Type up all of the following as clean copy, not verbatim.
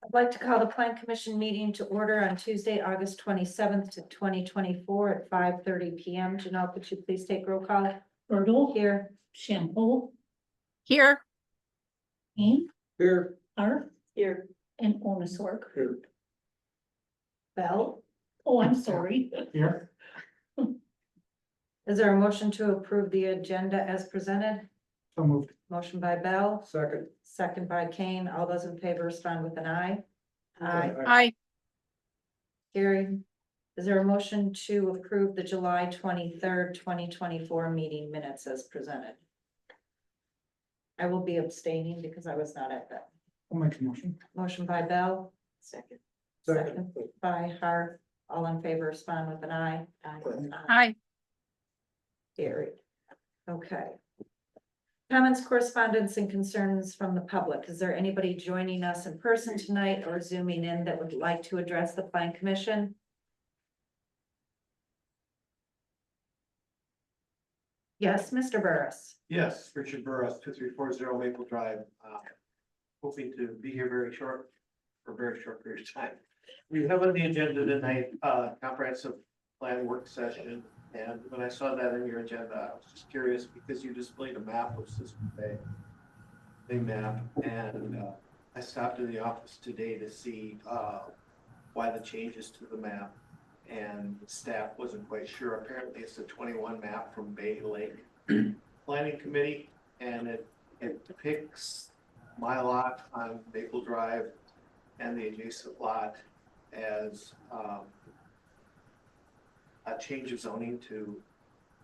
I'd like to call the Plan Commission meeting to order on Tuesday, August 27th to 2024 at 5:30 PM. Janelle, could you please take roll call? Bertle, Here. Shample, Here. Kane, Here. Art. Here. And Oniswork. Here. Bell. Oh, I'm sorry. Here. Is there a motion to approve the agenda as presented? So moved. Motion by Bell, Second. second by Kane. All those in favor respond with an aye. Aye. Aye. Carried. Is there a motion to approve the July 23rd, 2024 meeting minutes as presented? I will be abstaining because I was not at that. I'll make a motion. Motion by Bell. Second. Second by Hart. All in favor respond with an aye. Aye. Carried. Okay. Comments, correspondence, and concerns from the public. Is there anybody joining us in person tonight or zooming in that would like to address the Plan Commission? Yes, Mr. Burris. Yes, Richard Burris, 2340 Maple Drive. Hoping to be here for a very short period of time. We have on the agenda tonight, comprehensive plan work session. And when I saw that in your agenda, I was just curious because you displayed a map of System Bay. Big map, and I stopped in the office today to see why the changes to the map. And staff wasn't quite sure. Apparently it's the 21 map from Bay Lake Planning Committee, and it depicts my lot on Maple Drive and the adjacent lot as a change of zoning to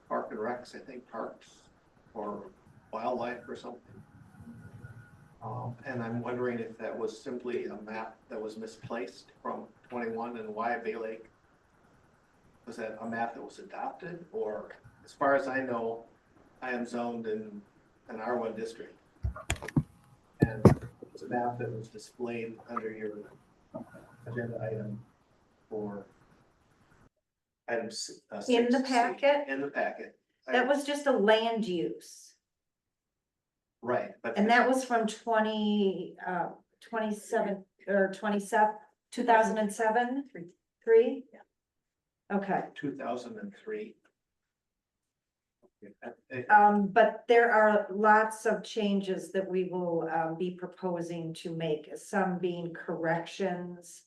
Park and Recs, I think parks or wildlife or something. And I'm wondering if that was simply a map that was misplaced from 21 and why Bay Lake. Was that a map that was adopted, or as far as I know, I am zoned in an R1 district. And it's a map that was displayed under your agenda item for items. In the packet? In the packet. That was just a land use. Right, but. And that was from 27 or 2007? Three? Okay, 2003. but there are lots of changes that we will be proposing to make, some being corrections.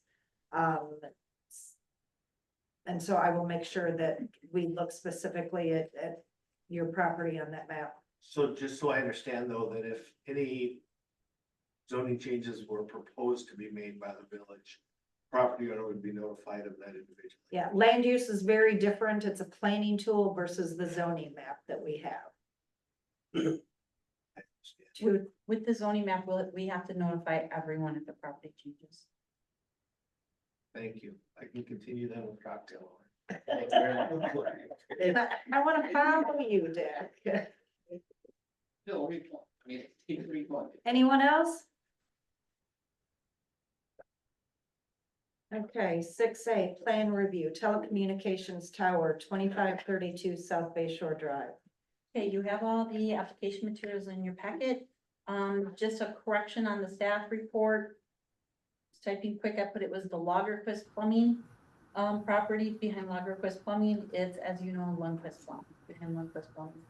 And so I will make sure that we look specifically at your property on that map. So just so I understand though, that if any zoning changes were proposed to be made by the village, property owner would be notified of that individually. Yeah, land use is very different. It's a planning tool versus the zoning map that we have. I understand. With the zoning map, we have to notify everyone if the property changes. Thank you. I can continue then with cocktail hour. Thank you very much. I want to follow you, Dick. Anyone else? Okay, 6A, plan review, telecommunications tower, 2532 South Bay Shore Drive. Okay, you have all the application materials in your packet. Just a correction on the staff report. Just typing quick, I put it was the Lagerquist Plumbing property behind Lagerquist Plumbing. It's, as you know, Lundquist Plumbing, behind Lundquist Plumbing.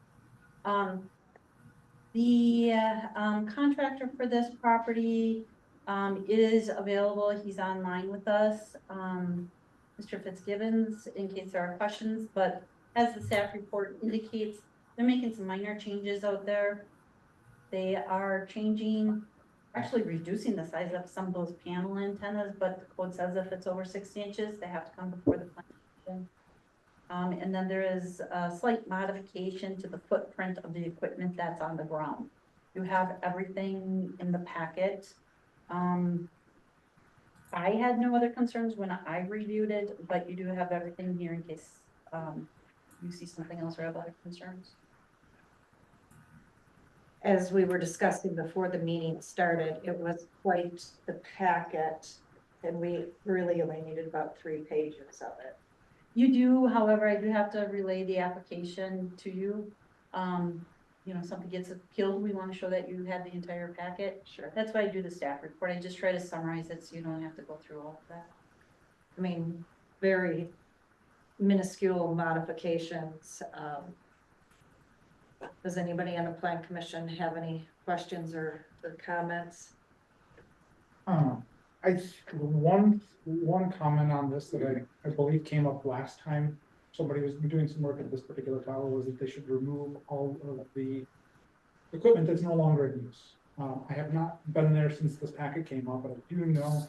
The contractor for this property is available. He's online with us, Mr. Fitzgibbons, in case there are questions, but as the staff report indicates, they're making some minor changes out there. They are actually reducing the size of some of those panel antennas, but the code says if it's over 60 inches, they have to come before the plan. And then there is a slight modification to the footprint of the equipment that's on the ground. You have everything in the packet. I had no other concerns when I reviewed it, but you do have everything here in case you see something else or have other concerns. As we were discussing before the meeting started, it was quite the packet, and we really only needed about 3 pages of it. You do, however, I do have to relay the application to you. something gets appealed, we want to show that you have the entire packet. Sure. That's why I do the staff report. I just try to summarize it so you don't have to go through all of that. I mean, very minuscule modifications. Does anybody on the plan commission have any questions or comments? One comment on this that I believe came up last time, somebody was doing some work at this particular tower, was that they should remove all of the equipment that's no longer in use. I have not been there since this packet came up, but I do know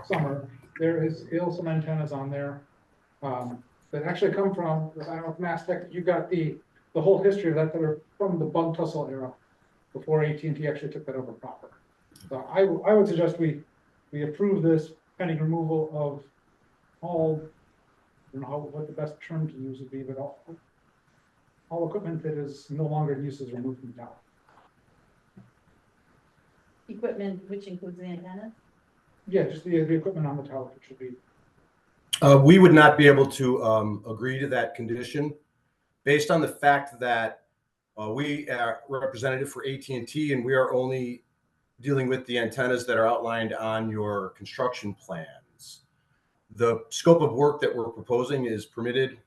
summer, there is still some antennas on there, that actually come from, I don't know if Mass Tech, you got the whole history of that are from the Bug Tussle era, before AT&T actually took that over proper. So I would suggest we approve this pending removal of all, I don't know what the best term to use would be, but all equipment that is no longer in use is removed from the tower. Equipment, which includes the antenna. Yeah, just the equipment on the tower, it should be. We would not be able to agree to that condition based on the fact that we are representative for AT&T and we are only dealing with the antennas that are outlined on your construction plans. The scope of work that we're proposing is permitted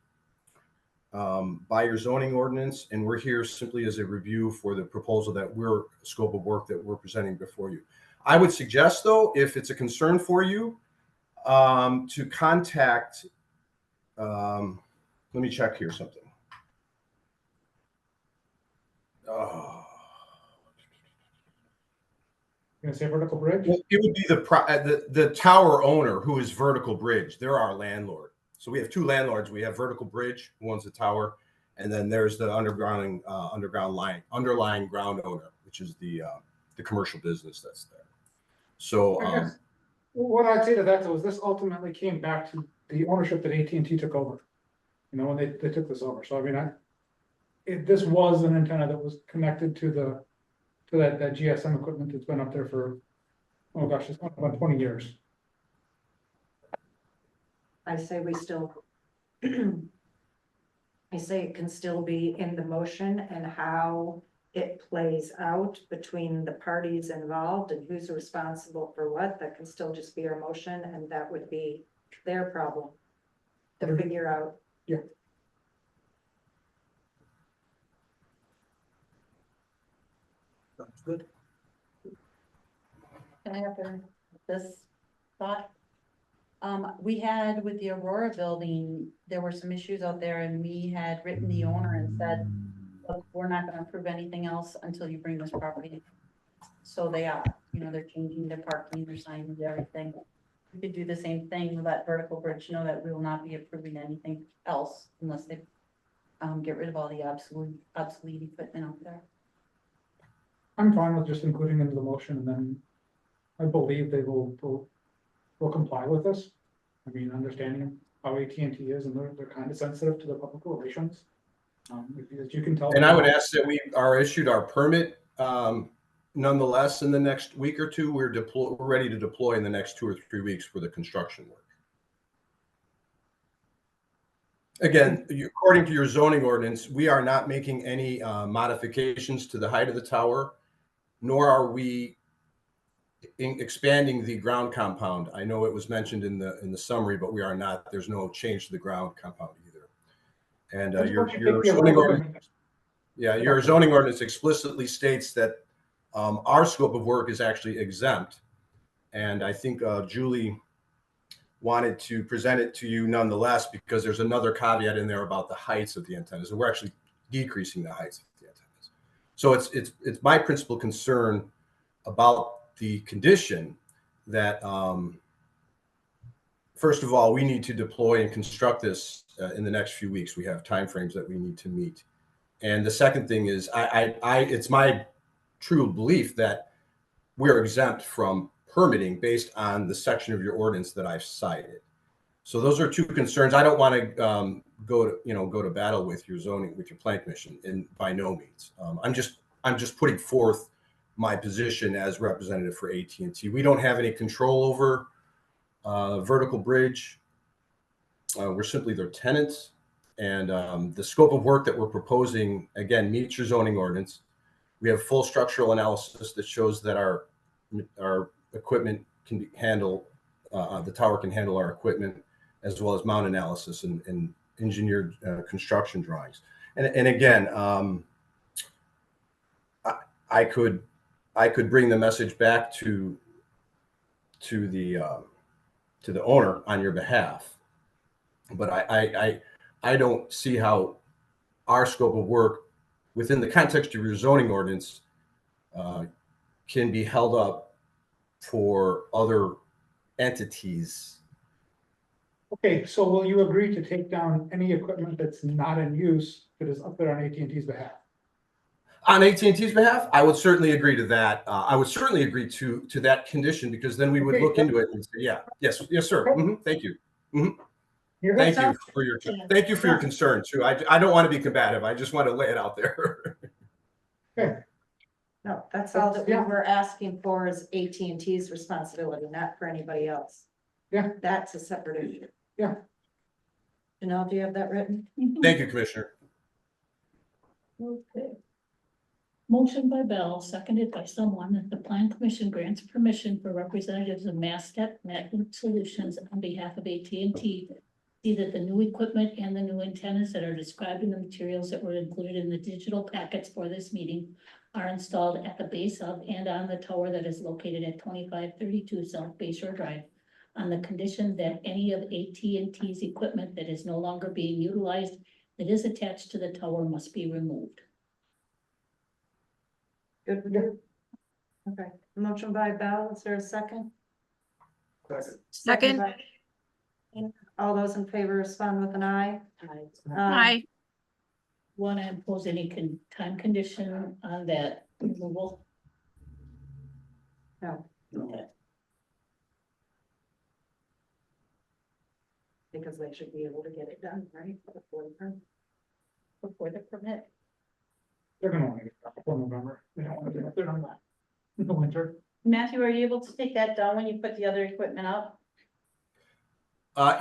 by your zoning ordinance, and we're here simply as a review for the proposal scope of work that we're presenting before you. I would suggest, though, if it's a concern for you, to contact, let me check here something. You're gonna say Vertical Bridge? Well, it would be the tower owner who is Vertical Bridge. They're our landlord. So we have two landlords. We have Vertical Bridge, who owns the tower, and then there's the underlying ground owner, which is the commercial business that's there. So I guess what I'd say to that though is this ultimately came back to the ownership that AT&T took over. When they took this over. So I mean, this was an antenna that was connected to that GSM equipment that's been up there for, oh gosh, it's about 20 years. I say we still, I say it can still be in the motion, and how it plays out between the parties involved and who's responsible for what, that can still just be our motion, and that would be their problem to figure out. Yeah. Sounds good. Can I have this thought? We had with the Aurora building, there were some issues out there and we had written the owner and said, look, we're not gonna approve anything else until you bring this property. So they are, they're changing their parking, their signage, everything. We could do the same thing, let Vertical Bridge know that we will not be approving anything else unless they get rid of all the obsolete equipment out there. I'm fine with just including into the motion, and then I believe they will comply with this. I mean, understanding how AT&T is, and they're kind of sensitive to the public relations. As you can tell. And I would ask that we are issued our permit. Nonetheless, in the next week or two, we're ready to deploy in the next 2 or 3 weeks for the construction work. Again, according to your zoning ordinance, we are not making any modifications to the height of the tower, nor are we expanding the ground compound. I know it was mentioned in the summary, but we are not. There's no change to the ground compound either. And your zoning ordinance, your zoning ordinance explicitly states that our scope of work is actually exempt. And I think Julie wanted to present it to you nonetheless, because there's another caveat in there about the heights of the antennas. And we're actually decreasing the heights of the antennas. So it's my principal concern about the condition that, first of all, we need to deploy and construct this in the next few weeks. We have timeframes that we need to meet. And the second thing is, it's my true belief that we're exempt from permitting based on the section of your ordinance that I've cited. So those are two concerns. I don't want to go to battle with your zoning, with your plan commission, and by no means. I'm just putting forth my position as representative for AT&T. We don't have any control over Vertical Bridge. We're simply their tenants. the scope of work that we're proposing, again, meets your zoning ordinance. We have full structural analysis that shows that our equipment can handle, the tower can handle our equipment, as well as mount analysis and engineered construction drawings. And again, I could bring the message back to the owner on your behalf, but I don't see how our scope of work within the context of your zoning ordinance can be held up for other entities. Okay, so will you agree to take down any equipment that's not in use that is up there on AT&T's behalf? On AT&T's behalf, I would certainly agree to that. I would certainly agree to that condition, because then we would Okay. look into it and say, yeah, yes, sir. Thank you. You're Thank right. you for your concern too. I don't want to be combative. I just want to lay it out there. Okay, No, that's all that we Yeah. were asking for is AT&T's responsibility, not for anybody else. Yeah. That's a separate issue. Yeah. Janelle, do you have that written? Thank you, Commissioner. Okay. Motion by Bell, seconded by someone, that the Plan Commission grants permission for representatives of Mastec Network Solutions on behalf of AT&T. See that the new equipment and the new antennas that are described in the materials that were included in the digital packets for this meeting are installed at the base of and on the tower that is located at 2532 South Bay Shore Drive, on the condition that any of AT&T's equipment that is no longer being utilized that is attached to the tower must be removed. Good with you? Okay, motion by Bell, is there a second? Second. by- All those in favor respond with an aye. Aye. Want to impose any time condition on that removal? No, Okay. because they should be able to get it done, right? Before the permit. they're gonna want to get it before November. They don't want to do it. They're not in the winter. Matthew, are you able to take that down when you put the other equipment up?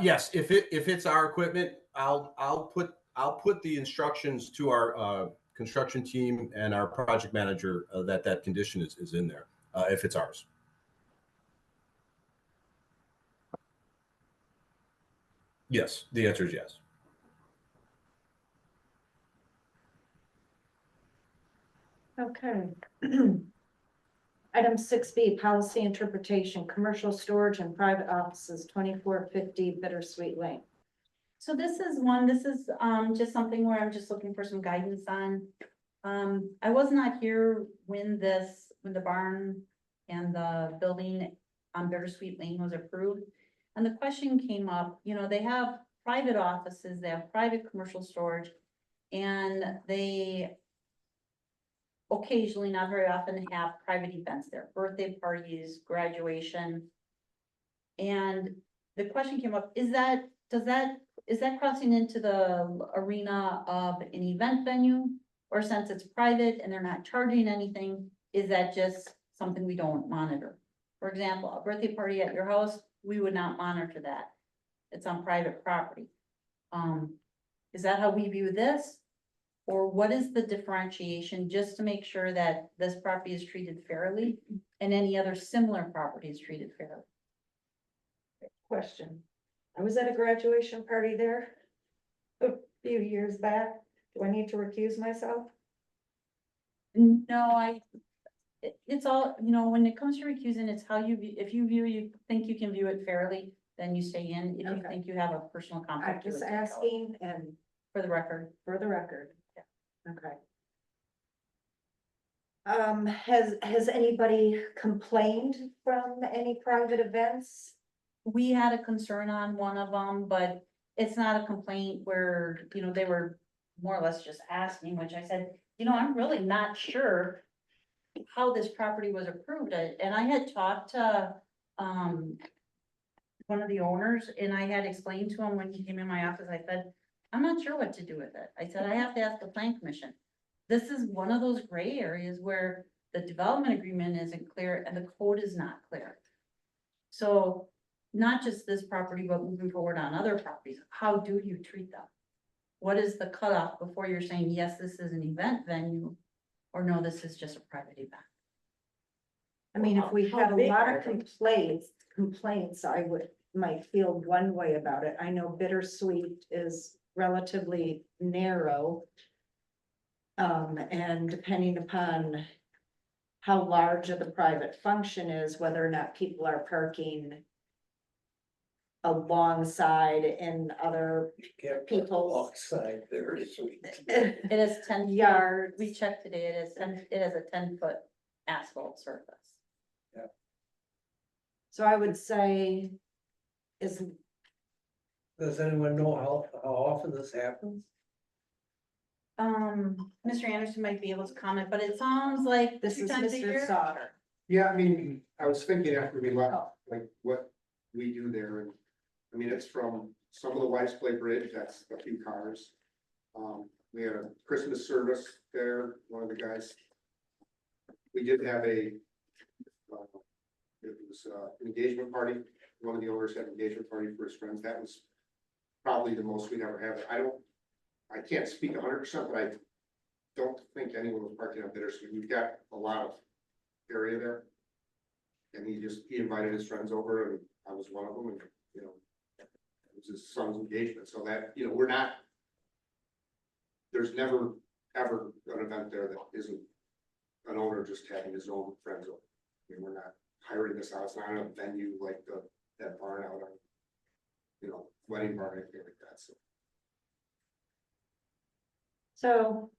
Yes, if it's our equipment, I'll put the instructions to our construction team and our project manager that condition is in there, if it's ours. Yes, the answer is yes. Okay. Item 6B, policy interpretation, commercial storage and private offices, 2450 Bittersweet Lane. So this is just something where I'm just looking for some guidance on. I was not here when the barn and the building on Bittersweet Lane was approved. And the question came up, they have private offices, they have private commercial storage, and they occasionally, not very often, have private events there, birthday parties, graduation. And the question came up, is that crossing into the arena of an event venue? Or since it's private and they're not charging anything, is that just something we don't monitor? For example, a birthday party at your house, we would not monitor that. It's on private property. Is that how we view this? Or what is the differentiation, just to make sure that this property is treated fairly and any other similar property is treated fairly? Question. I was at a graduation party there a few years back. Do I need to recuse myself? No, it's all, when it comes to recusing, it's how you, if you think you can view it fairly, then you stay in. If you Okay. think you have a personal I'm conflict. you just would take out. asking and For the record. for the record. Okay. Has anybody complained from any private events? We had a concern on one of them, but it's not a complaint where, they were more or less just asking, which I said, I'm really not sure how this property was approved. And I had talked to, one of the owners, and I had explained to him when he came in my office, I said, I'm not sure what to do with it. I said, I have to ask the plan commission. This is one of those gray areas where the development agreement isn't clear and the code is not clear. So not just this property, but moving forward on other properties, how do you treat them? what is the cutoff before you're saying, yes, this is an event venue? Or no, this is just a private event? I mean, if we How had a big lot are of they? complaints, I might feel one way about it. I know Bittersweet is relatively narrow. And depending upon how large of the private function is, whether or not people are parking alongside in other people's Outside there is sweet. It is 10 feet. yards. We checked today, it has a 10-foot asphalt surface. So I would say is, Does anyone know how often this happens? Mr. Anderson might be able to comment, but it sounds like this two is times a Mr. year. Sauter. Yeah, I mean, I was thinking after we left, Oh. like what we do there, and I mean, it's from some of the Wise Play Bridge, that's a few cars. We had a Christmas service there, one of the guys. We did have it was an engagement party, one of the owners had an engagement party for his friends, that was probably the most we'd ever have. I can't speak 100%, but I don't think anyone was parking up there, so we've got a lot of area there. And he invited his friends over, and I was one of them, and, you know, it was his son's engagement, so that, you know, there's never, ever an event there that isn't an owner just having his own friends over. I mean, we're not hiring this out, it's not a venue like that barn out on, you know, wedding barn, or anything like that, so. So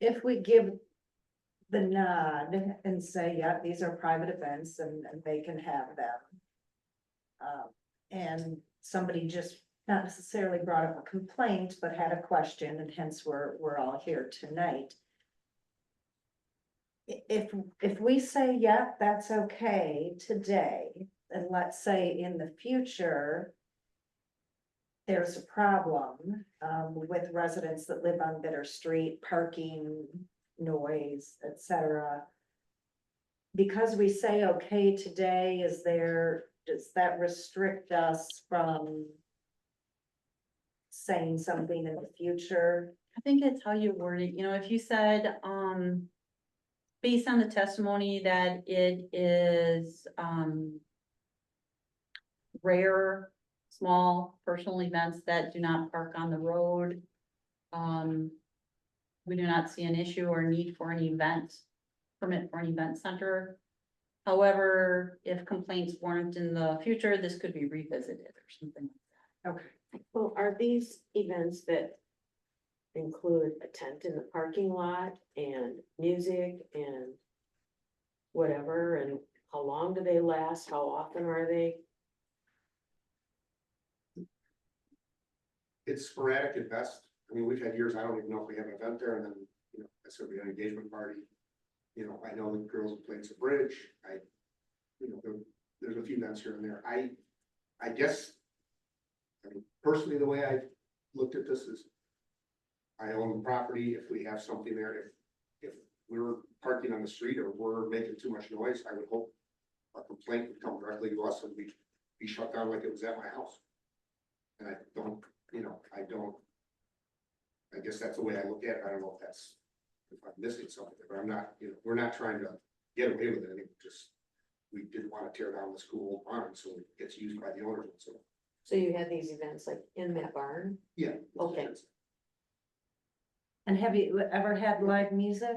if we give the nod and say, yeah, these are private events and they can have them. And somebody just not necessarily brought up a complaint, but had a question, and hence we're all here tonight. If we say, yeah, that's okay today, and let's say in the future, there's a problem with residents that live on Bitter Street, parking, noise, etc. Because we say okay today, does that restrict us from saying something in the future? I think it's how you word it, you know, if you said, based on the testimony that it is, rare, small personal events that do not park on the road. We do not see an issue or need for an permit for an event center. However, if complaints warrant in the future, this could be revisited or something. Okay, Well, are these events that include a tent in the parking lot and music and whatever, and how long do they last? How often are they? It's sporadic at best. I mean, we've had years, I don't even know if we have an event there, and then, you know, I said we had an engagement party. You know, I know the girls have played some bridge. You know, there's a few events here and there. I guess, I mean, personally, the way I looked at this is I own the property. If we have something there, if we're parking on the street or we're making too much noise, I would hope a complaint would come directly to us and we'd be shut down like it was at my house. And I don't, you know, I guess that's the way I look at it. I don't know if I'm missing something, but I'm not, you know, we're not trying to get away with it. I think we didn't want to tear down the school barn, so it gets used by the owners. So you had these events like in that barn? Yeah. Okay. and have you ever had live music?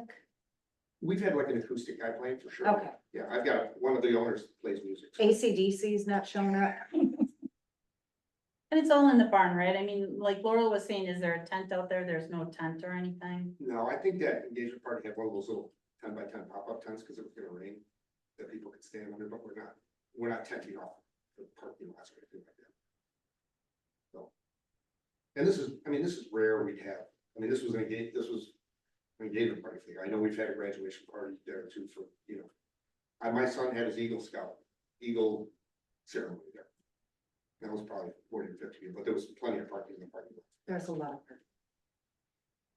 We've had like an acoustic guy playing for sure. Okay, Yeah, I've got one of the owners plays music. so- AC/DC's not showing up? And it's all in the barn, right? I mean, like Laura was saying, is there a tent out there? There's no tent or anything? No, I think that engagement party had one of those little 10x10 pop-up tents because it was gonna rain, that people could stand under, but we're not tenting off the parking lots or anything like that. So. And this is rare we'd have, this was an engagement party thing. I know we've had a graduation party there too for, you know. My son had his Eagle ceremony there. That was probably 40 or 50 people, but there was plenty of parking in the parking lot. There's a lot of.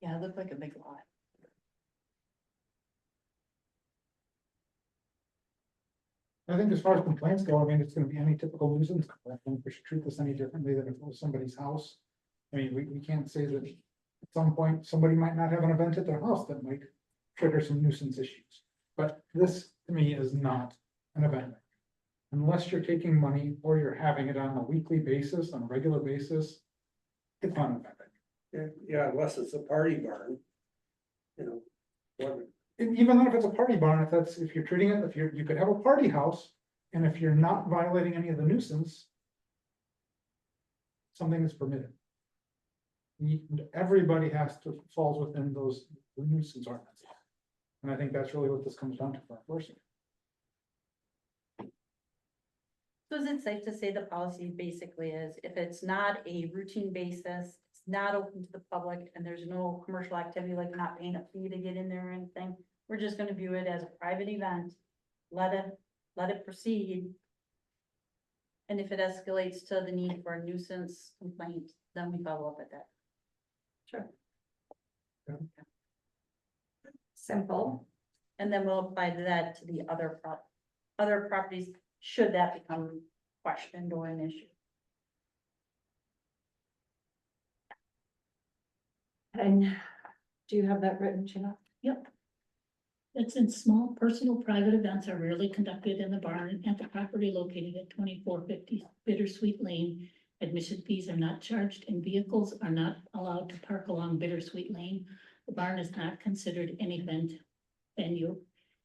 Yeah, it looked like a big lot. I think as far as complaints go, I mean, it's gonna be any typical nuisance complaint. I think we should treat this any differently than if it was somebody's house. I mean, we can't say that at some point, somebody might not have an event at their house that might trigger some nuisance issues. But this, to me, is not an event. Unless you're taking money or you're having it on a weekly basis, on a regular basis, it's not an event. Yeah, unless it's a party barn. You know, what- And even then, if it's a party barn, if you're treating it, you could have a party house, and if you're not violating any of the nuisance. Something is permitted. Everybody falls within those nuisance ordinances. And I think that's really what this comes down to for a person. So is it safe to say the policy basically is if it's not a routine basis, it's not open to the public and there's no commercial activity, like not paying a fee to get in there or anything, we're just gonna view it as a private event, let it proceed. And if it escalates to the need for a nuisance complaint, then we follow up at that. Simple. And then we'll apply that to the other properties, should that become questioned or an issue. And do you have that written, Gina? Yep. It's in small personal private events are rarely conducted in the barn at the property located at 2450 Bittersweet Lane. Admission fees are not charged and vehicles are not allowed to park along Bittersweet Lane. The barn is not considered an event venue.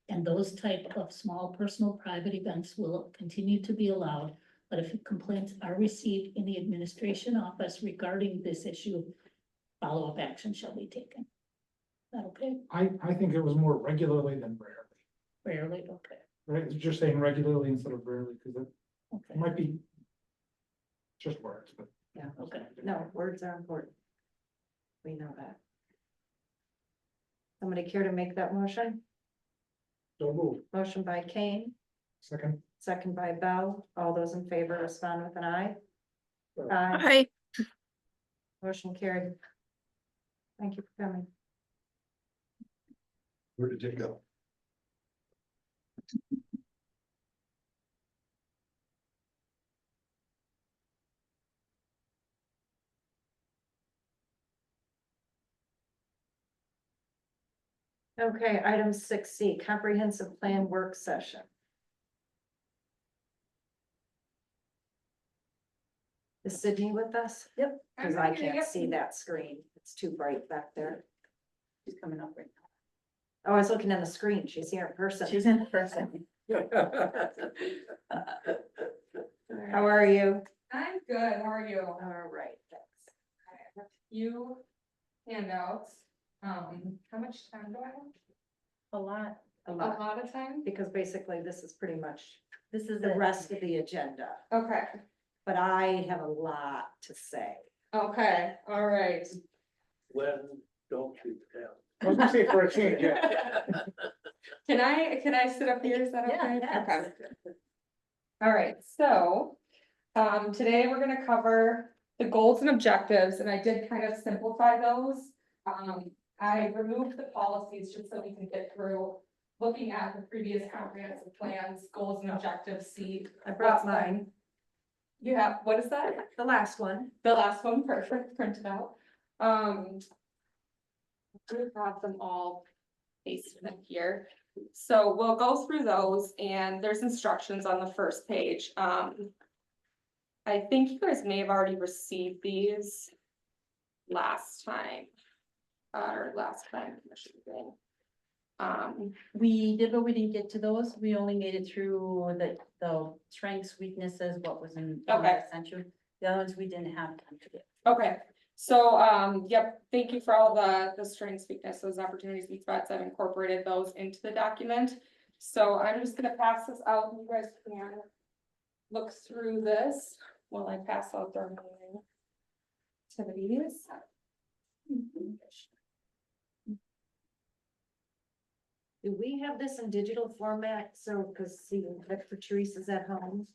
And those type of small personal private events will continue to be allowed. But if complaints are received in the administration office regarding this issue, follow-up action shall be taken. Is that okay? I think it was more regularly than rarely, Rarely, okay, right? It's just saying regularly instead of rarely, because it okay. might be. Just words, but. Yeah. Okay. No, words are important. We know that. Somebody care to make that motion? Don't move. Motion by Kane, Second, second by Bell. All those in favor respond with an aye. Aye. Aye. Aye. Motion carried. Thank you for coming. Where did it go? Okay, item 6C, comprehensive plan work session. Is Sydney with us? Yep. Because I can't see that screen. It's too bright back there. She's coming up right Oh, I was looking at the screen. She's here in now. person. She's in person. How are you? I'm good, how are you? All right, thanks. I have a few handouts. How much time do I have? A lot. A A lot, lot of time? because basically this is pretty much This is the it. rest of the agenda, Okay, but I have a lot to say. okay, all right. When, don't shoot down. I was gonna say for a change, yeah. Can I sit up here, is that okay? Yeah, Okay. All right, so, today we're gonna cover the goals and objectives, and I did kind of simplify those. I removed the policies just so we can get through looking at the previous comprehensive plans, goals and objectives, see. I brought what's mine, You have, what is that? the last one. The last one, perfect, printed out. We have them all pasted in here. So we'll go through those and there's instructions on the first page. I think you guys may have already received these last time. Or last time, commission meeting. We did, but we didn't get to those. We only made it through the strengths, weaknesses, what was in. Okay. Essential. The other ones we didn't have time to get. Okay, so, yep, thank you for all the strengths, weaknesses, opportunities, weak spots. I've incorporated those into the document. So I'm just gonna pass this out and you guys can look through this while I pass out the remaining activities. Do we have this in digital format? So, because see, like for Teresa's at home.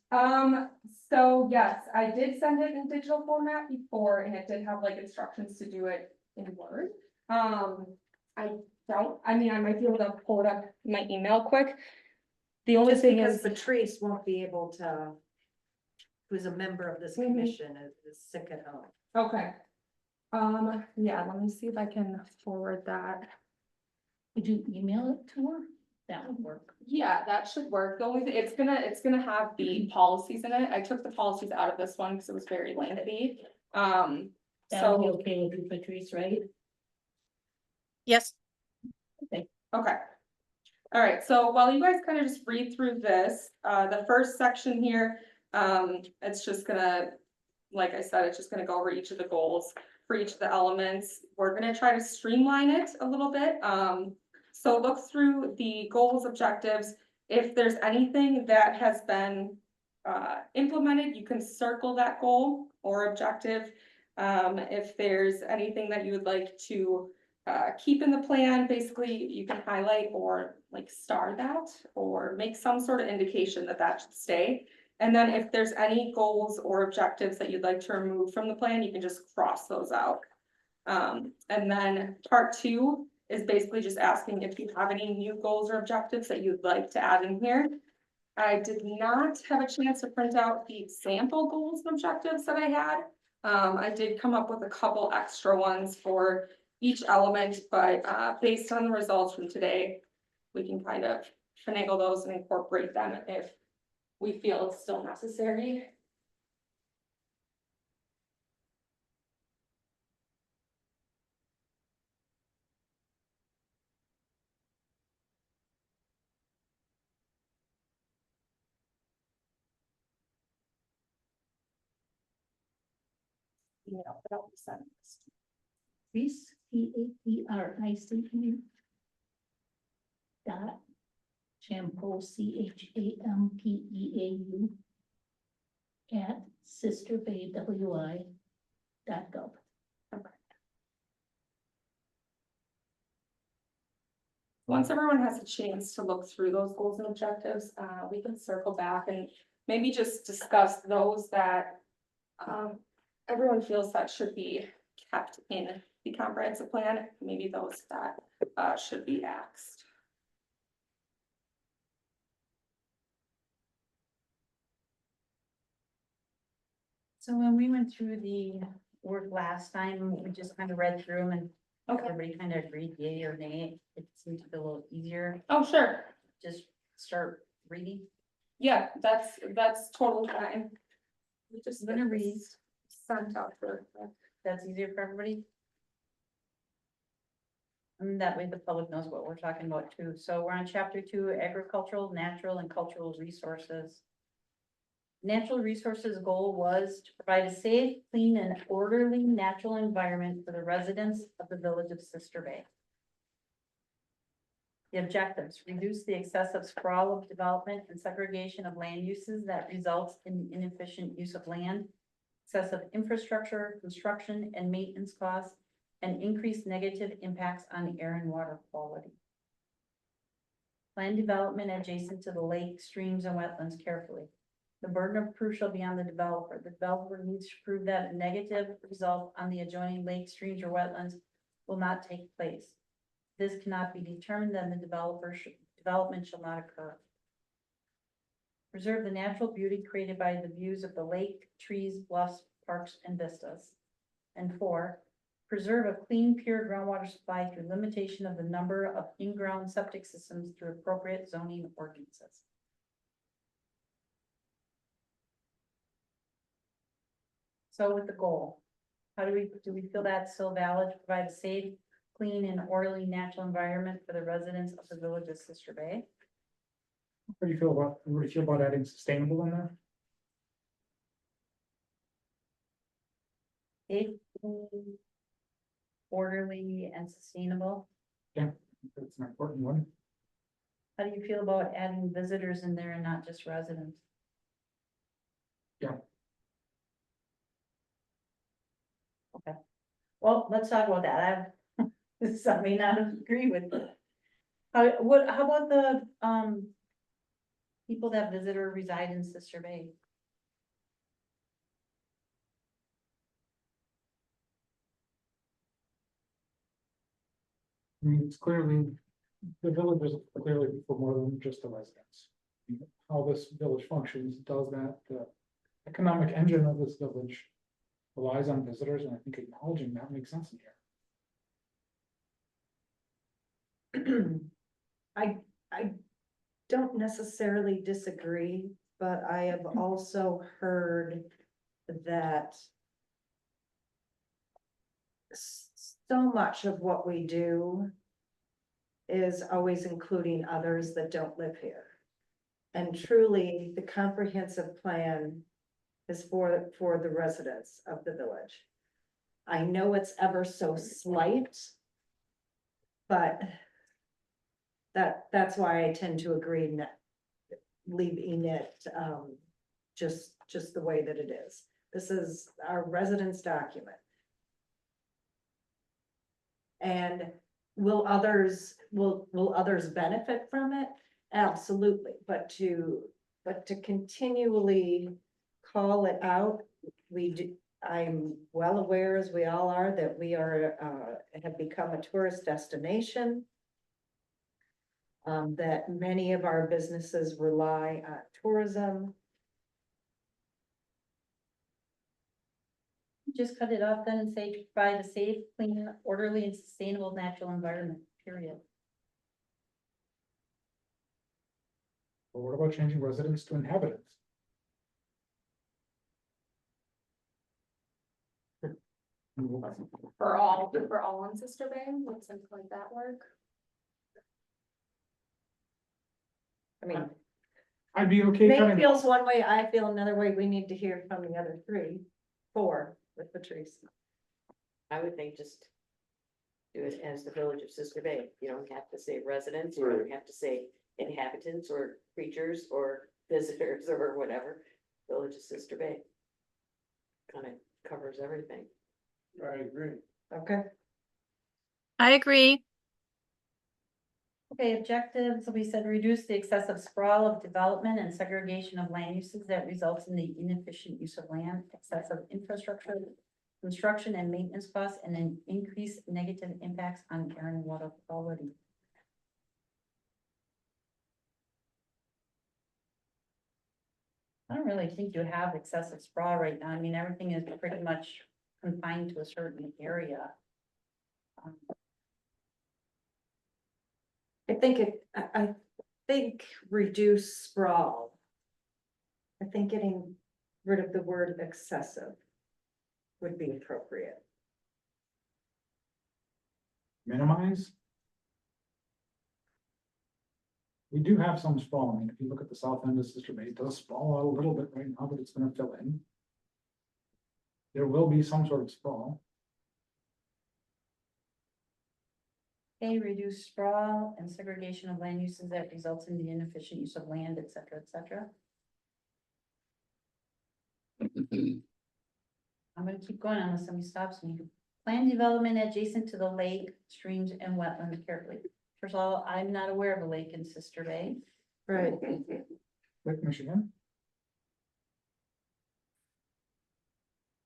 So yes, I did send it in digital format before and it did have like instructions to do it in Word. I might be able to pull it up in my email quick. The only Just thing because is, Patrice won't be able to, who's a member of this Mhm. commission, is sick at home. okay. Yeah, let me see if I can forward that. Could you email it to her? That would work. Yeah, that should work. The only thing, it's gonna have the policies in it. I took the policies out of this one because it was very lengthy. That would be So, okay with you, Patrice, right? Yes. okay. All right, so while you guys kind of just read through this, the first section here, it's just gonna, like I said, it's just gonna go over each of the goals for each of the elements. We're gonna try to streamline it a little bit. So look through the goals, objectives. If there's anything that has been implemented, you can circle that goal or objective. If there's anything that you would like to keep in the plan, basically you can highlight or like star that or make some sort of indication that that should stay. And then if there's any goals or objectives that you'd like to remove from the plan, you can just cross those out. And then part 2 is basically just asking if you have any new goals or objectives that you'd like to add in here. I did not have a chance to print out the example goals and objectives that I had. I did come up with a couple extra ones for each element, but based on the results from today, we can kind of finagle those and incorporate them if we feel it's still necessary. You know, but I'll send this. Patrice, Patrice. Dot. Champeau, Champeau. At sisterbaywi.gov. Once everyone has a chance to look through those goals and objectives, we can circle back and maybe just discuss those that everyone feels that should be kept in the comprehensive plan, maybe those that should be axed. So when we went through the work last time, we just kind of read through them and everybody kind of agreed yay or nay. It seemed to be a little easier, Oh, sure. just start reading. Yeah, that's totally fine. We just I'm gonna read. Sent out for. That's easier for everybody. And that way the public knows what we're talking about too. So we're on chapter 2, agricultural, natural and cultural resources. Natural resources goal was to provide a safe, clean and orderly natural environment for the residents of the village of Sister Bay. The objectives: reduce the excessive sprawl of development and segregation of land uses that results in inefficient use of land, excessive infrastructure, construction and maintenance costs, and increased negative impacts on air and water quality. Plan development adjacent to the lake, streams and wetlands carefully. The burden of proof shall be on the developer. The developer needs to prove that a negative result on the adjoining lake, streams or wetlands will not take place. This cannot be determined, then the development shall not occur. Preserve the natural beauty created by the views of the lake, trees, bluffs, parks, and vistas. And 4, preserve a clean, pure groundwater supply through limitation of the number of in-ground septic systems through appropriate zoning ordinances. So with the goal, do we feel that's still valid to provide a safe, clean and orderly natural environment for the residents of the village of Sister Bay? What do you feel about adding sustainable in there? Safe, clean, orderly and sustainable. That's an important one. How do you feel about adding visitors in there and not just residents? Yeah. Okay, well, let's talk about that. I may not agree with it. How about the, people that visit or reside in Sister Bay? I mean, it's clearly, the village is clearly for more than just the residents. how this village functions, does that, the economic engine of this village relies on visitors, and I think acknowledging that makes sense in here. I don't necessarily disagree, but I have also heard that so much of what we do is always including others that don't live here. And truly, the comprehensive plan is for the residents of the village. I know it's ever so slight, but that's why I tend to agree in that leaving it, just the way that it is. This is our residence document. And will others benefit from it? Absolutely, but to continually call it out, I'm well aware, as we all are, that we have become a tourist destination. That many of our businesses rely on tourism. Just cut it off then and say to provide a safe, clean, orderly and sustainable natural environment, period. But what about changing residents to inhabitants? For all on Sister Bay, would something like that work? I mean, I'd be okay Nate cutting, feels one way, I feel another way. We need to hear from the other four with Patrice. I would think just do it as the village of Sister Bay. You don't have to say residents, you don't have to say inhabitants or creatures or visitors or whatever. Village of Sister Bay. Kind of covers everything. I agree. Okay, I agree. Okay, objectives, we said reduce the excessive sprawl of development and segregation of land uses that results in the inefficient use of land, excessive infrastructure, construction and maintenance costs, and an increased negative impacts on air and water quality. I don't really think you have excessive sprawl right now. I mean, everything is pretty much confined to a certain area. I think reduce sprawl. I think getting rid of the word excessive would be appropriate. minimize. We do have some sprawl. I mean, if you look at the south end of Sister Bay, it does sprawl out a little bit right now, but it's gonna fill in. There will be some sort of sprawl. A, reduce sprawl and segregation of land uses that results in the inefficient use of land, et cetera, et cetera. I'm gonna keep going unless somebody stops me. Plan development adjacent to the lake, streams and wetlands carefully. First of all, I'm not aware of a lake in Sister Bay. Right. Lake Michigan,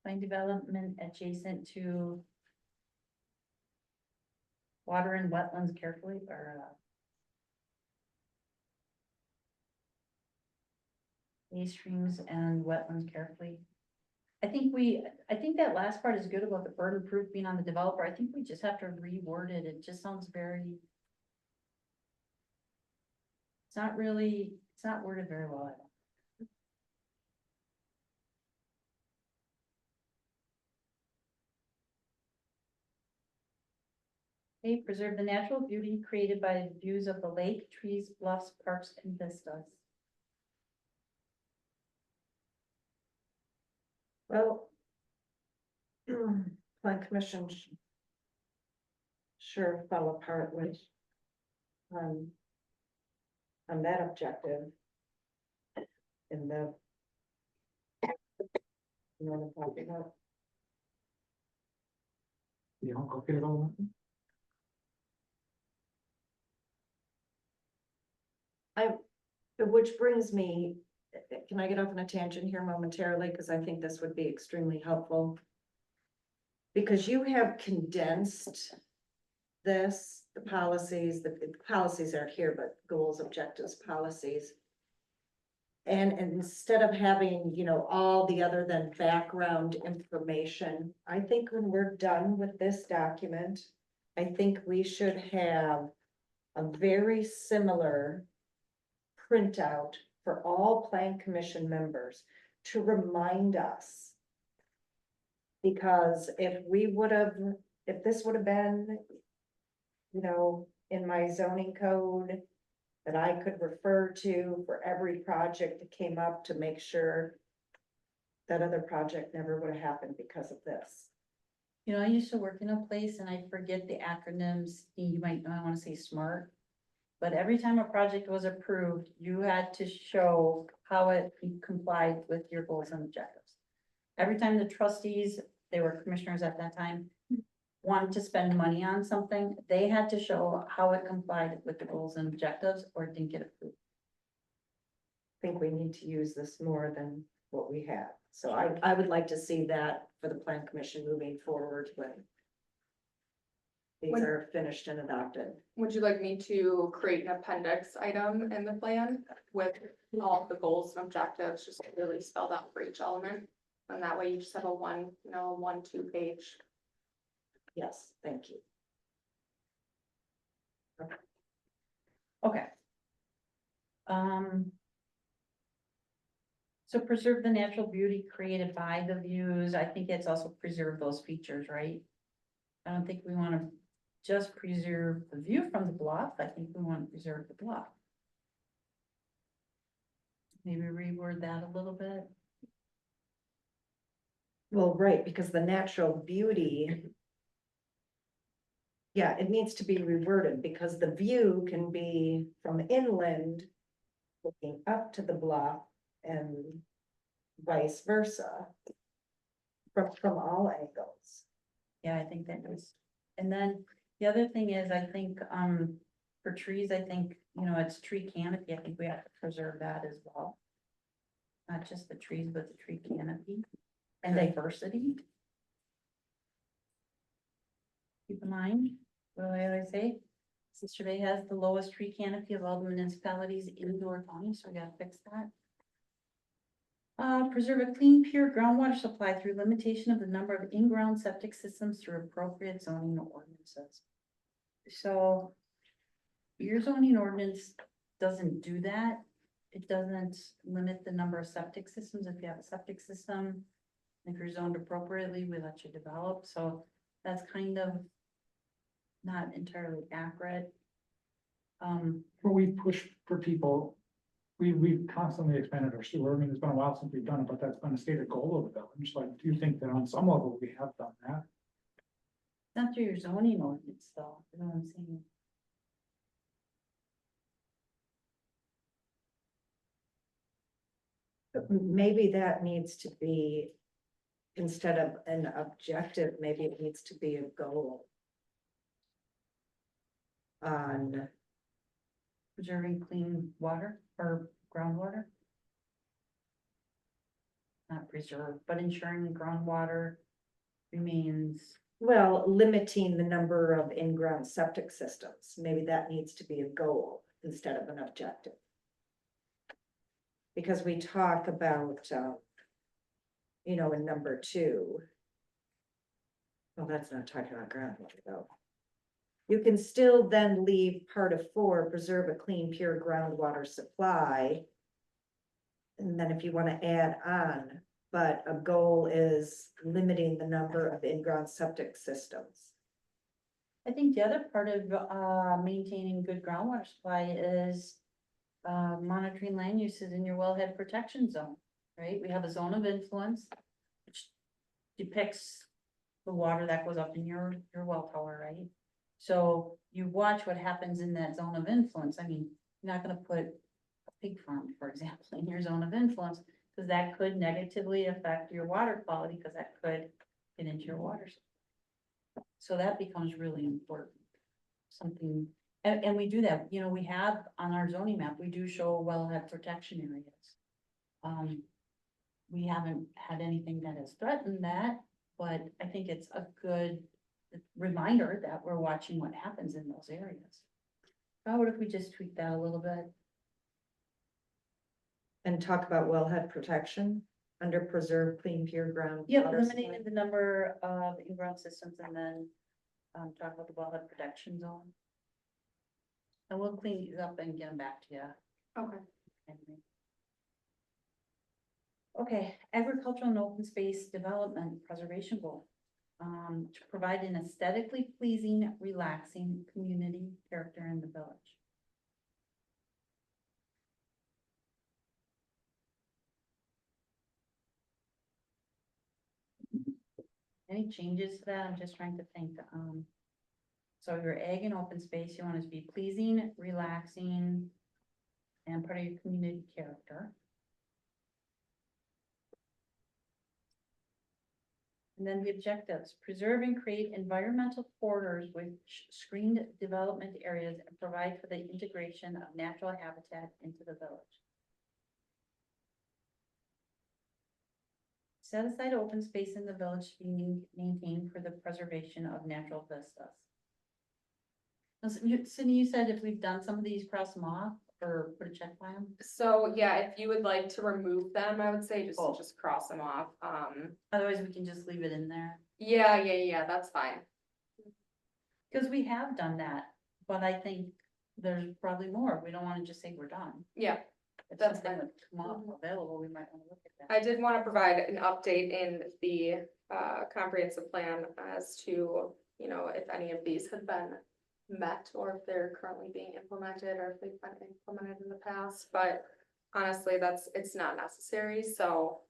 Plan development adjacent to water and wetlands carefully, or these streams and wetlands carefully. I think that last part is good about the burden proof being on the developer. I think we just have to reword it. It just sounds very. It's not worded very well. I don't. Okay, preserve the natural beauty created by the views of the lake, trees, bluffs, parks, and vistas. Well. Plan commission. Sure fell apart with. On that objective. In the. You know what I'm talking about? you know, go get it all. Which brings me, can I get off on a tangent here momentarily? Because I think this would be extremely helpful. Because you have condensed the policies aren't here, but goals, objectives, policies. And instead of having, you know, all the other than background information, I think when we're done with this document, I think we should have a very similar printout for all plan commission members to remind us. Because if this would have been, you know, in my zoning code that I could refer to for every project that came up to make sure that other project never would have happened because of this. You know, I used to work in a place and I forget the acronyms, you might not wanna say SMART. But every time a project was approved, you had to show how it complied with your goals and objectives. Every time the trustees, they were commissioners at that time, wanted to spend money on something, they had to show how it complied with the goals and objectives or it didn't get approved. I think we need to use this more than what we have. So I would like to see that for the plan commission moving forward when these When- are finished and adopted. Would you like me to create an appendix item in the plan with all of the goals and objectives, just really spelled out for each element? And that way you just have a one, you know, 1-2 page. Yes, thank you. Okay. So preserve the natural beauty created by the views. I think it's also preserve those features, right? I don't think we want to just preserve the view from the bluff. I think we want to preserve the bluff. Maybe reword that a little bit. Well, right, because the natural beauty. Yeah, it needs to be reworded because the view can be from inland. Looking up to the bluff and vice versa. From all angles. Yeah, I think that is. And then the other thing is, I think, for trees, I think, you know, it's tree canopy. I think we have to preserve that as well. Not just the trees, but the tree canopy and diversity. Keep in mind, what do I always say? Sister Bay has the lowest tree canopy of all the municipalities in Door County, so we gotta fix that. Preserve a clean, pure groundwater supply through limitation of the number of in-ground septic systems through appropriate zoning ordinances. So your zoning ordinance doesn't do that. It doesn't limit the number of septic systems. If you have a septic system, if you're zoned appropriately, we let you develop. So that's kind of not entirely accurate. But we push for people, we've constantly expanded our sewer. I mean, it's been a while since we've done it, but that's been a stated goal of the village. So I do think that on some level we have done that. Not through your zoning ordinance though, you know what I'm saying? Maybe that needs to be, instead of an objective, maybe it needs to be a goal. On, Preserving clean water or groundwater. Not preserve, but ensuring groundwater remains, well, limiting the number of in-ground septic systems, maybe that needs to be a goal instead of an objective. Because we talk about, you know, in number 2. Well, that's not talking about groundwater though. You can still then leave part of 4, preserve a clean, pure groundwater supply. And then if you want to add on, but a goal is limiting the number of in-ground septic systems. I think the other part of maintaining good groundwater supply is monitoring land uses in your wellhead protection zone, right? We have a zone of influence, which depicts the water that goes up in your well tower, right? So you watch what happens in that zone of influence. I mean, you're not gonna put a pig farm, for example, in your zone of influence, because that could negatively affect your water quality, because that could get into your water supply. So that becomes really important. Something, and we do that, you know, we have on our zoning map, we do show wellhead protection areas. We haven't had anything that has threatened that, but I think it's a good reminder that we're watching what happens in those areas. How would if we just tweak that a little bit? And talk about wellhead protection under preserve clean pure ground. Yep, water supply. eliminating the number of in-ground systems and then, talk about the wellhead protection zone. And we'll clean these up and get them back to you. Okay. Okay, agricultural and open space development preservation goal. To provide an aesthetically pleasing, relaxing community character in the village. Any changes to that? I'm just trying to think, so your ag and open space, you want it to be pleasing, relaxing, and part of your community character. And then the objectives, preserve and create environmental corridors with screened development areas and provide for the integration of natural habitat into the village. Set aside open space in the village to be maintained for the preservation of natural vistas. Cindy, you said if we've done some of these, cross them off or put a check by them? So, yeah, if you would like to remove them, I would say just, Oh. just cross them off. Otherwise, we can just leave it in there. Yeah, that's fine. Because we have done that, but I think there's probably more. We don't want to just say we're done. Yeah, If That's something fine. would come up available, we might want to look at that. I did want to provide an update in the comprehensive plan as to, you know, if any of these have been met or if they're currently being implemented or if they've been implemented in the past, but honestly, it's not necessary, so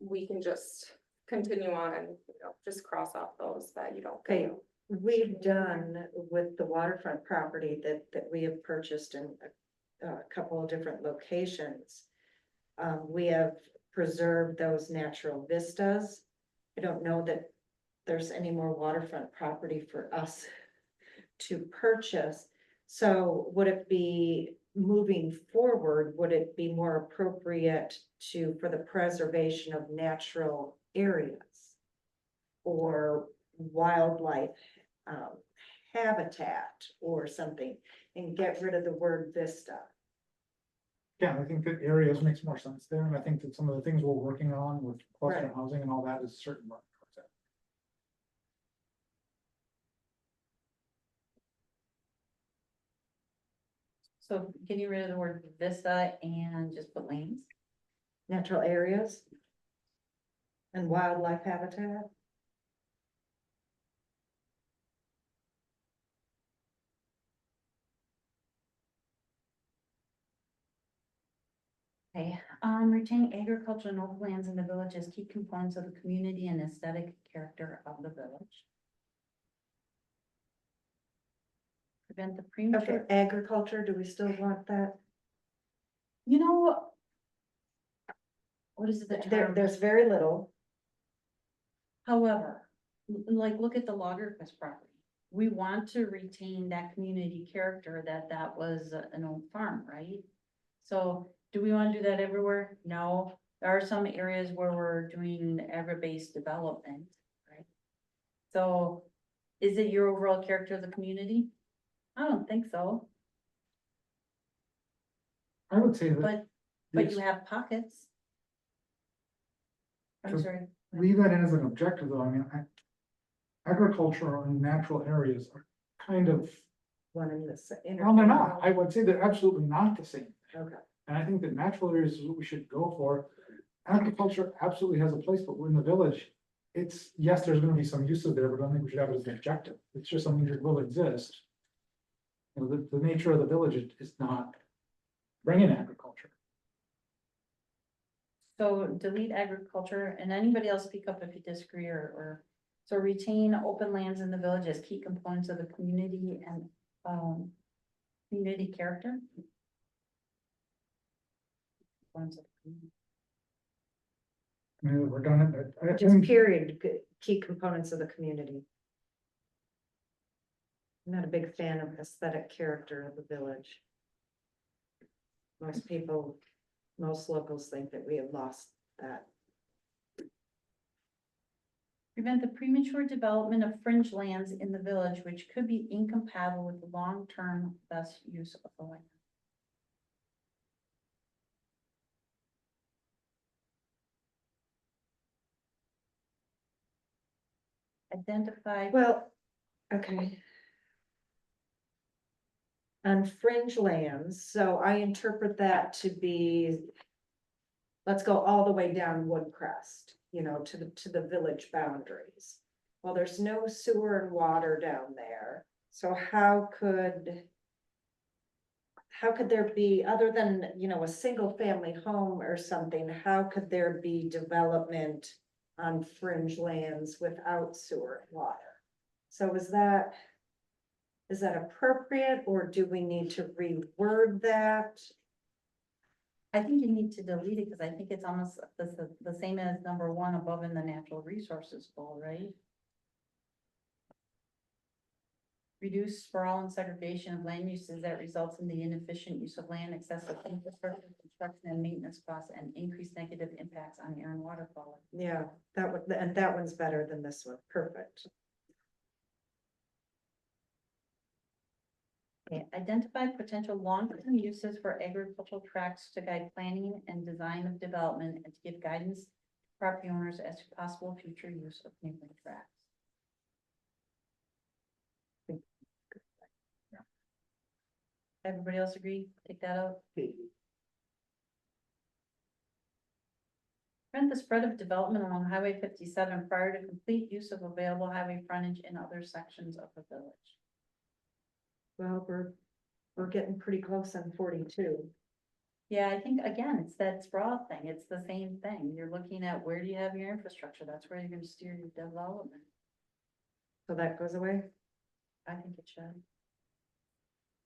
we can just continue on and, you know, just cross off those that you don't. Okay, we've done with the waterfront property that we have purchased in a couple of different locations. We have preserved those natural vistas. I don't know that there's any more waterfront property for us to purchase. So would it be moving forward, would it be more appropriate for the preservation of natural areas? Or wildlife habitat or something, and get rid of the word vista? Yeah, I think that areas makes more sense there, and I think that some of the things we're working on with cluster Right. housing and all that is certain work towards that. So getting rid of the word vista and just put lanes. Natural areas and wildlife habitat. Okay, retain agriculture and open lands in the village as key components of the community and aesthetic character of the village. Prevent the Okay, premature, agriculture, do we still want that? you know. What is it, the term? There's very little. However, like, look at the Lagerquist property. We want to retain that community character that was an old farm, right? So do we want to do that everywhere? No, there are some areas where we're doing agri-based development, right? So is it your overall character of the community? I don't think so, I would say that but you have pockets. I'm Just sorry. leave that in as an objective, though. I mean, agricultural and natural areas are kind of, One in the. well, they're not. I would say they're absolutely not the same. Okay, And I think that natural areas is what we should go for. Agriculture absolutely has a place, but we're in the village. It's, yes, there's gonna be some uses there, but I don't think we should have it as an objective. It's just something that will exist. You know, the nature of the village is not bringing agriculture. So delete agriculture, and anybody else speak up if you disagree or, so retain open lands in the village as key components of the community and, community character. Components of the community. I mean, we're done. just period, key components of the community. I'm not a big fan of aesthetic character of the village. Most people, most locals think that we have lost that. Prevent the premature development of fringe lands in the village, which could be incompatible with the long-term best use of the land. identify. Well, okay. On fringe lands, so I interpret that to be. Let's go all the way down Woodcrest, to the village boundaries. Well, there's no sewer and water down there, so how could there be, other than, a single family home or something, how could there be development on fringe lands without sewer and water? So is that appropriate, or do we need to reword that? I think you need to delete it, because I think it's almost the same as number one above in the natural resources goal, right? Reduce sprawl and segregation of land uses that results in the inefficient use of land, excessive infrastructure, construction and maintenance costs, and increased negative impacts on air and water quality. Yeah, and that one's better than this one, perfect. Okay, identify potential long-term uses for agricultural tracts to guide planning and design of development and to give guidance to property owners as to possible future use of neighboring tracts. Everybody else agree? Take that out. Prevent the spread of development along Highway 57 prior to complete use of available highway frontage in other sections of the village. Well, we're getting pretty close on 42. Yeah, I think, again, it's that sprawl thing. It's the same thing. You're looking at where do you have your infrastructure? That's where you're gonna steer your development. So that goes away? I think it should.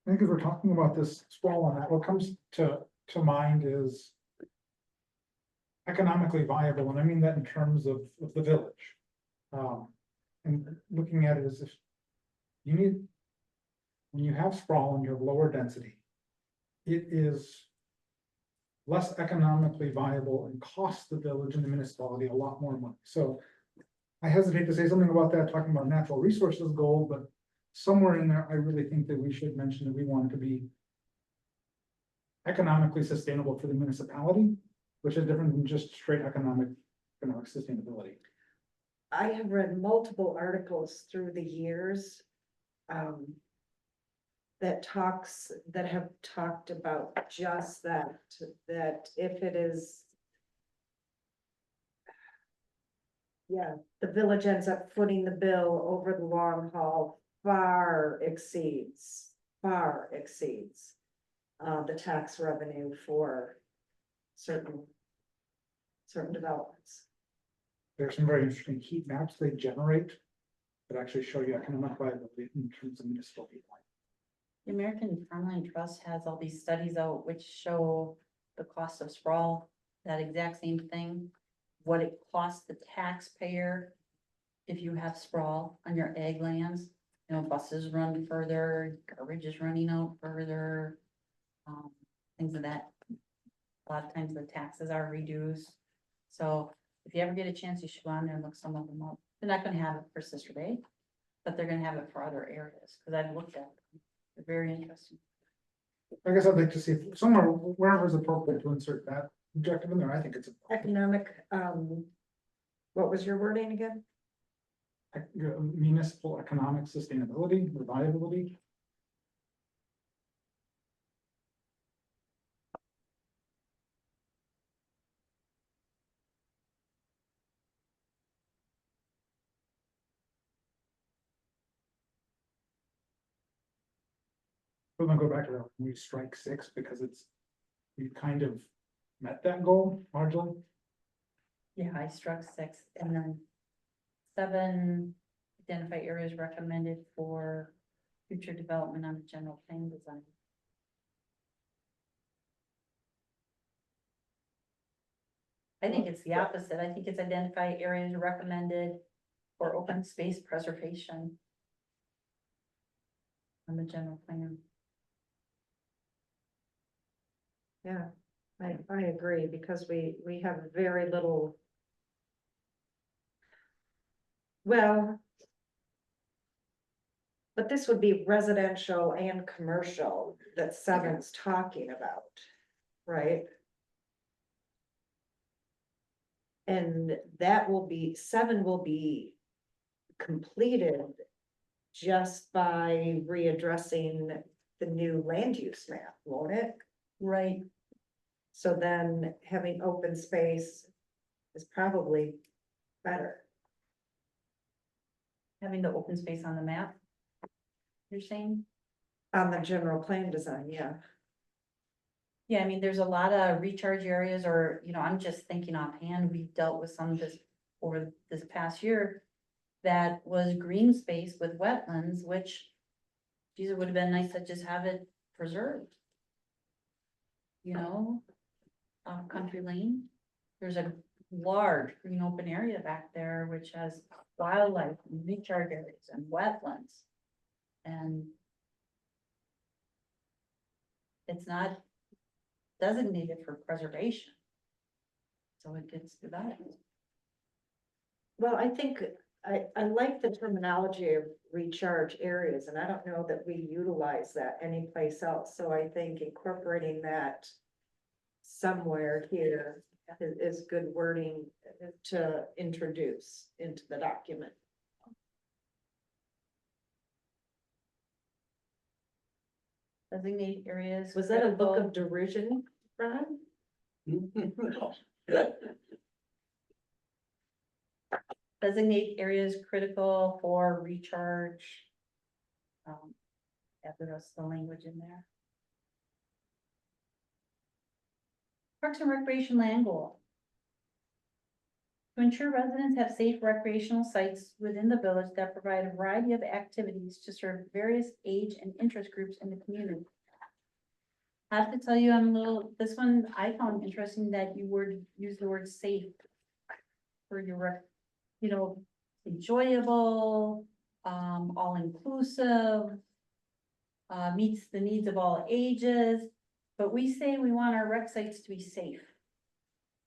I think if we're talking about this sprawl on that, what comes to mind is economically viable, and I mean that in terms of the village. And looking at it as if when you have sprawl and you have lower density, it is less economically viable and costs the village and the municipality a lot more money. So I hesitate to say something about that, talking about natural resources goal, but somewhere in there, I really think that we should mention that we want it to be economically sustainable for the municipality, which is different than just straight economic sustainability. I have read multiple articles through the years that have talked about just that if it is, the village ends up footing the bill over the long haul, far exceeds the tax revenue for certain developments. There's some very interesting heat maps they generate that actually show you economic viability in terms of municipal heat line. The American Farmland Trust has all these studies out which show the cost of sprawl, that exact same thing. What it costs the taxpayer if you have sprawl on your ag lands. Buses run further, garbage is running out further. Things of that. A lot of times the taxes are reduced. So if you ever get a chance, you should go on there and look some of them up. They're not gonna have it for Sister Bay, but they're gonna have it for other areas, because I've looked at them. They're very interesting. I guess I'd like to see if somewhere, wherever is appropriate to insert that objective in there, I think it's. Economic, what was your wording again? Municipal economic sustainability, viability. We're gonna go back to that, we strike 6 because we kind of met that goal largely. Yeah, I struck 6, and then 7, identify areas recommended for future development on the general plan design. I think it's the opposite. I think it's identify areas recommended for open space preservation on the general plan. Yeah, I agree, because we have very little. Well. But this would be residential and commercial that 7's talking about, right? And that will be, 7 will be completed just by readdressing the new land use map, won't it? Right. So then having open space is probably better. Having the open space on the map. You're saying? On the general plan design, yeah. Yeah, I mean, there's a lot of recharge areas or, I'm just thinking offhand, we've dealt with some of this over this past year. That was green space with wetlands, which, geez, it would have been nice to just have it preserved. Country Lane, there's a large green open area back there which has wildlife and recharge areas and wetlands. And it's not designated for preservation. So it gets developed. Well, I think I like the terminology of recharge areas, and I don't know that we utilize that anyplace else. So I think incorporating that somewhere here is good wording to introduce into the document. Designate areas. Was that a look critical- of derision, Ron? Designate areas critical for recharge. Add the rest of the language in there. Parks and Recreation land goal. To ensure residents have safe recreational sites within the village that provide a variety of activities to serve various age and interest groups in the community. I have to tell you, this one I found interesting that you use the word safe. For your enjoyable, all inclusive. Meets the needs of all ages, but we say we want our rec sites to be safe.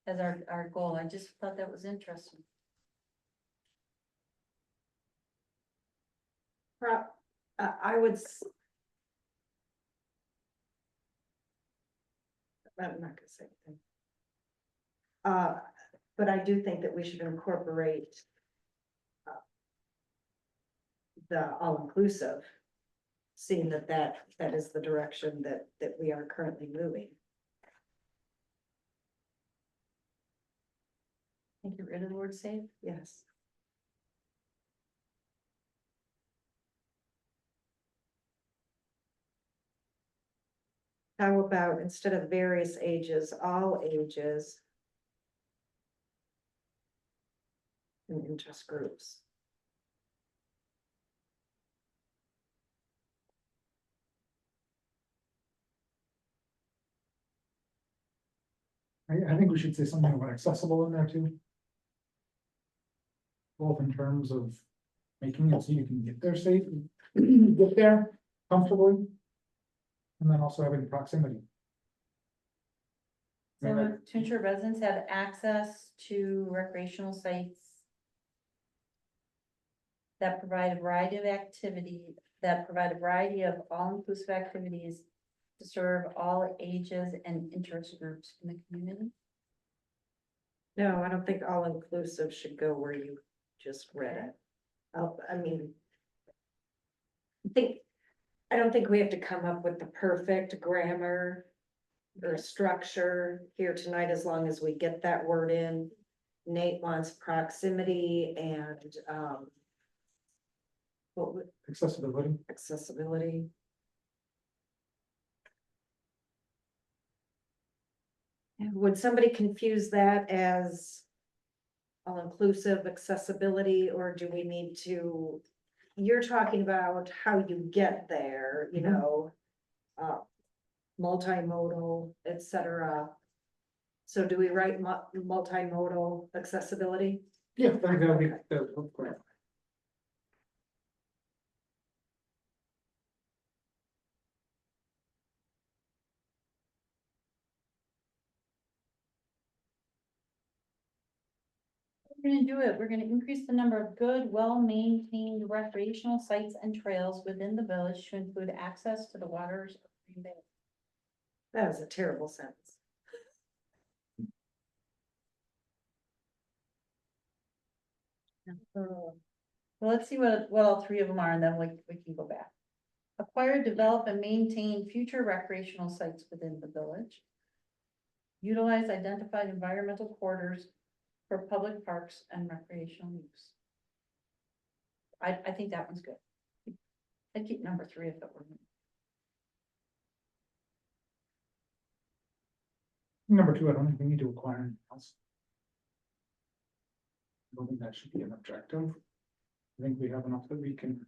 As our goal, I just thought that was interesting. I would. I'm not gonna say anything. But I do think that we should incorporate the all-inclusive, seeing that is the direction that we are currently moving. Think get rid of the word safe. Yes. How about instead of various ages, all ages? And interest groups. I think we should say something about accessible in there too. Both in terms of making it so you can get there safe, get there comfortably. And then also having proximity. So to ensure residents have access to recreational sites. That provide a variety of all-inclusive activities. To serve all ages and interest groups in the community. No, I don't think all inclusive should go where you just read it. I don't think we have to come up with the perfect grammar or structure here tonight, as long as we get that word in. Nate wants proximity and, Accessibility. accessibility. Would somebody confuse that as all-inclusive accessibility, or do we need to, you're talking about how you get there, multimodal, etc. So do we write multimodal accessibility? Yeah, I think that'll be, that'll clarify. We're gonna do it. We're gonna increase the number of good, well-maintained recreational sites and trails within the village to include access to the waters of Green Bay. That is a terrible sentence. Well, let's see what all three of them are, and then we can go back. Acquire, develop, and maintain future recreational sites within the village. Utilize identified environmental corridors for public parks and recreational use. I think that one's good. I'd keep number 3 if it were me. Number 2, I don't think we need to acquire anything else. I don't think that should be an objective. I think we have enough that we can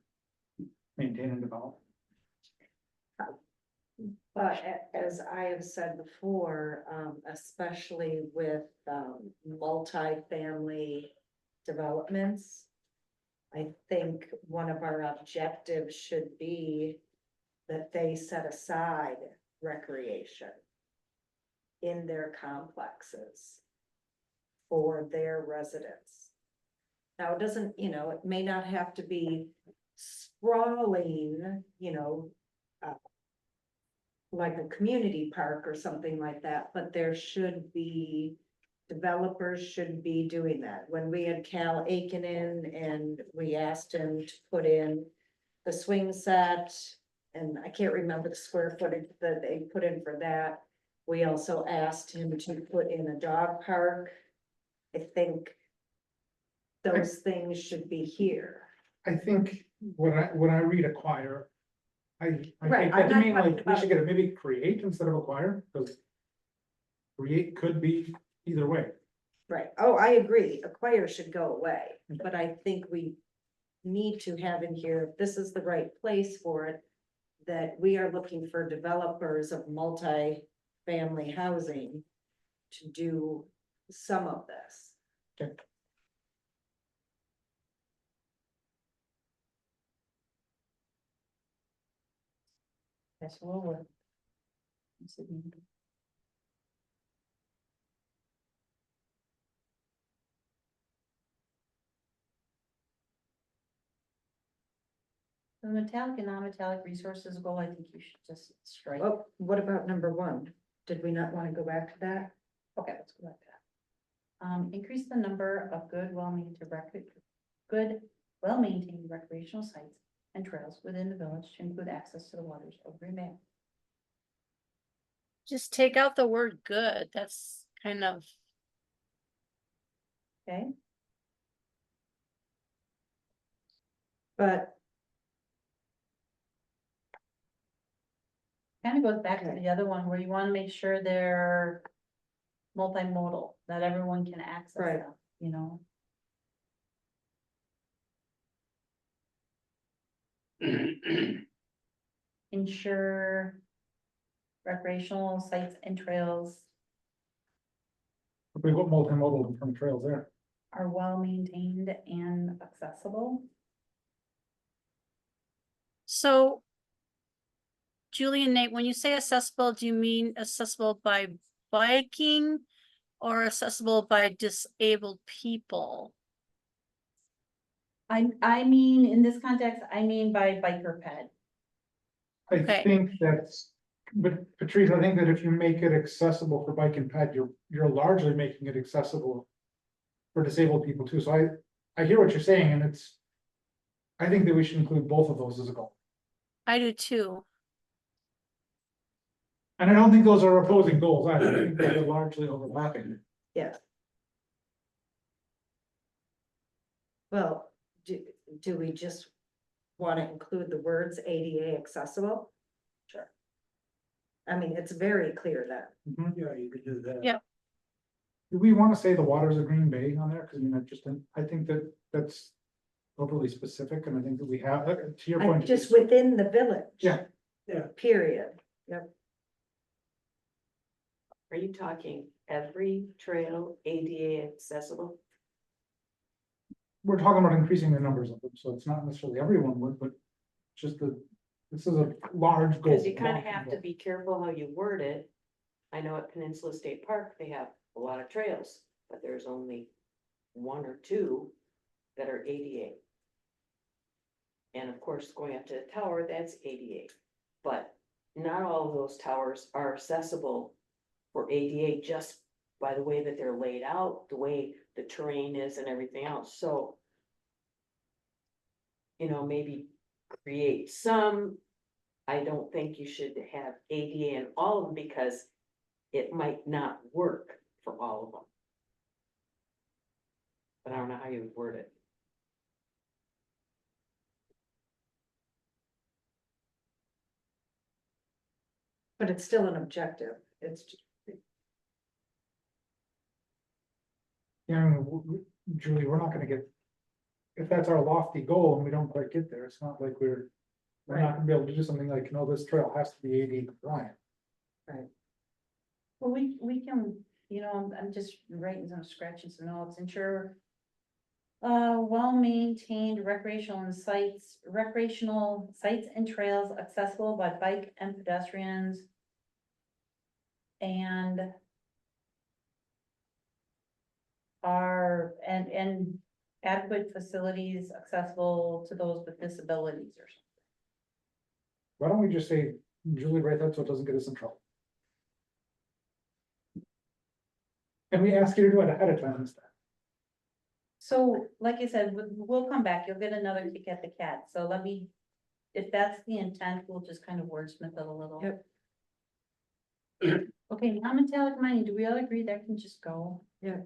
maintain and develop. But as I have said before, especially with, multifamily developments, I think one of our objectives should be that they set aside recreation in their complexes for their residents. Now, it doesn't, it may not have to be sprawling, like a community park or something like that, but there should be, developers should be doing that. When we had Cal Aiken in and we asked him to put in the swing set, and I can't remember the square footage that they put in for that. We also asked him to put in a dog park. I think those things should be here. I think when I read acquire, I Right, take that I'm to not mean talking like we about- should get a maybe create instead of acquire, because create could be either way. Right, oh, I agree, acquire should go away, but I think we need to have in here, if this is the right place for it, that we are looking for developers of multi-family housing to do some of this. Okay. Yes, well. The metallic and non-metallic resources goal, I think you should just strike. Oh, what about number 1? Did we not want to go back to that? Okay, let's go back to that. Increase the number of good, well-maintained recreational sites and trails within the village to include access to the waters of Green Bay. Just take out the word good. That's kind of, Okay, But, kind of goes back to the other one where you want to make sure they're multimodal, that everyone can access Right. them, Ensure recreational sites and trails If we put multimodal from trails there. are well maintained and accessible. so. Julie and Nate, when you say accessible, do you mean accessible by biking or accessible by disabled people? I mean, in this context, I mean by biker ped. I Okay. think that's, but Patrice, I think that if you make it accessible for bike and ped, you're largely making it accessible for disabled people too. So I hear what you're saying, and I think that we should include both of those as a goal. I do too. And I don't think those are opposing goals either. I think they're largely overlapping. yeah. Well, do we just want to include the words ADA accessible? Sure. I mean, it's very clear that, Yeah, you could do that. Yeah. Do we want to say the waters of Green Bay on there? Because I think that that's overly specific, and I think that we have, to your point. just within the village. Yeah. Yeah. Period. Yep. Are you talking every trail ADA accessible? We're talking about increasing the numbers of them, so it's not necessarily everyone would, but just this is a large goal. Because you kind of have to be careful how you word it. I know at Peninsula State Park, they have a lot of trails, but there's only 1 or 2 that are ADA. And of course, going up to the tower, that's ADA. But not all of those towers are accessible for ADA just by the way that they're laid out, the way the terrain is and everything else. So maybe create some. I don't think you should have ADA in all of them because it might not work for all of them. But I don't know how you would word it. But it's still an objective. It's, Yeah, I mean, Julie, we're not gonna get, if that's our lofty goal and we don't quite get there, it's not like we're not gonna be able to do something like, no, this trail has to be ADA compliant. Well, we can, I'm just writing some scratching some notes, ensure. Well-maintained recreational sites and trails accessible by bike and pedestrians. And. And adequate facilities accessible to those with disabilities or something. Why don't we just say, Julie, write that so it doesn't get us in trouble? And we ask you to do it ahead of time instead. So, like I said, we'll come back, you'll get another kick at the cat, so let me, if that's the intent, we'll just kind of wordsmith it a little. Yep. Okay, non-metallic mining, do we all agree that can just go? Yeah.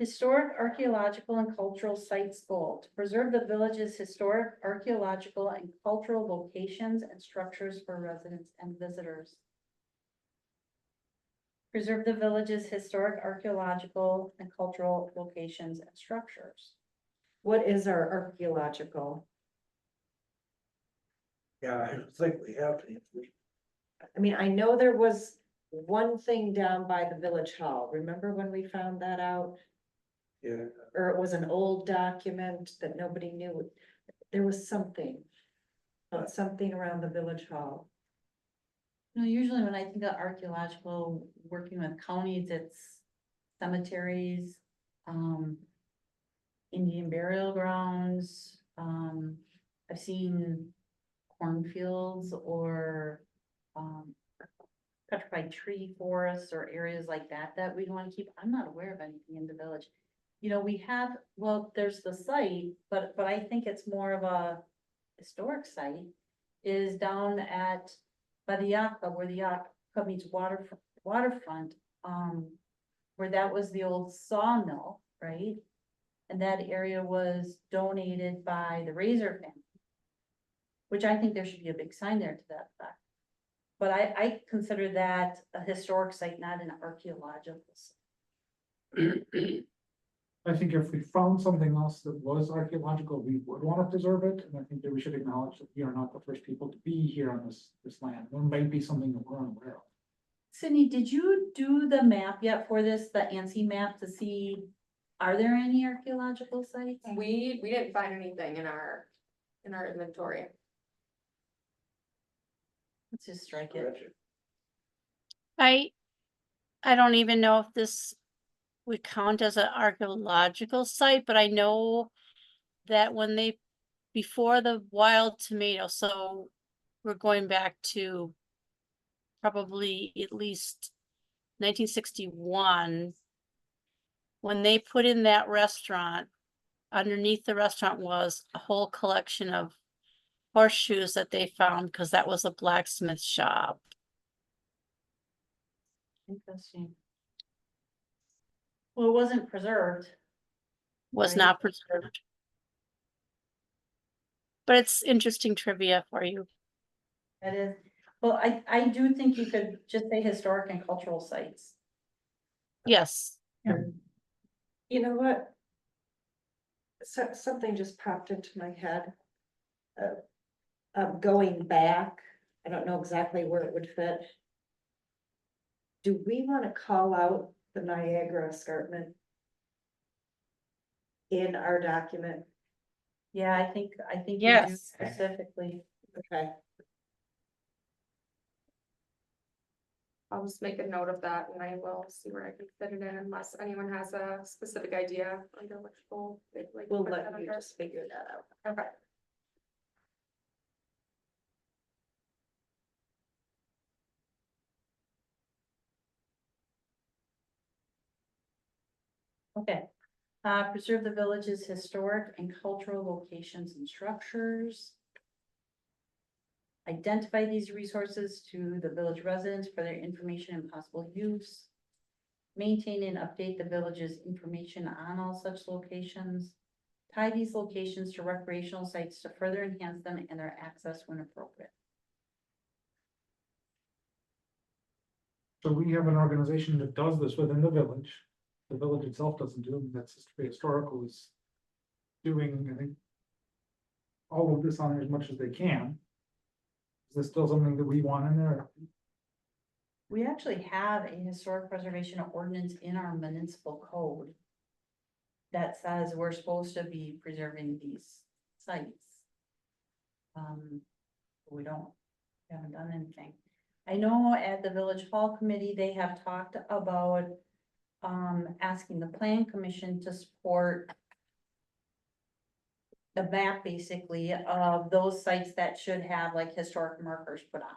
Historic, archaeological, and cultural sites goal, to preserve the village's historic, archaeological, and cultural locations and structures for residents and visitors. Preserve the village's historic, archaeological, and cultural locations and structures. what is our archaeological? Yeah, I don't think we have to. I mean, I know there was one thing down by the village hall. Remember when we found that out? Yeah, Or it was an old document that nobody knew. There was something. About something around the village hall. Usually when I think of archaeological, working with counties, it's cemeteries, Indian burial grounds, I've seen cornfields or, petrified tree forests or areas like that, that we want to keep. I'm not aware of anything in the village. We have, well, there's the site, but I think it's more of a historic site, is down at, by the yacht club, where the yacht club meets waterfront, where that was the old sawmill, right? And that area was donated by the Razor family. Which I think there should be a big sign there to that effect. But I consider that a historic site, not an archaeological site. I think if we found something else that was archaeological, we would want to preserve it, and I think that we should acknowledge that we are not the first people to be here on this land. There might be something that we're unaware of. Sydney, did you do the map yet for this, the ANSI map, to see, are there any archaeological sites? We didn't find anything in our inventory. Let's just strike it. I don't even know if this would count as an archaeological site, but I know that when before the wild tomato, so we're going back to probably at least 1961, when they put in that restaurant, underneath the restaurant was a whole collection of horseshoes that they found, because that was a blacksmith shop. Interesting. Well, it wasn't preserved. Was Right. not preserved. But it's interesting trivia for you. That is, well, I do think you could just say historic and cultural sites. Yes. You know what? Something just popped into my head. Going back, I don't know exactly where it would fit. Do we want to call out the Niagara Escarpment in our document? Yeah, I think you do Yes. specifically. Okay, I'll just make a note of that and I will see where I can fit it in unless anyone has a specific idea under which goal they'd like. to we'll put let that you under. just figure that out. Okay. Okay, Preserve the village's historic and cultural locations and structures. Identify these resources to the village residents for their information and possible use. Maintain and update the village's information on all such locations. Tie these locations to recreational sites to further enhance them and their access when appropriate. So we have an organization that does this within the village. The village itself doesn't do it, that's historical is doing, I think. All of this on there as much as they can. Is this still something that we want in there? We actually have a historic preservation ordinance in our municipal code that says we're supposed to be preserving these sites. We haven't done anything. I know at the Village Hall Committee, they have talked about asking the Plan Commission to support the map basically of those sites that should have like historic markers put on.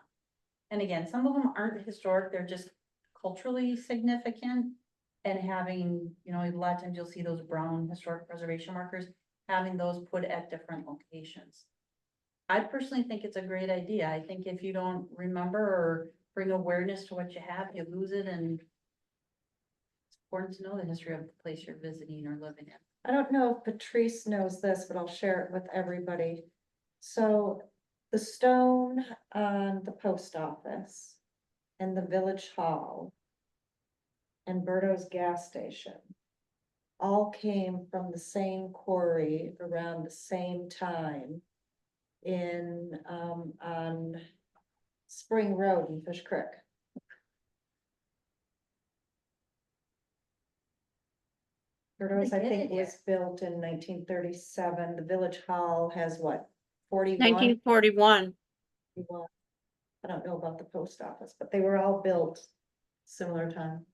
And again, some of them aren't historic, they're just culturally significant. And having, you know, a lot of times you'll see those brown historic preservation markers, having those put at different locations. I personally think it's a great idea. I think if you don't remember or bring awareness to what you have, you lose it, and it's important to know the history of the place you're visiting or living in. I don't know if Patrice knows this, but I'll share it with everybody. So the stone on the post office and the village hall and Berto's gas station all came from the same quarry around the same time on Spring Road in Fish Creek. Berto's, I They did think, it was built in 1937. The village hall has what, 41? 1941. I don't know about the post office, but they were all built similar time.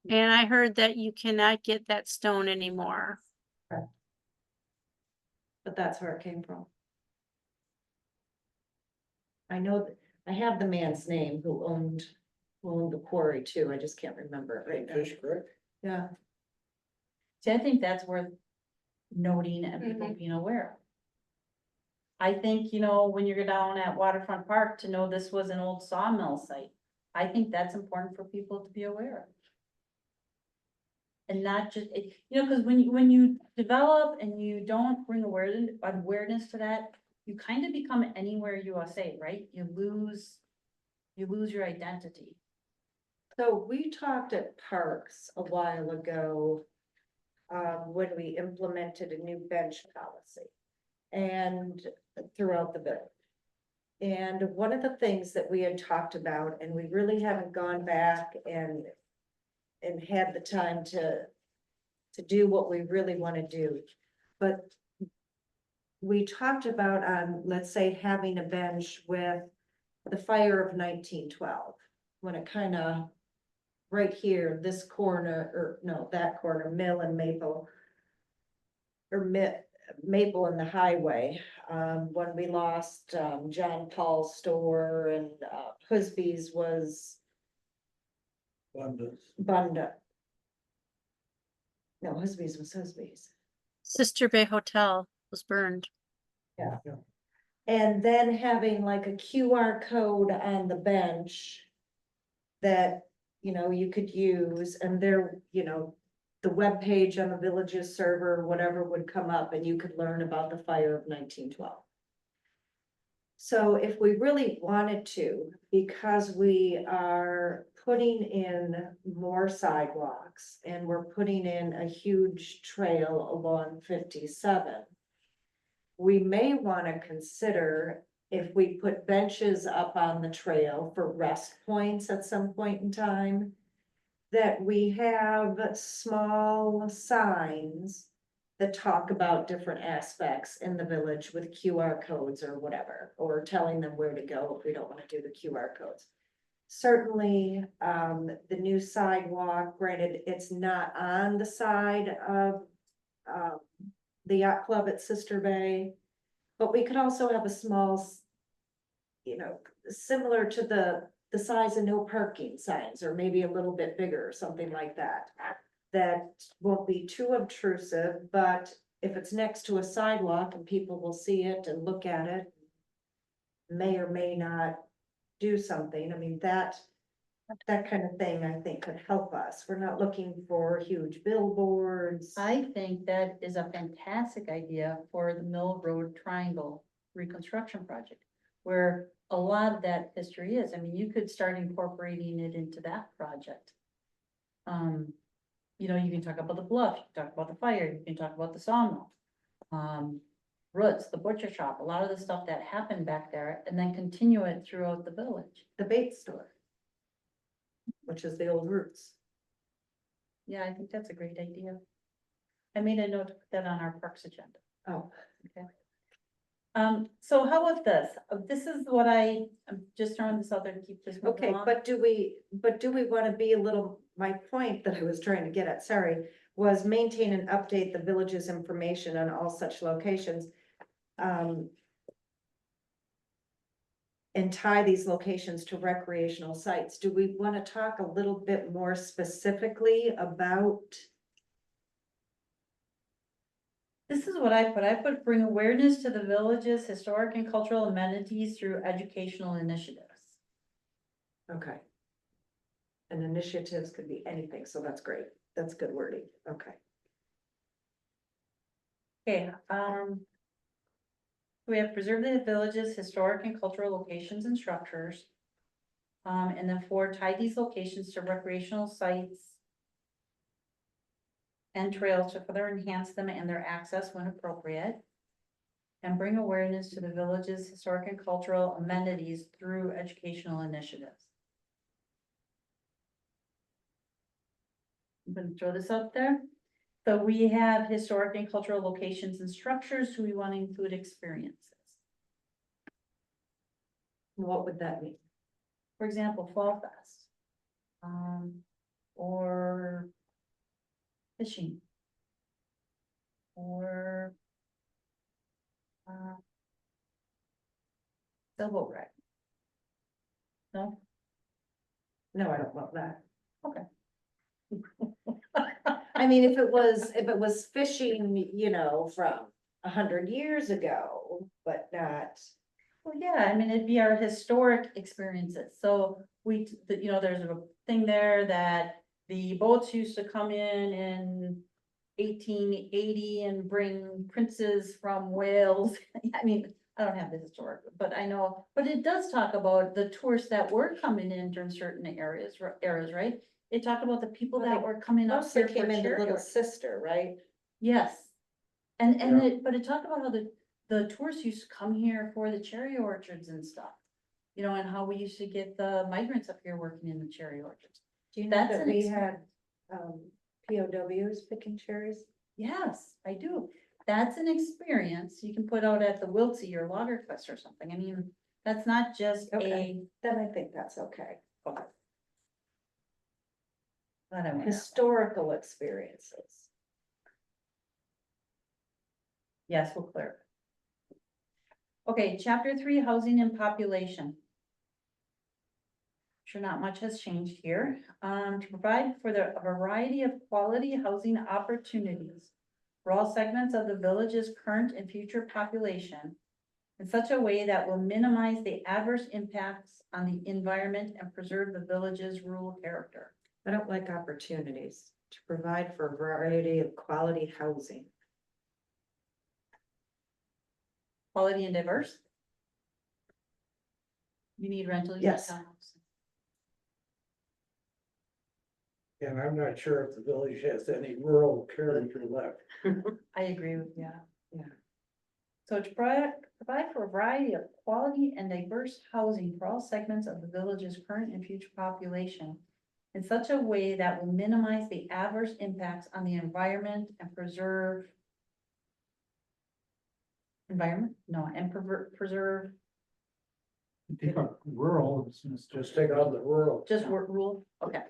And I heard that you cannot get that stone anymore. But that's where it came from. I know that I have the man's name who owned the quarry too. I just can't remember it right now. Fish Creek. Yeah, See, I think that's worth noting and people being aware of. I think, you know, when you're down at Waterfront Park, to know this was an old sawmill site, I think that's important for people to be aware of. And not just, you know, because when you develop and you don't bring awareness to that, you kind of become Anywhere USA, right? You lose your identity. so we talked at Parks a while ago. When we implemented a new bench policy and throughout the village. And one of the things that we had talked about, and we really haven't gone back and had the time to do what we really want to do. But we talked about, let's say, having a bench with the fire of 1912, when it kind of right here, this corner, or no, that corner, Mill and Maple, or Maple and the highway, when we lost John Paul's store and Husby's was Bunda. No, Husby's was Husby's. Sister Bay Hotel was burned. And then having like a QR code on the bench that, you know, you could use, and there, you know, the webpage on the village's server, or whatever would come up, and you could learn about the fire of 1912. So if we really wanted to, because we are putting in more sidewalks and we're putting in a huge trail along 57, we may want to consider if we put benches up on the trail for rest points at some point in time, that we have small signs that talk about different aspects in the village with QR codes or whatever, or telling them where to go if we don't want to do the QR codes. Certainly, the new sidewalk, granted, it's not on the side of the yacht club at Sister Bay, but we could also have a small, you know, similar to the size of no parking signs, or maybe a little bit bigger, or something like that, that won't be too obtrusive, but if it's next to a sidewalk and people will see it and look at it, may or may not do something, I mean, that kind of thing, I think, could help us. We're not looking for huge billboards. I think that is a fantastic idea for the Mill Road Triangle reconstruction project, where a lot of that history is. I mean, you could start incorporating it into that project. You know, you can talk about the bluff, you can talk about the fire, you can talk about the sawmill. Roots, the butcher shop, a lot of the stuff that happened back there, and then continue it throughout the village. The bait store, which is the old Roots. Yeah, I think that's a great idea. I made a note to put that on our parks agenda. Oh, So how about this? This is what I'm just throwing this out there to keep this moving okay, along. but do we want to be a little, my point that I was trying to get at, sorry, was maintain and update the village's information on all such locations. And tie these locations to recreational sites. Do we want to talk a little bit more specifically about? This is what I put bring awareness to the village's historic and cultural amenities through educational initiatives. Okay. And initiatives could be anything, so that's great. That's good wording. Okay. Okay, we have preserved the village's historic and cultural locations and structures. And then 4, tie these locations to recreational sites and trails to further enhance them and their access when appropriate. And bring awareness to the village's historic and cultural amenities through educational initiatives. I'm gonna throw this up there. So we have historic and cultural locations and structures. Do we want to include experiences? What would that mean? For example, Fall Fest. Or fishing. Or sailboat ride. No? No, I don't want that. Okay. I mean, if it was fishing, you know, from 100 years ago, but not. Well, yeah, I mean, it'd be our historic experiences. So you know, there's a thing there that the boats used to come in 1880 and bring princes from Wales. I mean, I don't have the historic, but I know, but it does talk about the tourists that were coming in during certain eras, right? It talked about the people Well, that were coming up Mostly here for came into charity Little work. Sister, right? Yes. And Yeah. but it talked about how the tourists used to come here for the cherry orchards and stuff. You know, and how we used to get the migrants up here working in the cherry orchards. Do you know That's that an we experience. had POWs picking cherries? Yes, I do. That's an experience you can put out at the Wiltsey or Lagerquist or something. I mean, that's not just Okay. Then I think that's okay. I don't know. Historical experiences. Yes, we'll clear. Okay, chapter 3, housing and population. Sure, not much has changed here. To provide for a variety of quality housing opportunities for all segments of the village's current and future population in such a way that will minimize the adverse impacts on the environment and preserve the village's rural character. I don't like opportunities to provide for a variety of quality housing. Quality and diverse. You need rental. Yes. And I'm not sure if the village has any rural character left. I agree with you. Yeah. So to provide for a variety of quality and diverse housing for all segments of the village's current and future population in such a way that will minimize the adverse impacts on the environment and preserve preserve Take out rural, Just take out the rural. just work rule, okay.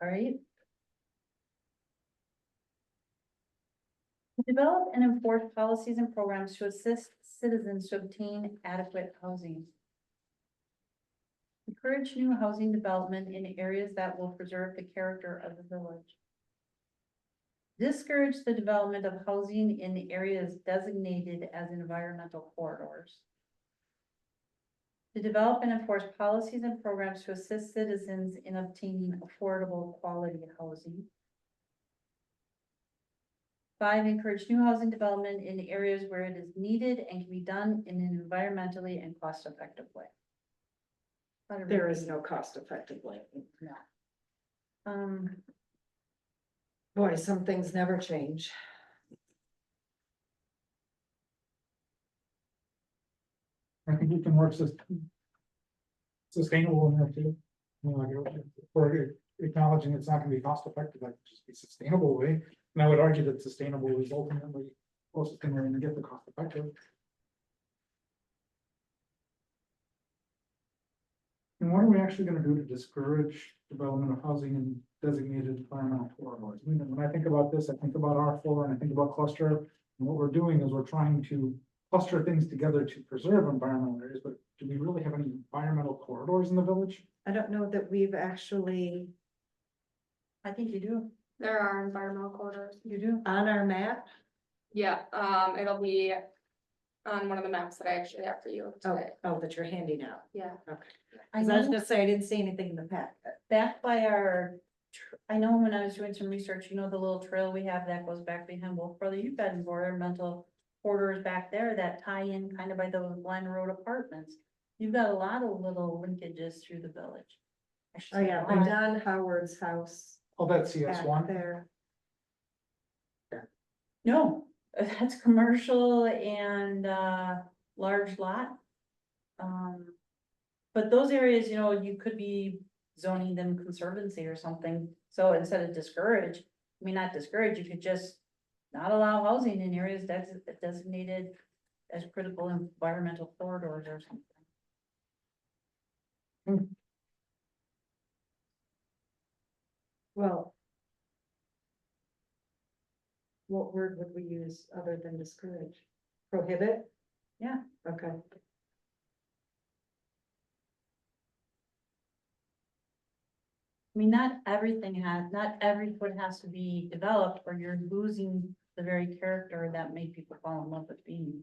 All right. Develop and enforce policies and programs to assist citizens to obtain adequate housing. encourage new housing development in areas that will preserve the character of the village. Discourage the development of housing in the areas designated as environmental corridors. To develop and enforce policies and programs to assist citizens in obtaining affordable quality housing. 5, encourage new housing development in areas where it is needed and can be done in an environmentally and cost-effective way. There is no cost-effective way. Um, Boy, some things never change. I think we can work sustainable in there too. You know, like, we're acknowledging it's not gonna be cost effective, that could just be sustainable way. And I would argue that sustainable is ultimately closest thing we're gonna get the cost effective. And what are we actually gonna do to discourage development of housing in designated environmental corridors? I mean, when I think about this, I think about R4 and I think about cluster. And what we're doing is we're trying to cluster things together to preserve environmental areas, but do we really have any environmental corridors in the village? I don't know that we've actually, I think you do, There are environmental corridors. you do. on our map, Yeah, it'll be on one of the maps that I actually have for you today. that you're handing out. Yeah. Okay. I 'Cause I was know gonna say, I didn't see anything in the packet. back by our, I know when I was doing some research, you know, the little trail we have that goes back behind Wolf Brother, you've got environmental corridors back there that tie in kind of by those Glen Road apartments. You've got a lot of little linkages through the village. Oh, yeah, Actually, by Don Howard's house Oh, that's CS back one. there. No, that's commercial and large lot. But those areas, you know, you could be zoning them conservancy or something. So instead of discourage, I mean, not discourage, you could just not allow housing in areas designated as critical environmental corridors or something. Well. What word would we use other than discourage? Prohibit? Yeah. Okay. I mean, not every foot has to be developed or you're losing the very character that made people fall in love with being here.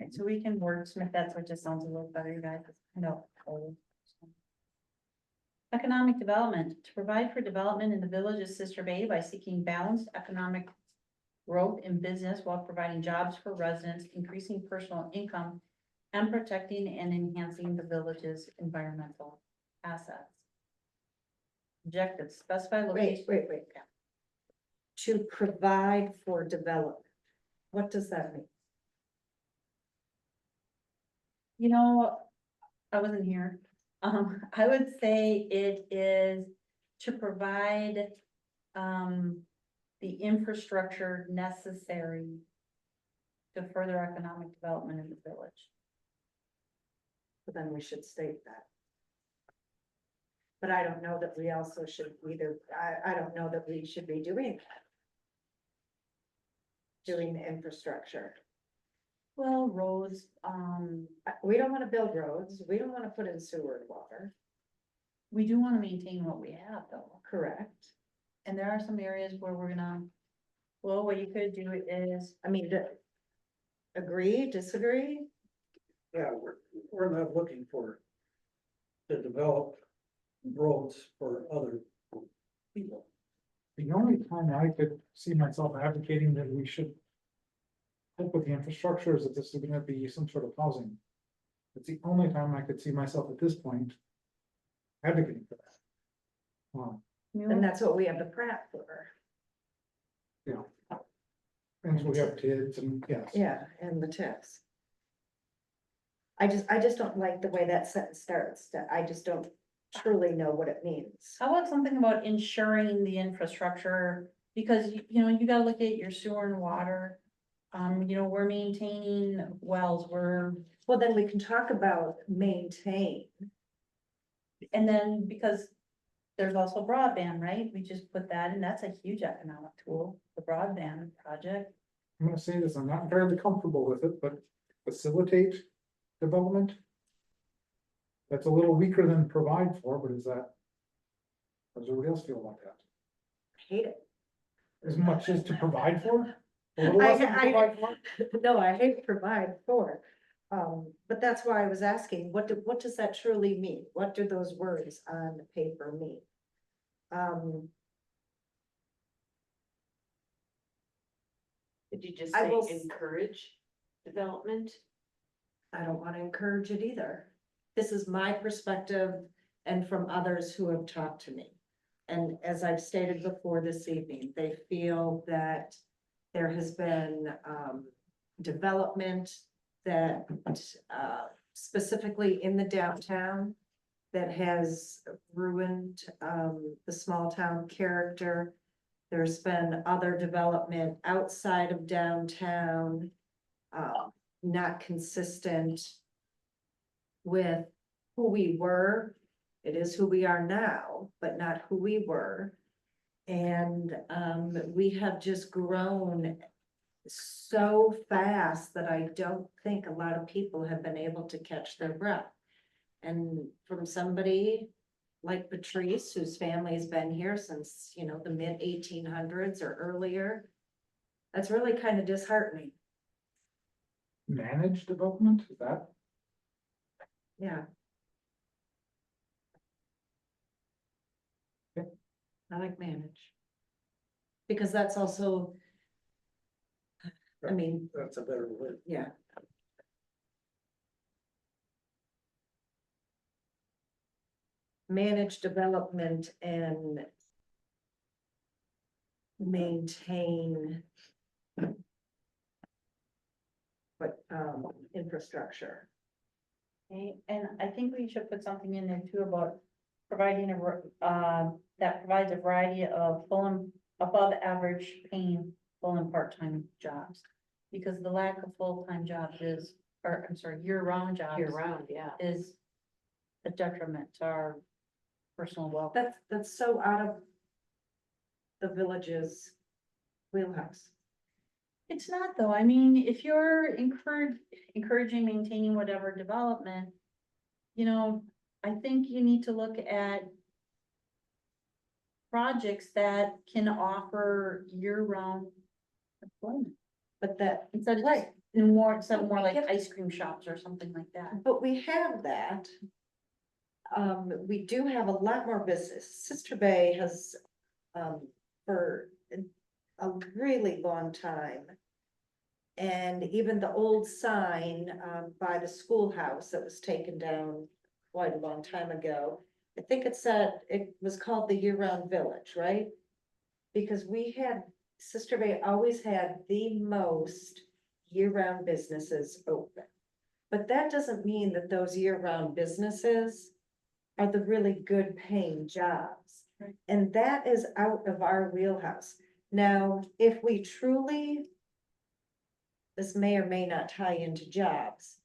Okay, so we can wordsmith that, so it just sounds a little better, you guys. I know. Economic development, to provide for development in the village of Sister Bay by seeking balanced economic growth in business while providing jobs for residents, increasing personal income, and protecting and enhancing the village's environmental assets. Objectives, specify location. Wait. To provide for development. What does that mean? You know, I wasn't here. I would say it is to provide, the infrastructure necessary to further economic development in the village. But then we should state that. But I don't know that we also should either, I don't know that we should be doing that. Doing the infrastructure. Well, roads, We don't wanna build roads, we don't wanna put in sewer and water, we do want to maintain what we have though. correct? And there are some areas where we're gonna, well, what you could do is, I mean, agree, disagree? Yeah, we're not looking to develop roads for other people. The only time I could see myself advocating that we should help with the infrastructure is that this is gonna be some sort of housing. It's the only time I could see myself at this point advocating for that. And that's what we have the Pratt for. And so we have kids and yes. Yeah, and the tips. I just don't like the way that sentence starts, that I just don't truly know what it means. how about something about ensuring the infrastructure? Because you know, you gotta look at your sewer and water. You know, we're maintaining wells, Well, then we can talk about maintain. And then because there's also broadband, right? We just put that in, that's a huge economic tool, the broadband project. I'm gonna say this, I'm not entirely comfortable with it, but facilitate development. That's a little weaker than provide for, but is that? How does everybody else feel about that? Hate it. As much as to provide for? A little less than provide for? No, I hate provide for, but that's why I was asking, what does that truly mean? What do those words on the paper mean? Did you just I say will encourage development? I don't want to encourage it either. This is my perspective and from others who have talked to me. And as I've stated before this evening, they feel that there has been development that specifically in the downtown that has ruined the small town character. There's been other development outside of downtown, not consistent with who we were. It is who we are now, but not who we were. And we have just grown so fast that I don't think a lot of people have been able to catch their breath. And from somebody like Patrice, whose family's been here since, you know, the mid 1800s or earlier, that's really kind of disheartening. Managed development, is that? Yeah. Okay. I like manage. Because that's also, I mean, That's a better word. yeah. Manage development and maintain infrastructure. Okay, and I think we should put something in there too about providing that provides a variety of full and above average paying full and part-time jobs. Because the lack of full-time jobs is, or I'm sorry, year-round jobs. Year round, yeah. Is a detriment to our personal welfare. That's so out of the village's wheelhouse. It's not though, I mean, if you're encouraging, maintaining whatever development, you know, I think you need to look at projects that can offer year-round employment. But that, Instead of Right. instead of more like ice cream shops or something like that. but we have that. We do have a lot more business. Sister Bay has, for a really long time. And even the old sign, by the schoolhouse that was taken down quite a long time ago. I think it said, it was called the year-round village, right? Because Sister Bay always had the most year-round businesses open. But that doesn't mean that those year-round businesses are the really good paying jobs. Right. And that is out of our wheelhouse. Now, if we truly, this may or may not tie into jobs.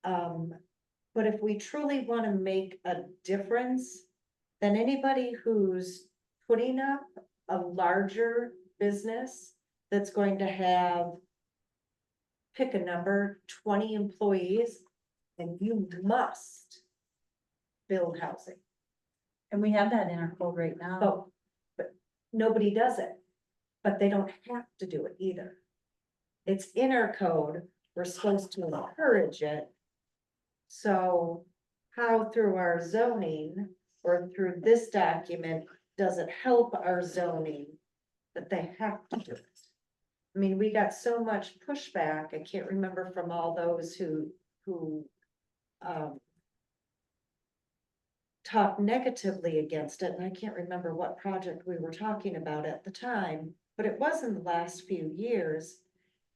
But if we truly want to make a difference, then anybody who's putting up a larger business that's going to have, pick a number, 20 employees, then you must build housing. And we have that in our code right now. But nobody does it, but they don't have to do it either. It's in our code, we're supposed to encourage it. So how through our zoning or through this document, does it help our zoning that they have to do it? I mean, we got so much pushback, I can't remember from all those who talked negatively against it, and I can't remember what project we were talking about at the time, but it was in the last few years.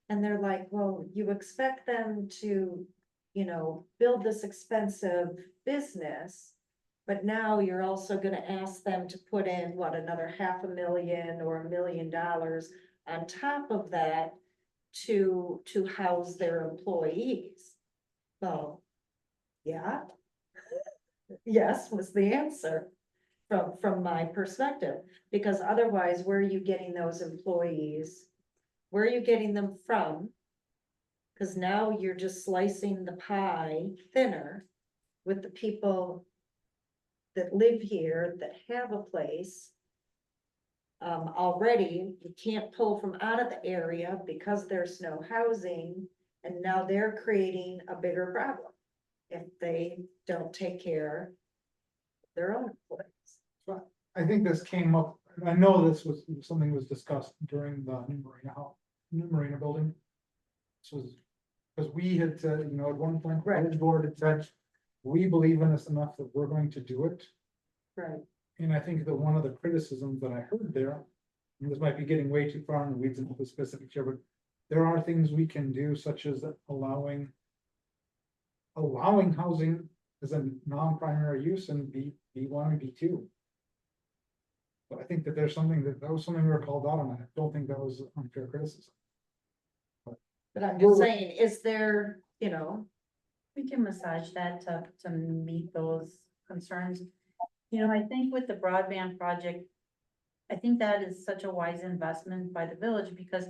And they're like, well, you expect them to, you know, build this expensive business, but now you're also gonna ask them to put in, what, another $500,000 or $1 million on top of that to house their employees. So, yeah. Yes, was the answer from my perspective, because otherwise, where are you getting those employees? Where are you getting them from? Cause now you're just slicing the pie thinner with the people that live here, that have a place. Already, you can't pull from out of the area because there's no housing, and now they're creating a bigger problem. If they don't take care of their own employees. I think this came up, I know this was, something was discussed during the New Marina building. This was, because we had said, you know, at one point, the Right. village board had said, we believe in this enough that we're going to do it. Right. And I think that one of the criticisms that I heard there, and this might be getting way too far in the weeds into the specifics here, but there are things we can do, such as allowing housing as a non-primary use in B1 and B2. But I think that there's something that was something we were called out on. I don't think that was unfair criticism. But I'm just saying, is there, We can massage that to meet those concerns. You know, I think with the broadband project, I think that is such a wise investment by the village, because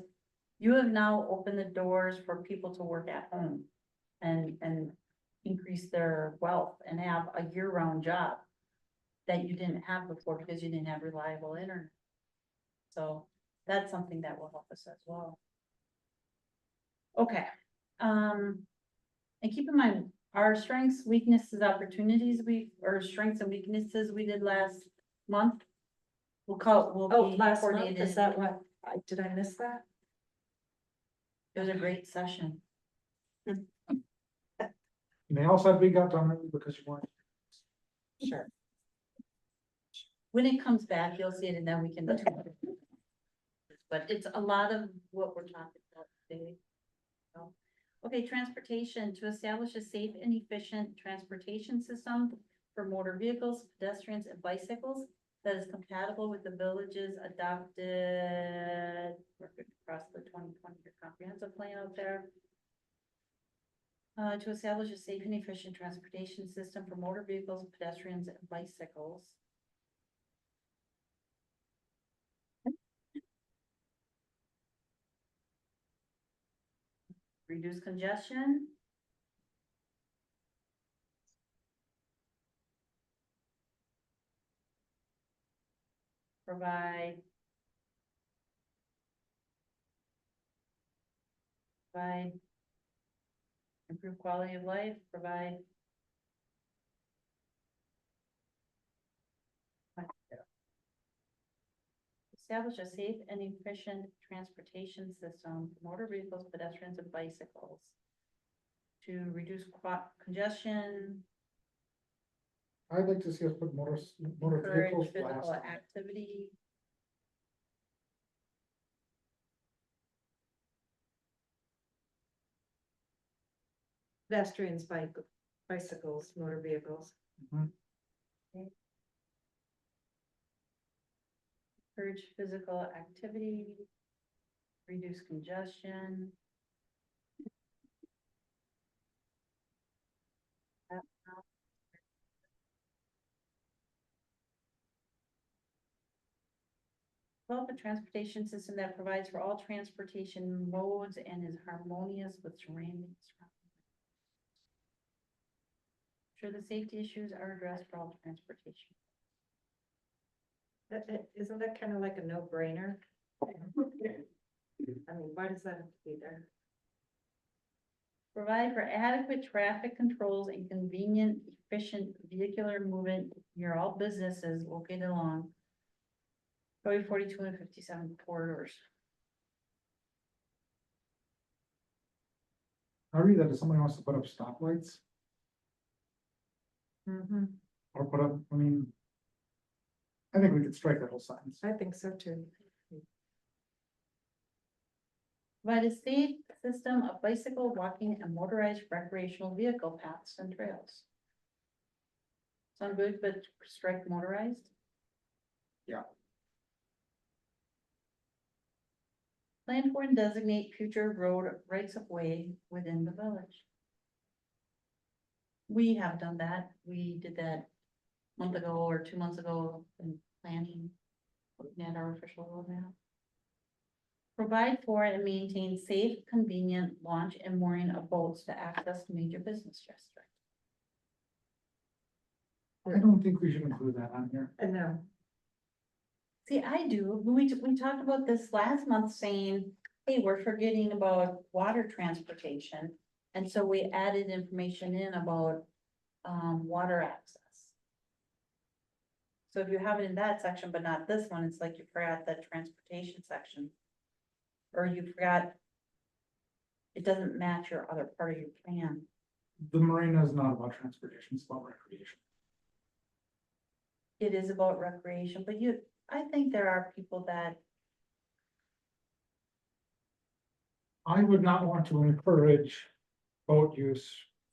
you have now opened the doors for people to work at home and increase their wealth and have a year-round job that you didn't have before because you didn't have reliable internet. So that's something that will help us as well. Okay, and keep in mind, our strengths, weaknesses, opportunities, or strengths and weaknesses we did last month. Will oh, be last month, coordinated. is that what, did I miss that? It was a great session. And they all said we got done early because you weren't. Sure. When it comes back, you'll see it and then we can. But it's a lot of what we're talking about today. So, okay, transportation, to establish a safe and efficient transportation system for motor vehicles, pedestrians and bicycles that is compatible with the village's adopted, across the 2020 comprehensive plan out there. To establish a safe and efficient transportation system for motor vehicles, pedestrians and bicycles. Reduce congestion. Provide improve quality of life, provide establish a safe and efficient transportation system for motor vehicles, pedestrians and bicycles to reduce congestion, I'd like to see us put motor encourage vehicles physical last. activity. Pedestrians, bicycles, motor vehicles. Encourage physical activity, reduce congestion. Develop a transportation system that provides for all transportation modes and is harmonious with surroundings. Sure, the safety issues are addressed for all transportation. Isn't that kind of like a no-brainer? I mean, why does that have to be there? Provide for adequate traffic controls and convenient, efficient vehicular movement near all businesses located along Highway 42 and 57 corridors. I read that if somebody wants to put up stoplights Mm-hmm. or put up, I mean, I think we could strike that whole sentence. I think so too. Provide a safe system of bicycle, walking, and motorized recreational vehicle paths and trails. Sound good, but strike motorized? Yeah. Plan for and designate future road rights of way within the village. We have done that. We did that month ago or 2 months ago in planning, looking at our official roadmap. Provide for and maintain safe, convenient launch and mooring of boats to access major business district. I don't think we should include that on here. No, See, I do. We talked about this last month saying, hey, we're forgetting about water transportation. And so we added information in about, water access. So if you have it in that section, but not this one, it's like you forgot the transportation section. Or you forgot, it doesn't match your other part of your plan. The marina is not about transportation, it's about recreation. It is about recreation, but I think there are people that, I would not want to encourage boat use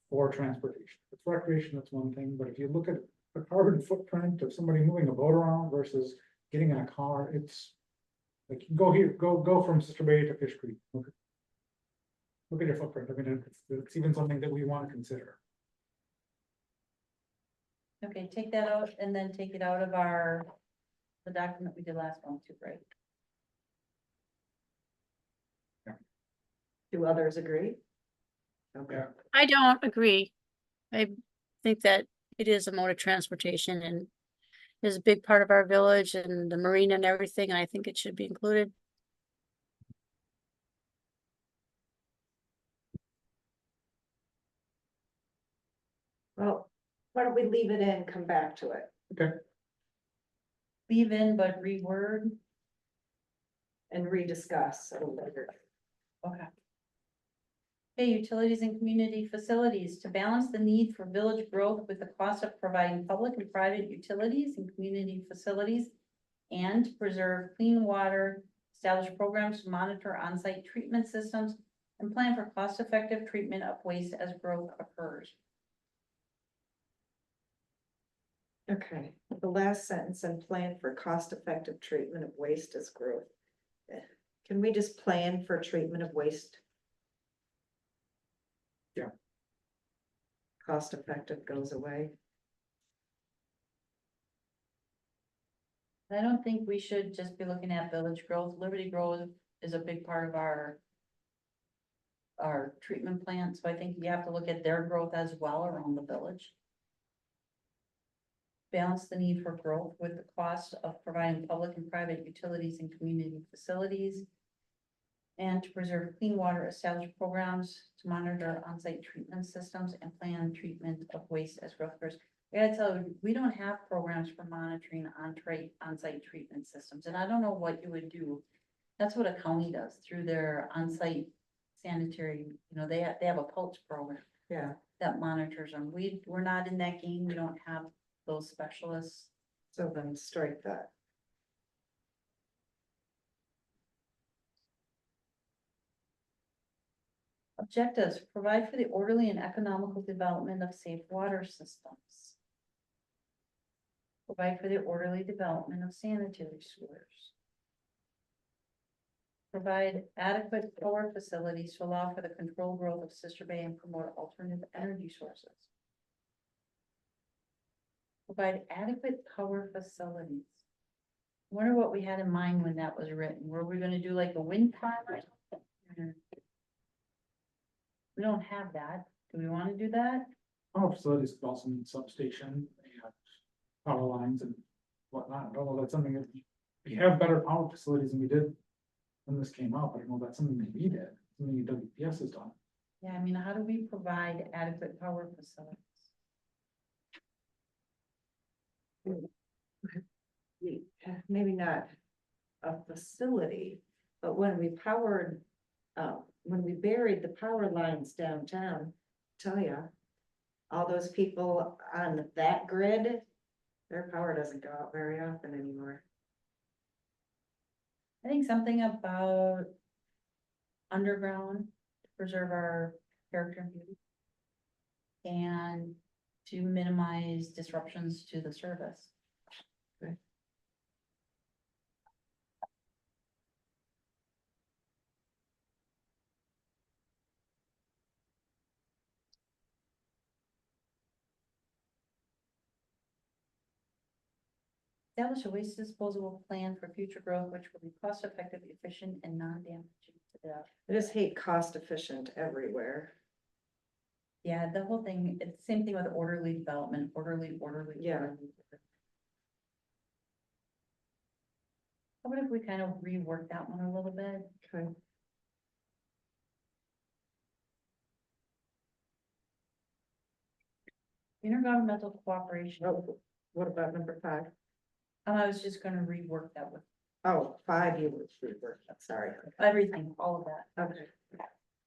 for transportation. If recreation, that's one thing, but if you look at the carbon footprint of somebody moving a boat around versus getting in a car, it's like, go here, go from Sister Bay to Fish Creek. Look at your footprint. I mean, it's even something that we want to consider. okay, take that out and then take it out of the document we did last month too, right? do others agree? Okay, Yeah. I don't agree. I think that it is a mode of transportation and is a big part of our village and the marina and everything, and I think it should be included. well, why don't we leave it in, come back to it Leave in but reword, and rediscuss a little later. okay. Okay, utilities and community facilities, to balance the need for village growth with the cost of providing public and private utilities and community facilities. And to preserve clean water, establish programs to monitor on-site treatment systems. And plan for cost-effective treatment of waste as growth occurs. Okay, the last sentence, and plan for cost-effective treatment of waste as growth. Can we just plan for treatment of waste? Yeah. Cost-effective goes away. I don't think we should just be looking at village growth. Liberty Grove is a big part of our treatment plant, so I think you have to look at their growth as well around the village. Balance the need for growth with the cost of providing public and private utilities and community facilities. And to preserve clean water, establish programs to monitor on-site treatment systems and plan treatment of waste as growth occurs. I gotta tell you, we don't have programs for monitoring on-site treatment systems, and I don't know what you would do. That's what a county does through their on-site sanitary, they have a pulse program Yeah, that monitors them. We're not in that game. We don't have those specialists. so then strike that. Objectives, provide for the orderly and economical development of safe water systems. Provide for the orderly development of sanitary sewers. Provide adequate power facilities to allow for the controlled growth of Sister Bay and promote alternative energy sources. Provide adequate power facilities. I wonder what we had in mind when that was written. Were we gonna do like a wind farm or something? We don't have that. Do we wanna do that? Power facilities could also need substation and power lines and whatnot. Although that's something that we have better power facilities than we did when this came out. I don't know if that's something that we did, something that WPS has done. Yeah, I mean, how do we provide adequate power facilities? Maybe not a facility, but when we powered, when we buried the power lines downtown, tell ya, all those people on that grid, their power doesn't go out very often anymore. I think something about underground to preserve our character and beauty. And to minimize disruptions to the service. Establish a waste disposal plan for future growth, which will be cost effective, efficient, and non-damaging to the. I just hate cost efficient everywhere. Yeah, the whole thing, it's the same thing with orderly development, orderly. Yeah. orderly. How about if we kind of rework that one a little bit? Okay. Intergovernmental cooperation. Oh, what about number 5? I was just gonna rework that with Oh, 5, you would rework, sorry. everything, all of that. Okay.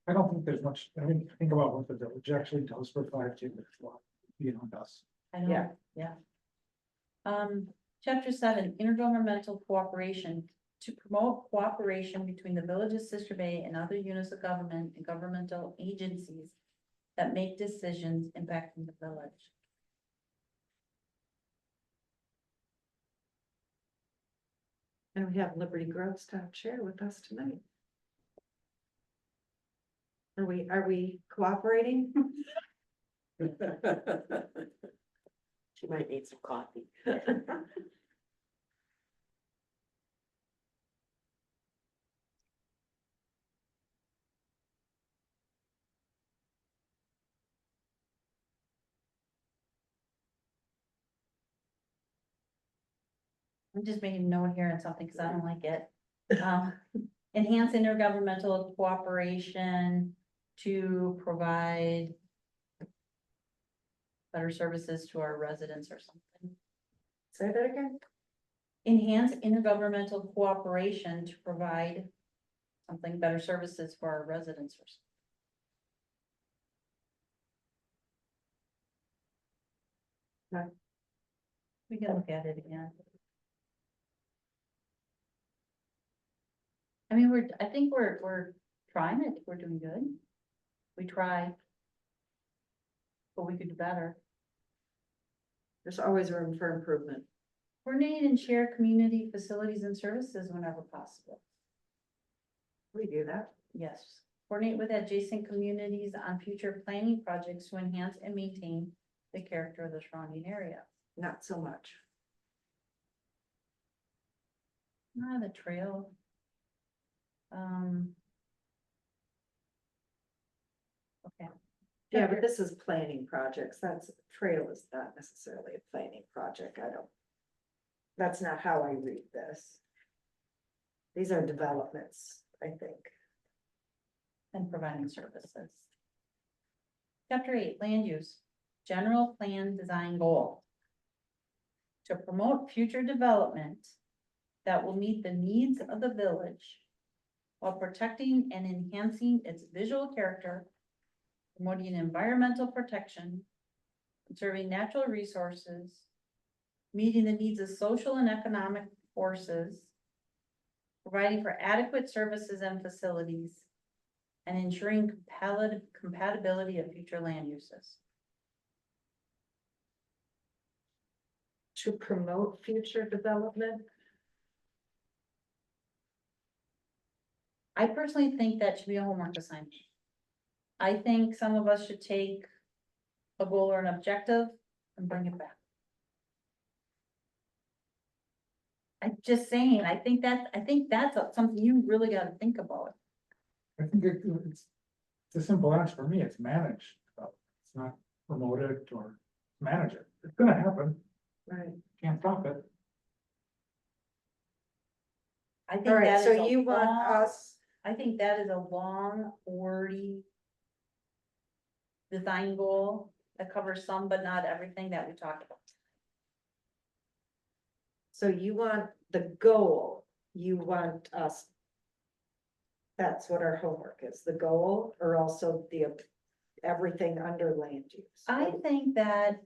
I don't think there's much, I mean, think about what the village actually does for 5G, there's a lot beyond us. I know, Yeah. yeah. Chapter 7, intergovernmental cooperation. To promote cooperation between the village of Sister Bay and other units of government and governmental agencies that make decisions impacting the village. And we have Liberty Grove staff chair with us tonight. Are we cooperating? She might need some coffee. I'm just making a note here and something, because I don't like it. Enhance intergovernmental cooperation to provide better services to our residents or something. Say that again? Enhance intergovernmental cooperation to provide something better services for our residents or something. Okay. We can look at it again. I mean, I think we're trying, I think we're doing good. We try. But we could do better. There's always room for improvement. Coordinate and share community facilities and services whenever possible. We do that. Yes. Coordinate with adjacent communities on future planning projects to enhance and maintain the character of the surrounding area. Not so much. The trail. Okay. Yeah, but this is planning projects. Trail is not necessarily a planning project. That's not how I read this. These are developments, I think. And providing services. Chapter 8, land use, general plan design goal. To promote future development that will meet the needs of the village while protecting and enhancing its visual character, promoting environmental protection, conserving natural resources, meeting the needs of social and economic forces, providing for adequate services and facilities, and ensuring compatibility of future land uses. To promote future development. I personally think that should be a homework assignment. I think some of us should take a goal or an objective and bring it back. I'm just saying, I think that's something you really gotta think about. I think it's a simple answer for me, it's managed, it's not promoted or manage it, it's gonna happen, Right. can't stop it. I think All right, that so is a you want long- us, I think that is a long, wordy design goal that covers some but not everything that we talked about. so you want the goal, you want us. That's what our homework is, the goal, or also everything under land use. I think that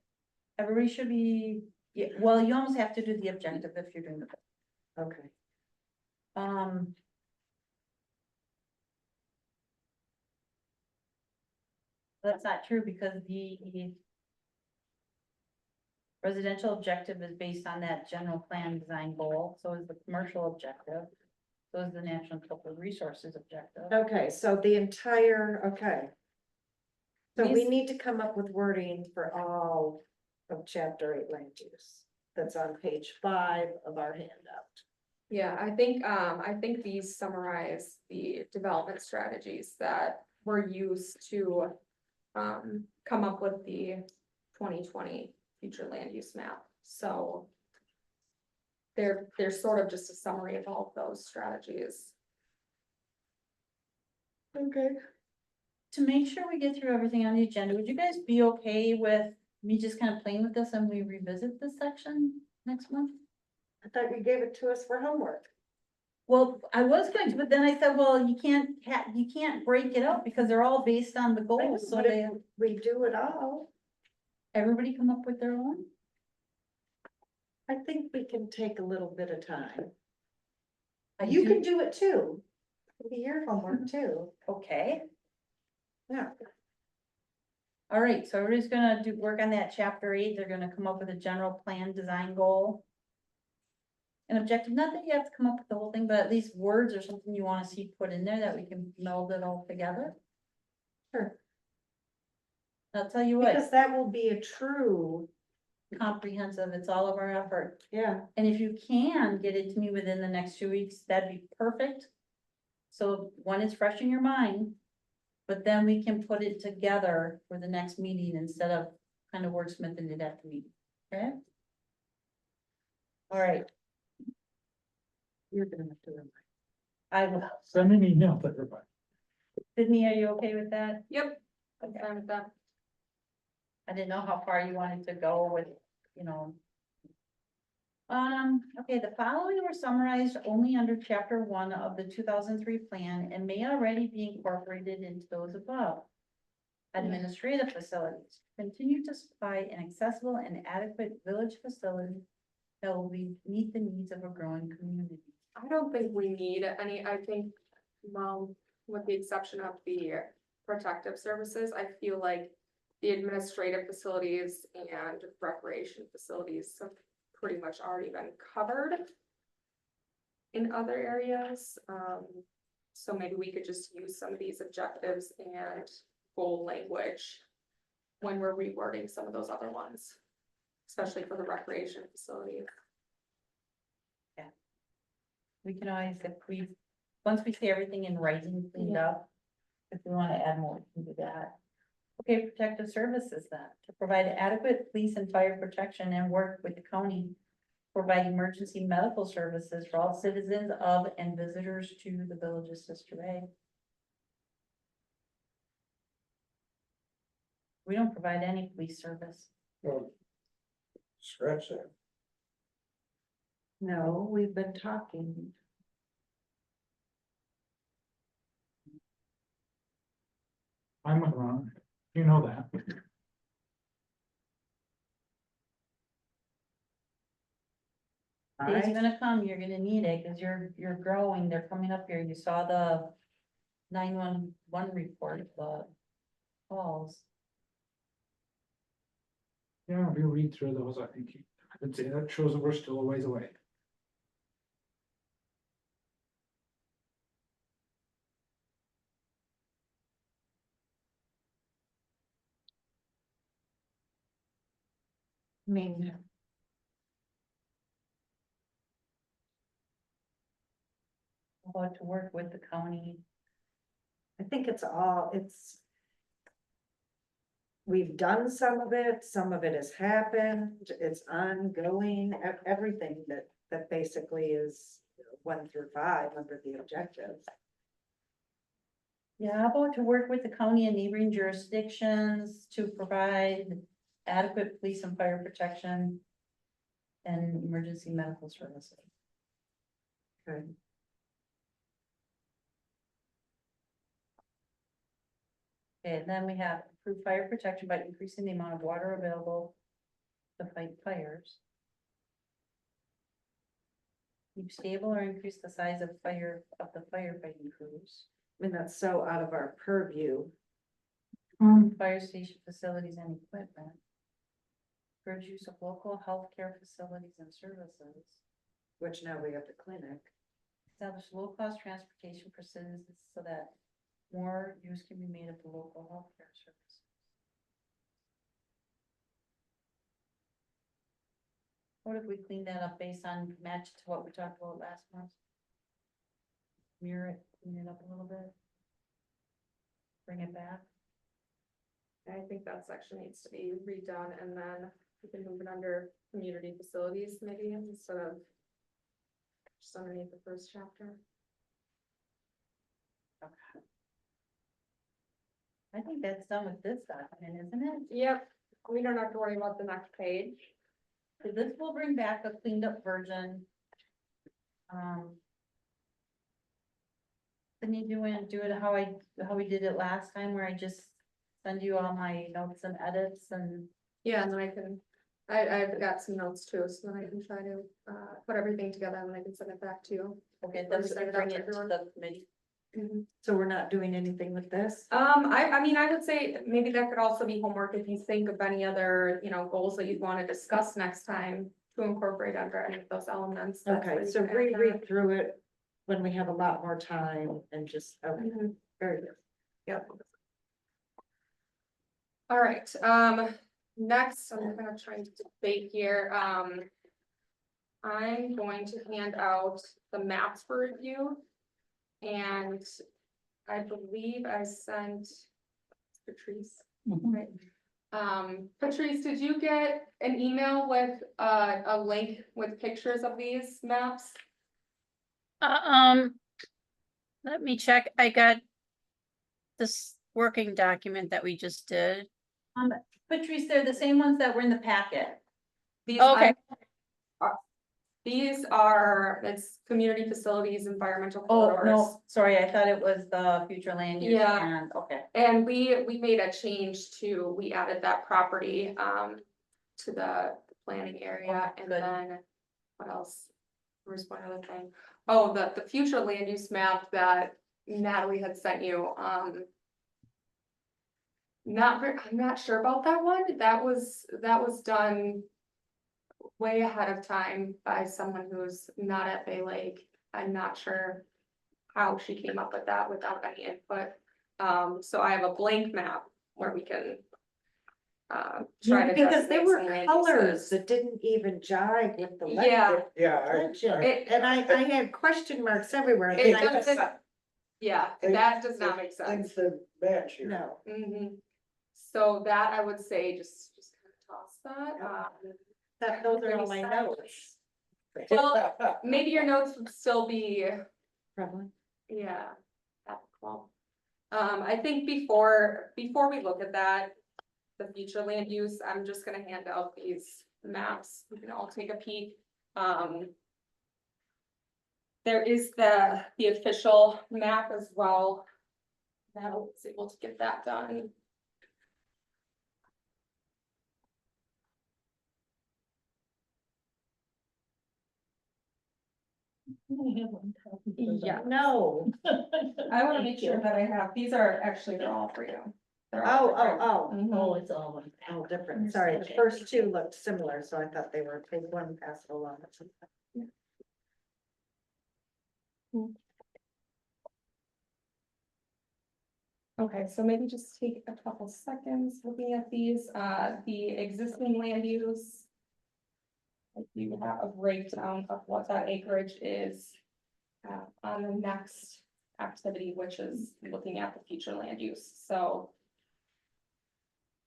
everybody should be, yeah, well, you almost have to do the objective if you're doing the. Okay, That's not true because the residential objective is based on that general plan design goal, so is the commercial objective. So is the national cultural resources objective. okay, so the entire, okay. So we These- need to come up with wording for all of chapter 8 land use. that's on page 5 of our handout. Yeah, I think these summarize the development strategies that were used to come up with the 2020 future land use map, so they're sort of just a summary of all of those strategies. Okay. To make sure we get through everything on the agenda, would you guys be okay with me just kind of playing with this and we revisit this section next month? I thought you gave it to us for homework. Well, I was going to, but then I said, well, you can't break it up because they're all based on the goals, so But if they, we do it all, everybody come up with their own. I think we can take a little bit of time. I You do- can do it too. It'll be your homework too. Okay, Yeah. all right, so everybody's gonna work on that chapter 8, they're gonna come up with a general plan, design goal. An objective, not that you have to come up with the whole thing, but at least words or something you wanna see put in there that we can meld it all together. Sure. I'll tell you Because what, that will be a true, comprehensive, it's all of our effort. yeah. And if you can get it to me within the next 2 weeks, that'd be perfect. So one is fresh in your mind, but then we can put it together for the next meeting instead of kind of wordsmithing it at the meeting, okay? All right, You're gonna have to remind. I will. Send me an email to everybody. Sydney, are you okay with that? Yep, I'm Okay. fine with that. I didn't know how far you wanted to go with, you know. Okay, the following were summarized only under chapter 1 of the 2003 plan and may already be incorporated into those above. Administrative facilities, continue to supply an accessible and adequate village facility that will meet the needs of a growing community. I don't think we need any, I think, well, with the exception of the protective services, I feel like the administrative facilities and recreation facilities have pretty much already been covered in other areas. So maybe we could just use some of these objectives and goal language when we're rewording some of those other ones, especially for the recreation facility. We can always, once we see everything in writing cleaned up, if we want to add more, we can do that. Okay, protective services then, to provide adequate police and fire protection and work with the county. Provide emergency medical services for all citizens of and visitors to the village of Sister Ray. We don't provide any police service. Well, scratch that. No, we've been talking. I'm wrong. You know that. Days gonna come, you're gonna need it, cause you're growing, they're coming up here, you saw the 911 report, the calls. Yeah, if you read through those, I think I would say that shows that we're still a ways away. I mean, About to work with the county. I think it's. We've done some of it has happened, it's ongoing, everything that basically is 1 through 5 under the objectives. Yeah, how about to work with the county and neighboring jurisdictions to provide adequate police and fire protection and emergency medical services. Okay. Okay, and then we have improved fire protection by increasing the amount of water available to fight fires. Keep stable or increase the size of the firefighting crews. I mean, that's so out of our purview. Fire station facilities and equipment. Encourage use of local healthcare facilities and services. Which now we have the clinic. Establish low-cost transportation for citizens so that more use can be made of the local healthcare service. What if we clean that up based on match to what we talked about last month? Mirror it, clean it up a little bit. Bring it back. I think that section needs to be redone and then we can move it under community facilities maybe instead of just underneath the first chapter. I think that's done with this document, isn't it? Yep, we don't have to worry about the next page. So this will bring back a cleaned up version. Then you do it how we did it last time, where I just send you all my notes and edits and. Yeah, and then I've got some notes too, so then I can try to, put everything together and then I can send it back to you. Okay, Or then we send can it out bring to it to everyone. the committee. So we're not doing anything with this? I mean, I would say maybe that could also be homework if you think of any other, goals that you'd want to discuss next time to incorporate under any of those elements. That's where Okay, you so can add that. reread through it when we have a lot more time and just, okay, Mhm. very good. Yep. All right, next, I'm kind of trying to debate here, I'm going to hand out the maps for review. And I believe I sent Patrice, right? Patrice, did you get an email with, a link with pictures of these maps? Let me check. I got this working document that we just did. Patrice, they're the same ones that were in the packet. These Okay. These are, it's community facilities, environmental Oh, corridors. no, sorry, I thought it was the future land use Yeah. and, okay. And we made a change to, we added that property, to the planning area, and Good. then, what else? There was one other thing, oh, the future land use map that Natalie had sent you, I'm not sure about that one, that was done way ahead of time by someone who's not at Bay Lake. I'm not sure how she came up with that without any input. So I have a blank map where we can try to. Because there designate were some land colors uses. that didn't even jive with the Yeah. legend. It- And I had question marks everywhere. and It then I- doesn't, yeah, that does not make sense. Things that match here. No, Mhm. So that I would say, just kind of toss that. those are all my notes. Well, maybe your notes would still be, Probably. yeah, applicable. I think before we look at that, the future land use, I'm just gonna hand out these maps. We can all take a peek. There is the official map as well. That I was able to get that done. I have one copy for Yeah. that. No. I wanna Thank make sure you. that I have, these are actually, they're all for you. They're all different. Oh, Mhm. Oh, it's all one. oh, different. Sorry, the Okay. first two looked similar, so I thought they were, they one pass it along. Okay, so maybe just take a couple seconds looking at these, the existing land use. You have a breakdown of what that acreage is. On the next activity, which is looking at the future land use, so.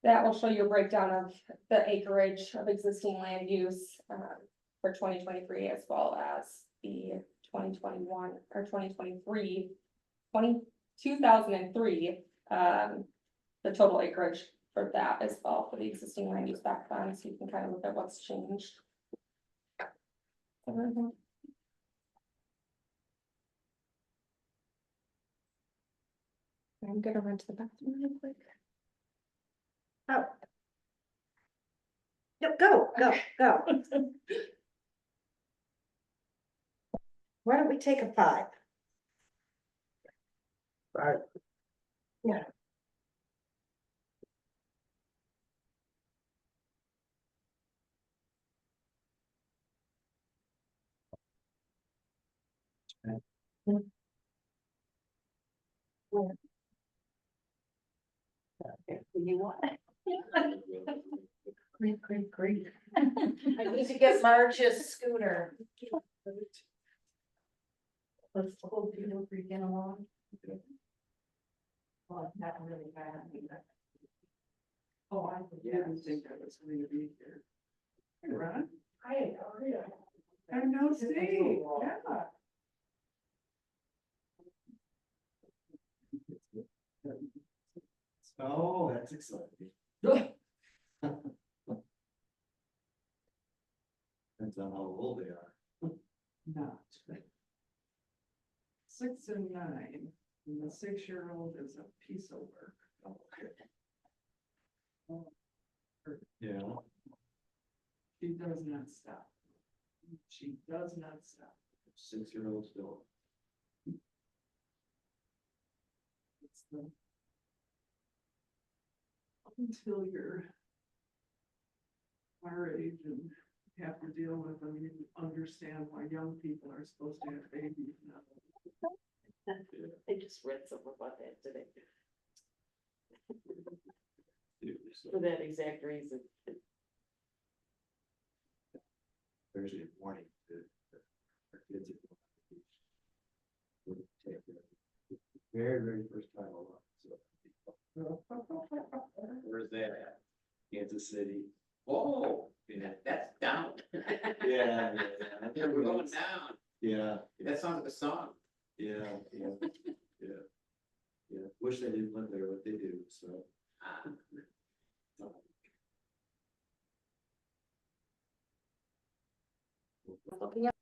That will show you a breakdown of the acreage of existing land use, for 2023 as well as the 2021 or 2023. 2003, the total acreage for that as well for the existing land use back then, so you can kind of look at what's changed. I'm gonna run to the bathroom real quick. Oh. No, go. Why don't we take a 5? Right. Yeah. You want? Great, great, great. I need to get Marge's scooter. Let's hold people freaking along. Well, not really bad either. Oh, I didn't think I was going to be here. Hey, Ron. Hi, how are you? I know Steve, yeah. Oh, that's exciting. Depends on how old they are. Not. 6 and 9, and the 6-year-old is a piece of work. Yeah. She does not stop. She does not stop. 6-year-old still. It's the. Until you're our age and have to deal with them, you understand why young people are supposed to have babies now. I just read something about that today. For that exact reason. Thursday morning, our kids are very first time along, so. Where's that at? Kansas City. Oh, yeah, that's down. Yeah. We're going down. Yeah. That sounds like a song. Yeah. Wish they didn't live there, but they do, so. Looking at.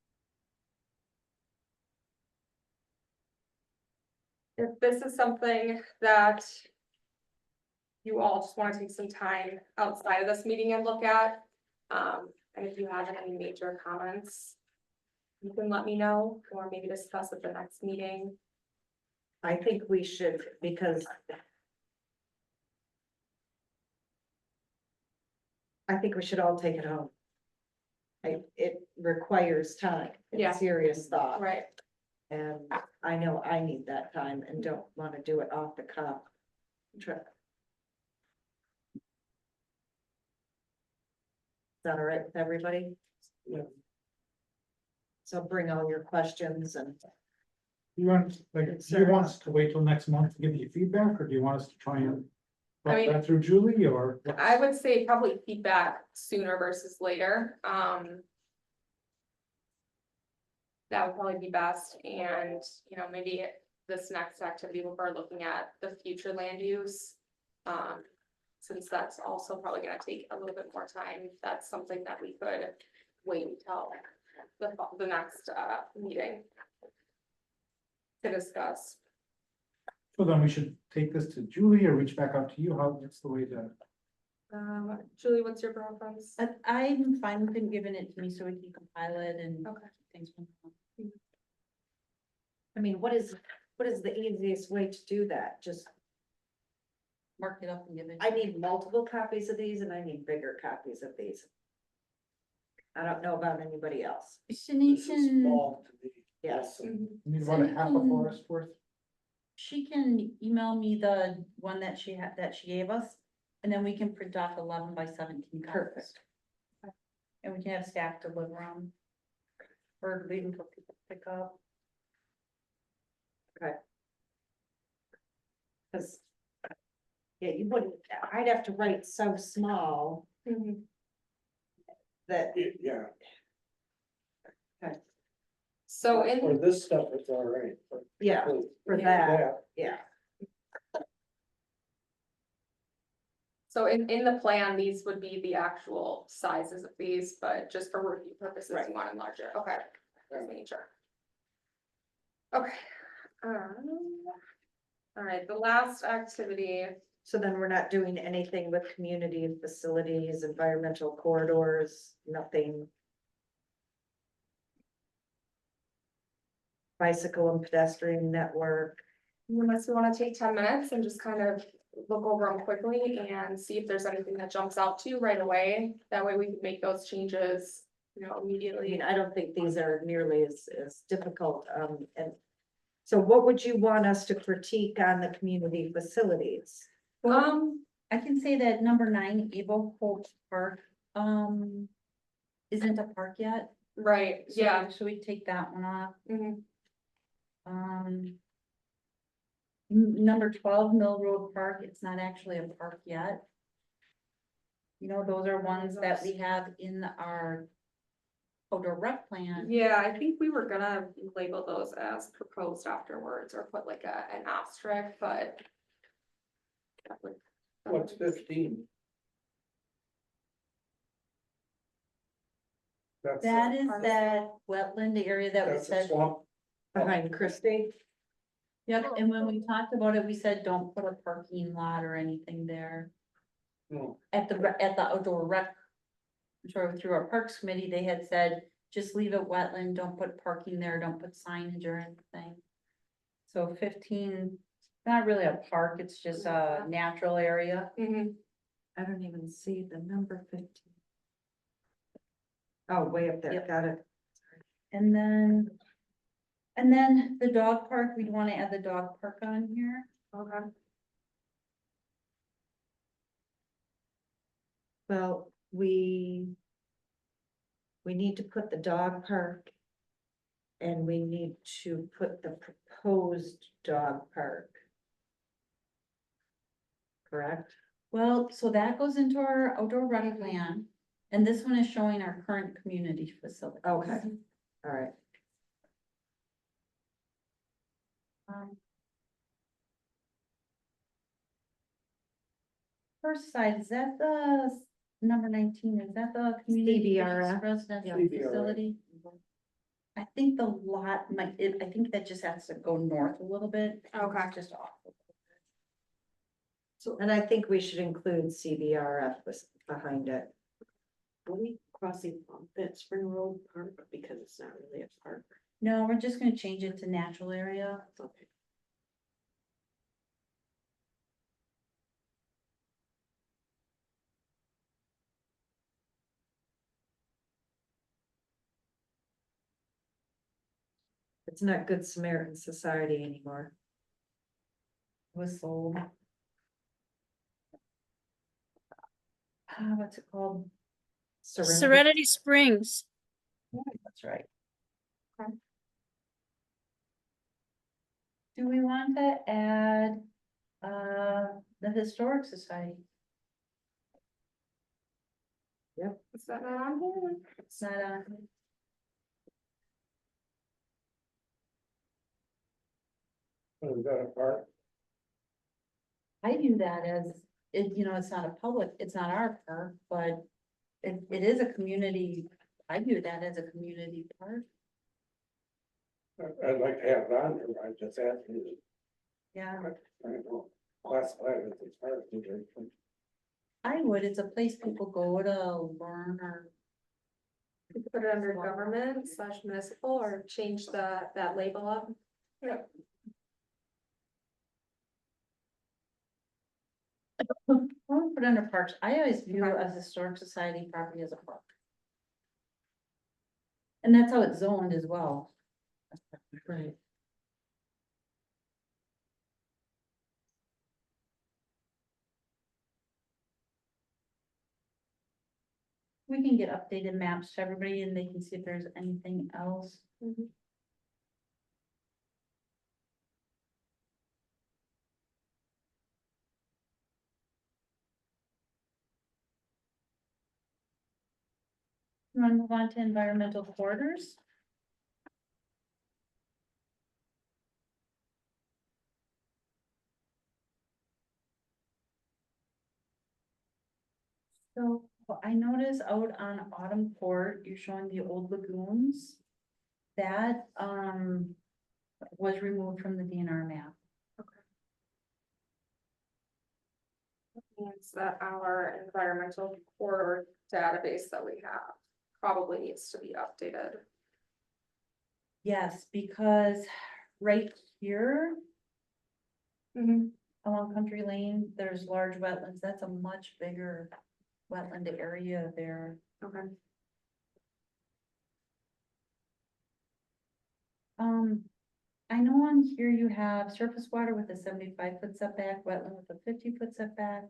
If this is something that you all just want to take some time outside of this meeting and look at, and if you have any major comments, you can let me know, or maybe discuss at the next meeting. I think we should, because I think we should all take it home. It requires time Yeah. and serious thought. Right. And I know I need that time and don't want to do it off the cuff. Is that all right with everybody? Yeah. So bring all your questions and You want, like, do you want us to wait till next month to give you feedback, or do you want us to try and I run mean- that through Julie, or? I would say probably feedback sooner versus later, that would probably be best, and, you know, maybe this next activity we're looking at the future land use. Since that's also probably gonna take a little bit more time, that's something that we could wait until the next, meeting to discuss. So then we should take this to Julie or reach back out to you, what's the way to? Julie, what's your preference? I'm fine with him giving it to me so we can compile it and Okay. things. I mean, what is the easiest way to do that? Just, Mark it up and give it. I need multiple copies of these and I need bigger copies of these. I don't know about anybody else. Shanice can, Yes. Mhm. You need about a half a forest worth? she can email me the one that she had, that she gave us, and then we can print off 11 by 17 copies. Perfect. And we can have staff deliver them. Or leave them for people to pick up. Cause. Yeah, you wouldn't, I'd have to write so small Mhm. that, Yeah, So for in, this stuff, it's all right. but yeah, for that, yeah. so in the plan, these would be the actual sizes of these, but just for review purposes, Right. you want them larger, okay, just making sure. Okay. All right, the last activity, So then we're not doing anything with community facilities, environmental corridors, nothing. Bicycle and pedestrian network. unless you wanna take 10 minutes and just kind of look over them quickly and see if there's anything that jumps out to you right away. That way we can make those changes, you know, I immediately. mean, I don't think these are nearly as difficult, and. So what would you want us to critique on the community facilities? I can say that number 9, Able Holt Park isn't a park yet. Right, So yeah. should we take that one off? Mhm. Number 12 Mill Road Park, it's not actually a park yet. You know, those are ones that we have in our outdoor rec plan. Yeah, I think we were gonna label those as proposed afterwards or put like an asterisk, but. that would- What's 15? That's, That is that wetland area that we that's a said, swamp. Behind Christie. yep, and when we talked about it, we said, don't put a parking lot or anything there. No. At the outdoor rec. I'm sure through our parks committee, they had said, just leave it wetland, don't put parking there, don't put signage or anything. So 15, not really a park, it's just a natural area. Mhm. I don't even see the number 15. Oh, way up there, Yep. got it. And then the dog park, we'd wanna add the dog park on here. Okay. Well, we need to put the dog park. And we need to put the proposed dog park. Correct? Well, so that goes into our outdoor rec plan, and this one is showing our current community facility. Okay, all right. First side, is that the number 19, is that the community CBRF. residential CBRF. facility? I think the lot might, I think that just has to go north a little bit. Okay. Just off. And I think we should include CBRF behind it. Are we crossing that Spring Road Park because it's not really a park? No, we're just gonna change it to natural area. Okay. It's not Good Samaritan Society anymore. Was sold. What's it called? Serenity Springs. That's right. Do we want to add, the historic society? Is that not on here? It's not on. Is that a park? I view that as, it, you know, it's not a public, it's not our park, but it is a community, I view that as a community park. I'd like to have it on there, I just asked you. Yeah, I don't know, classify it as a park. I would, it's a place people go to learn or. Put it under government / municipal or change that label up. Yep. I'll put under parks, I always view it as historic society property as a park. And that's how it's zoned as well. Right. We can get updated maps to everybody and they can see if there's anything else. You want to move on to environmental corridors? So I noticed out on Autumn Court, you're showing the old lagoons. That was removed from the DNR map. Means that our environmental corridor database that we have probably needs to be updated. Yes, because right here along Country Lane, there's large wetlands. That's a much bigger wetland area there. Okay. I know on here you have surface water with a 75-foot setback, wetland with a 50-foot setback.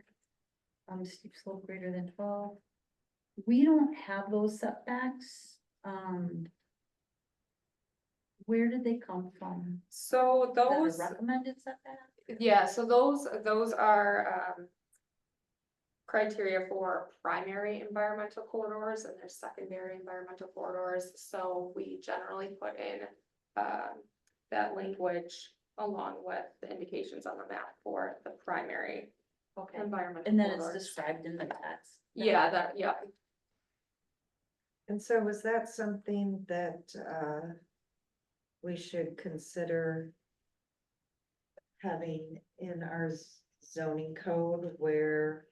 Steep slope greater than 12. we don't have those setbacks. Where did they come from? So Is that a those, recommended setback? yeah, so those are, criteria for primary environmental corridors and there's secondary environmental corridors. So we generally put in, that language along with the indications on the map for the primary Okay, environmental and then it's corridors. described in the text. Yeah, that, yeah, And so was that something that, we should consider having in our zoning code where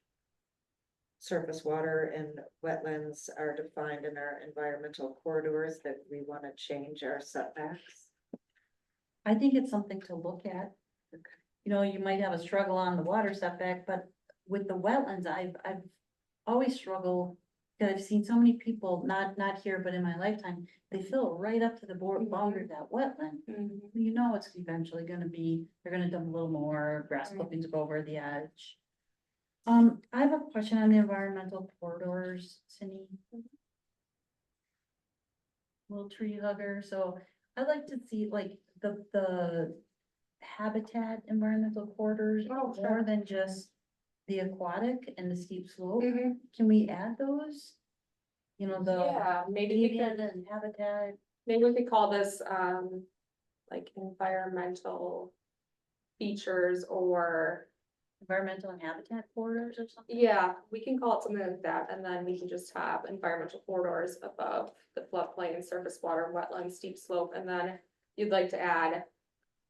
surface water and wetlands are defined in our environmental corridors, that we want to change our setbacks? I think it's something to look at. You know, you might have a struggle on the water setback, but with the wetlands, I've always struggled. Cause I've seen so many people, not here, but in my lifetime, they fill right up to the boundary of that wetland. mhm. You know, it's eventually gonna be, they're gonna dump a little more, grass clippings go over the edge. I have a question on the environmental corridors, Cindy. Little tree hugger, so I'd like to see like the habitat environmental corridors Oh, sure. more than just the aquatic and the steep slope. Mhm. Can we add those? You know, the Yeah, maybe we avian could, and habitat, maybe we could call this, like environmental features or, environmental and habitat corridors or something? yeah, we can call it something like that, and then we can just have environmental corridors above the floodplain, surface water, wetland, steep slope, and then you'd like to add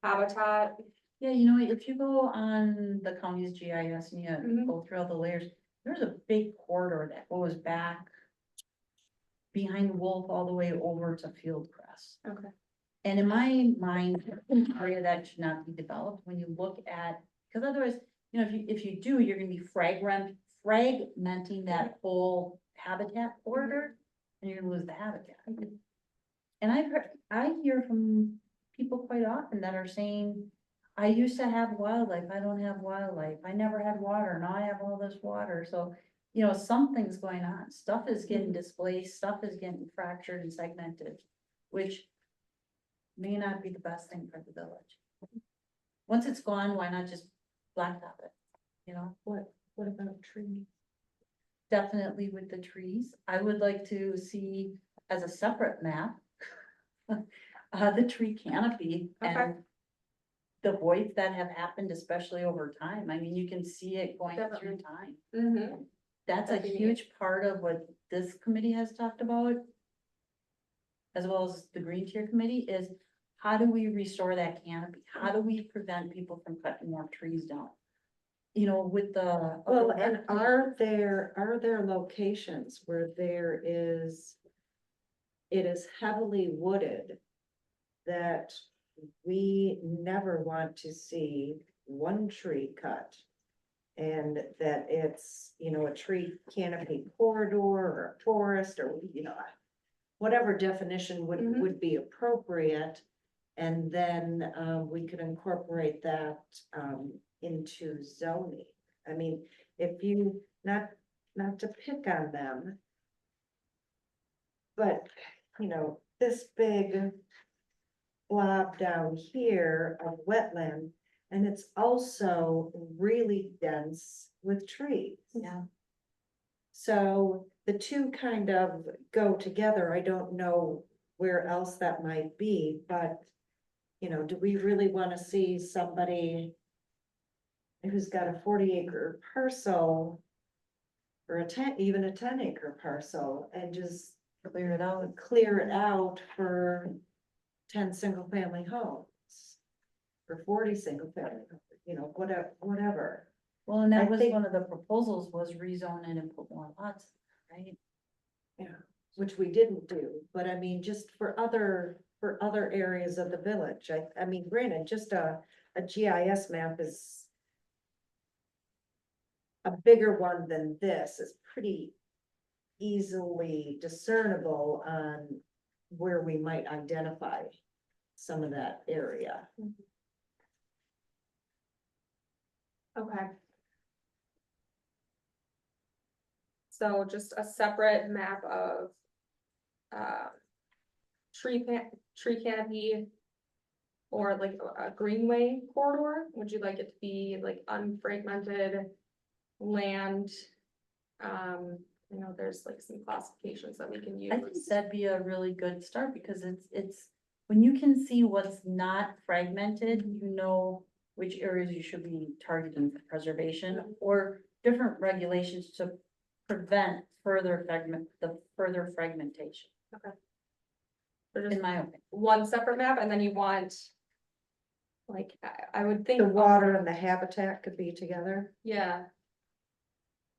habitat. Yeah, you know, if you go on the county's GIS and you Mhm. go through all the layers, there's a big corridor that goes back behind Wolf all the way over to Fieldcrest. Okay. And in my mind, an area that should not be developed, when you look at, because otherwise, you know, if you do, you're gonna be fragmenting that whole habitat corridor, and you're gonna lose the habitat. And I hear from people quite often that are saying, I used to have wildlife, I don't have wildlife, I never had water, now I have all this water, so. You know, something's going on, stuff is getting displaced, stuff is getting fractured and segmented, which may not be the best thing for the village. Once it's gone, why not just blacktop it, you know? What about trees? Definitely with the trees, I would like to see as a separate map. The tree canopy and the voids that have happened, especially over time, I mean, you can see it going through Definitely. time. Mm-hmm. That's a That'd be neat. huge part of what this committee has talked about. As well as the Green Tier Committee is, how do we restore that canopy? How do we prevent people from cutting more trees down? You know, with the. Well, and are there locations where it is heavily wooded that we never want to see one tree cut? And that it's, you know, a tree canopy corridor or a forest or, you know, whatever definition Mhm. would be appropriate. And then, we could incorporate that, into zoning. I mean, if you, not to pick on them. But, you know, this big blob down here of wetland, and it's also really dense with trees. Yeah, So the two kind of go together. I don't know where else that might be, but, you know, do we really want to see somebody who's got a 40-acre parcel or even a 10-acre parcel and just clear it out. clear it out for 10 single-family homes or 40 single-family, you know, whatever. Well, and that I was think- one of the proposals was rezone it and put more lots, right? Yeah, which we didn't do, but I mean, just for other areas of the village, I mean, granted, just a GIS map is a bigger one than this, is pretty easily discernible on where we might identify some of that area. Okay. So just a separate map of. Tree canopy. Or like a greenway corridor, would you like it to be like unfragmented land? You know, there's like some classifications that we can use. I think that'd be a really good start because it's, when you can see what's not fragmented, you know which areas you should be targeting for preservation or different regulations to prevent further fragmentation, So just in my opinion. one separate map, and then you want. Like, I would think. The water and the habitat could be together, Yeah,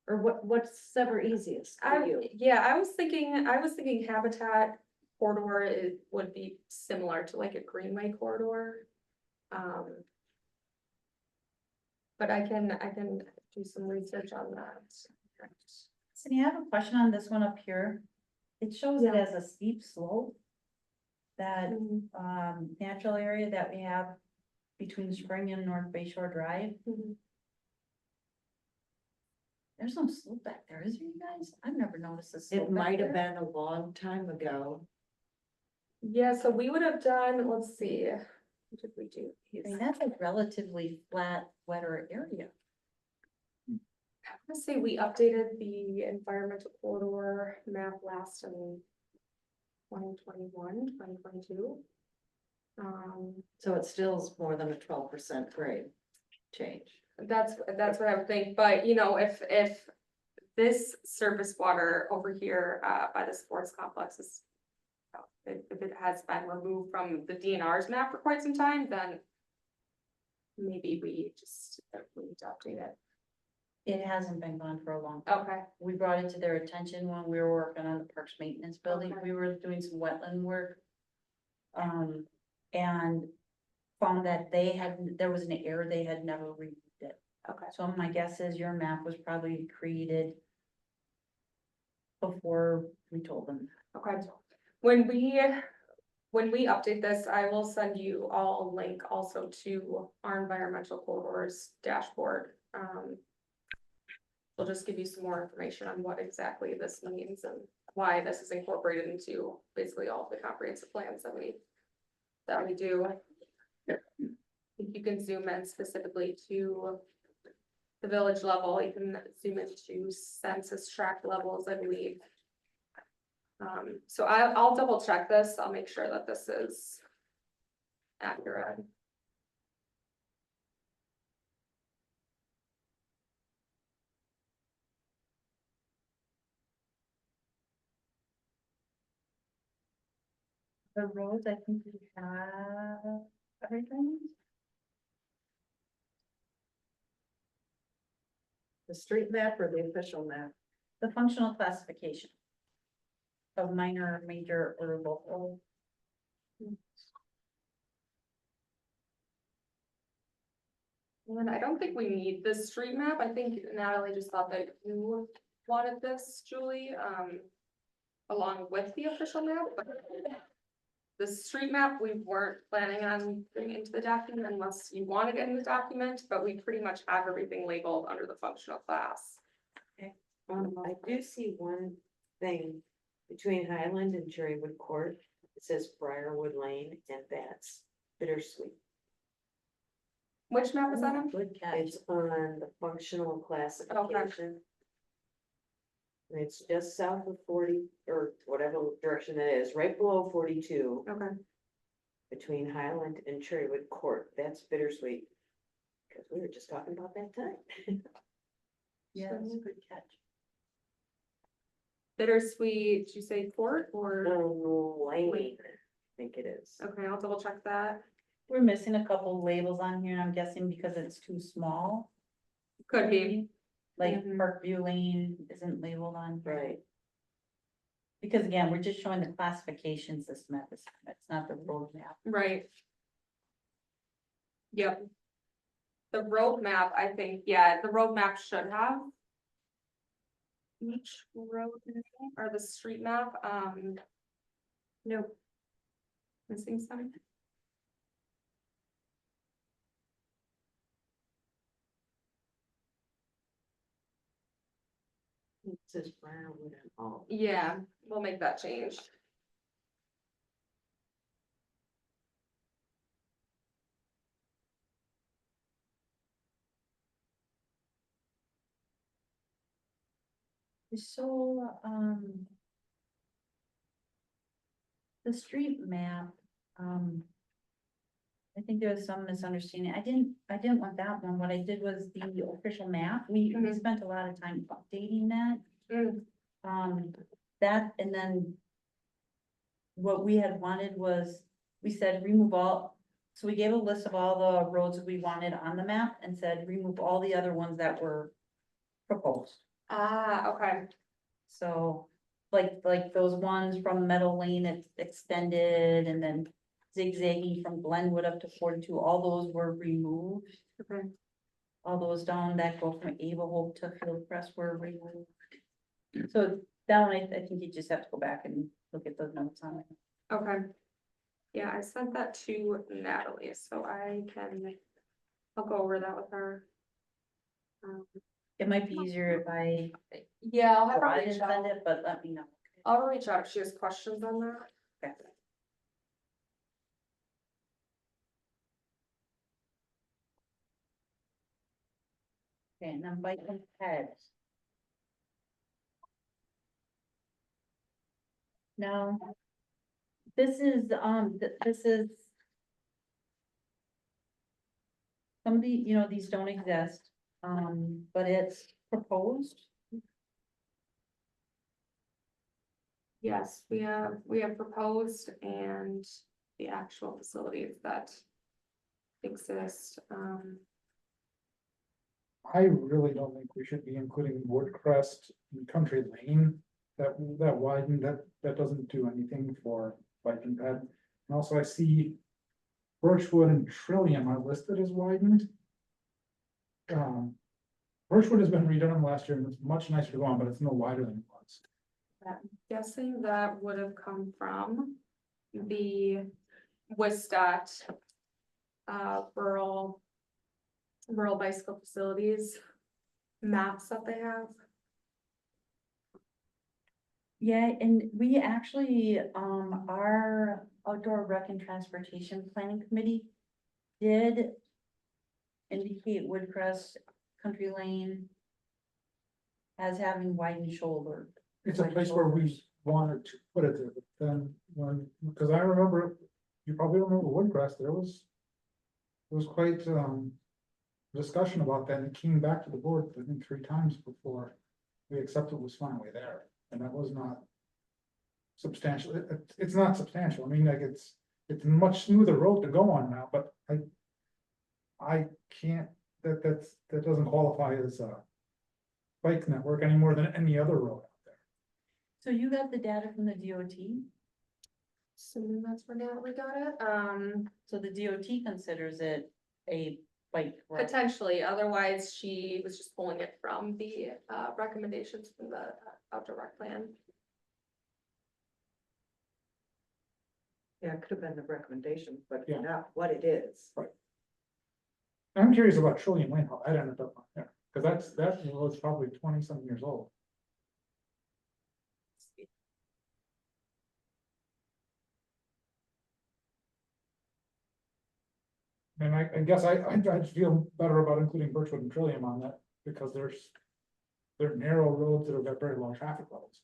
or what's ever easiest for you? I was thinking habitat corridor would be similar to like a greenway corridor. But I can do some research on that. Cindy, I have a question on this one up here. It shows it Yeah. as a steep slope. That natural area that we have between Spring and North Bay Shore Drive. Mhm. There's no slope back there, is there, you guys? I've never noticed a slope. It back might have there. been a long time ago. Yeah, so we would have done, let's see, what did we do? I mean, that's a relatively flat, wetter area. I'm gonna say we updated the environmental corridor map last in 2021, 2022. So it still is more than a 12% grade change. That's what I would think, but you know, if this surface water over here, by the sports complex is. If it has been removed from the DNR's map for quite some time, then. Maybe we need to update it. It hasn't been gone for a long time. Okay, We brought it to their attention when we were working on the parks maintenance building. Okay. We were doing some wetland work. And found that there was an error, they had never reviewed it. okay. So my guess is your map was probably created before we told them. Okay, when we update this, I will send you all a link also to our environmental corridors dashboard. We'll just give you some more information on what exactly this means and why this is incorporated into basically all of the comprehensive plans that we do. If you can zoom in specifically to the village level, you can zoom into census tract levels, I believe. So I'll double check this. I'll make sure that this is accurate. The roads, I think we have everything. The street map or the official map? The functional classification of minor, major, or local. And I don't think we need this street map. I think Natalie just thought that you wanted this, Julie, along with the official map, but the street map, we weren't planning on putting into the document unless you wanted it in the document, but we pretty much have everything labeled under the functional class. I do see one thing between Highland and Cherrywood Court. It says Briarwood Lane, and that's bittersweet. Which map is that on? Good catch. It's on the functional classification. And it's just south of 40, or whatever direction that is, right below 42, Okay. between Highland and Cherrywood Court. That's bittersweet. Because we were just talking about that time. Yeah, that's a good catch. Bittersweet, did you say Fort or? Lane, I think it is. Okay, I'll double check that. We're missing a couple labels on here, I'm guessing because it's too small. Could be. Like Mhm. Parkview Lane isn't labeled on. here. Right. Because again, we're just showing the classification system at this time, it's not the road map. Right. Yep. The roadmap, I think, yeah, the roadmap should have. Each road in it, or the street map, nope. Missing some. Says Briarwood and all. Yeah, we'll make that change. So, the street map, I think there was some misunderstanding. I didn't want that one. What I did was the official map. We Mhm. spent a lot of time updating that. Mm. That, and then what we had wanted was, we said remove all, so we gave a list of all the roads we wanted on the map and said remove all the other ones that were proposed. Ah, okay. So, like those ones from Meadow Lane extended and then zigzagging from Glenwood up to 42, all those were removed. Okay. All those down that go from Ava Hope to Fieldcrest were removed. So that one, I think you just have to go back and look at those notes on it. Okay. Yeah, I sent that to Natalie, so I'll go over that with her. It might be easier if I Yeah, I'll have go her ahead and reach send out. it, but let me know. I'll reach out if she has questions on that. Okay. Okay, and then bike and head. No. This is, this is. Some of the, these don't exist, but it's proposed. Yes, we have proposed and the actual facilities that exist. I really don't think we should be including Woodcrest and Country Lane. That widen, that doesn't do anything for bike and ped. And also I see Birchwood and Trillium are listed as widened. Birchwood has been redone last year and it's much nicer to go on, but it's no wider than it was. Guessing that would have come from the Wistat rural bicycle facilities maps that they have. Yeah, and we actually, our outdoor rec and transportation planning committee did indicate Woodcrest, Country Lane as having widened shoulder. It's a place where we wanted to put it there, but then because I remember, you probably don't remember Woodcrest, there was quite, discussion about that, and it came back to the board, I think 3 times before we accepted it was finally there, and that was not substantial, it's not substantial, I mean, like, it's a much smoother road to go on now, but I can't, that doesn't qualify as a bike network any more than any other road out there. So you got the data from the DOT? Assuming that's where Natalie got it. So the DOT considers it a bike route. Potentially, otherwise she was just pulling it from the recommendations from the outdoor rec plan. Yeah, it could have been the recommendation, but Yeah. not what it is. I'm curious about Trillium Lane, how that ended up on there, because that was probably 20-something years old. And I guess I'd feel better about including Birchwood and Trillium on that, because they're narrow roads that have got very low traffic levels.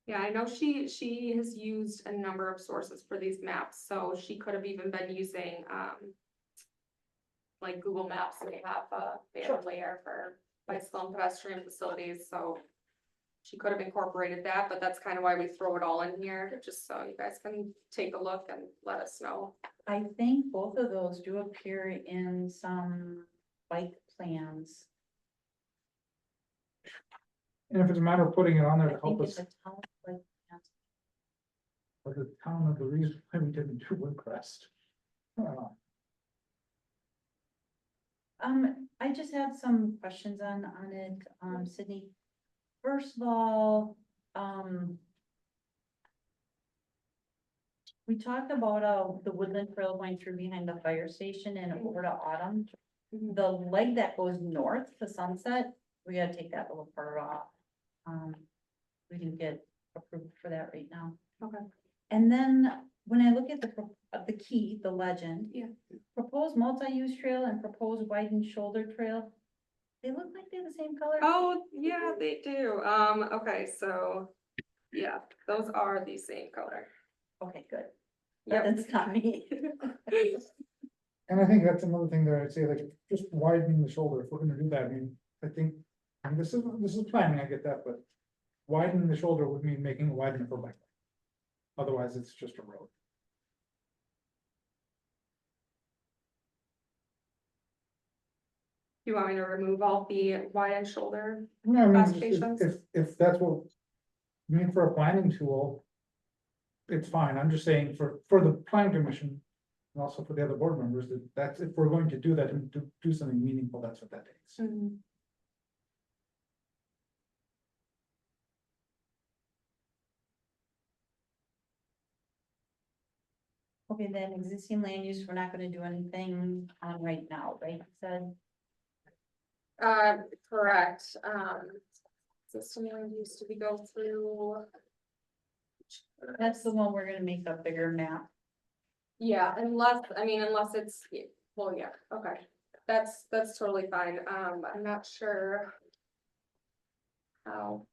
Yeah, I know she has used a number of sources for these maps, so she could have even been using like Google Maps, and they have a layer for bicycle and pedestrian facilities, so she could have incorporated that, but that's kind of why we throw it all in here, just so you guys can take a look and let us know. I think both of those do appear in some bike plans. And if it's a matter of putting it on there I to help think us, it's a town bike plan. for the town of the reason why we didn't do Woodcrest. I just have some questions on it, Sydney. First of all, we talked about, the woodland trail going through behind the fire station and over to Autumn. The leg that goes north to Sunset, we gotta take that little part off. We didn't get approved for that right now. Okay. And then when I look at the key, the legend. Yeah. Proposed multi-use trail and proposed widened shoulder trail. They look like they're the same color. Oh, yeah, they do. Okay, so, yeah, those are the same color. Okay, good. Yep. That's not me. And I think that's another thing that I'd say, like, just widening the shoulder, if we're gonna do that, I mean, I think, and this is planning, I get that, but. Widening the shoulder would mean making it wider for bike. lane. Otherwise, it's just a road. You want me to remove all the wide and shoulder? No, I mean, Classifications? if that's what, you mean for a planning tool. It's fine, I'm just saying for the planning commission. And also for the other board members, that's, if we're going to do that and do something meaningful, that's what that takes. Okay, then existing land use, we're not gonna do anything on right now, right? You said, Correct, system land use, did we go through? that's the one we're gonna make a bigger map. Yeah, unless it's, well, yeah, okay, that's totally fine, I'm not sure. How.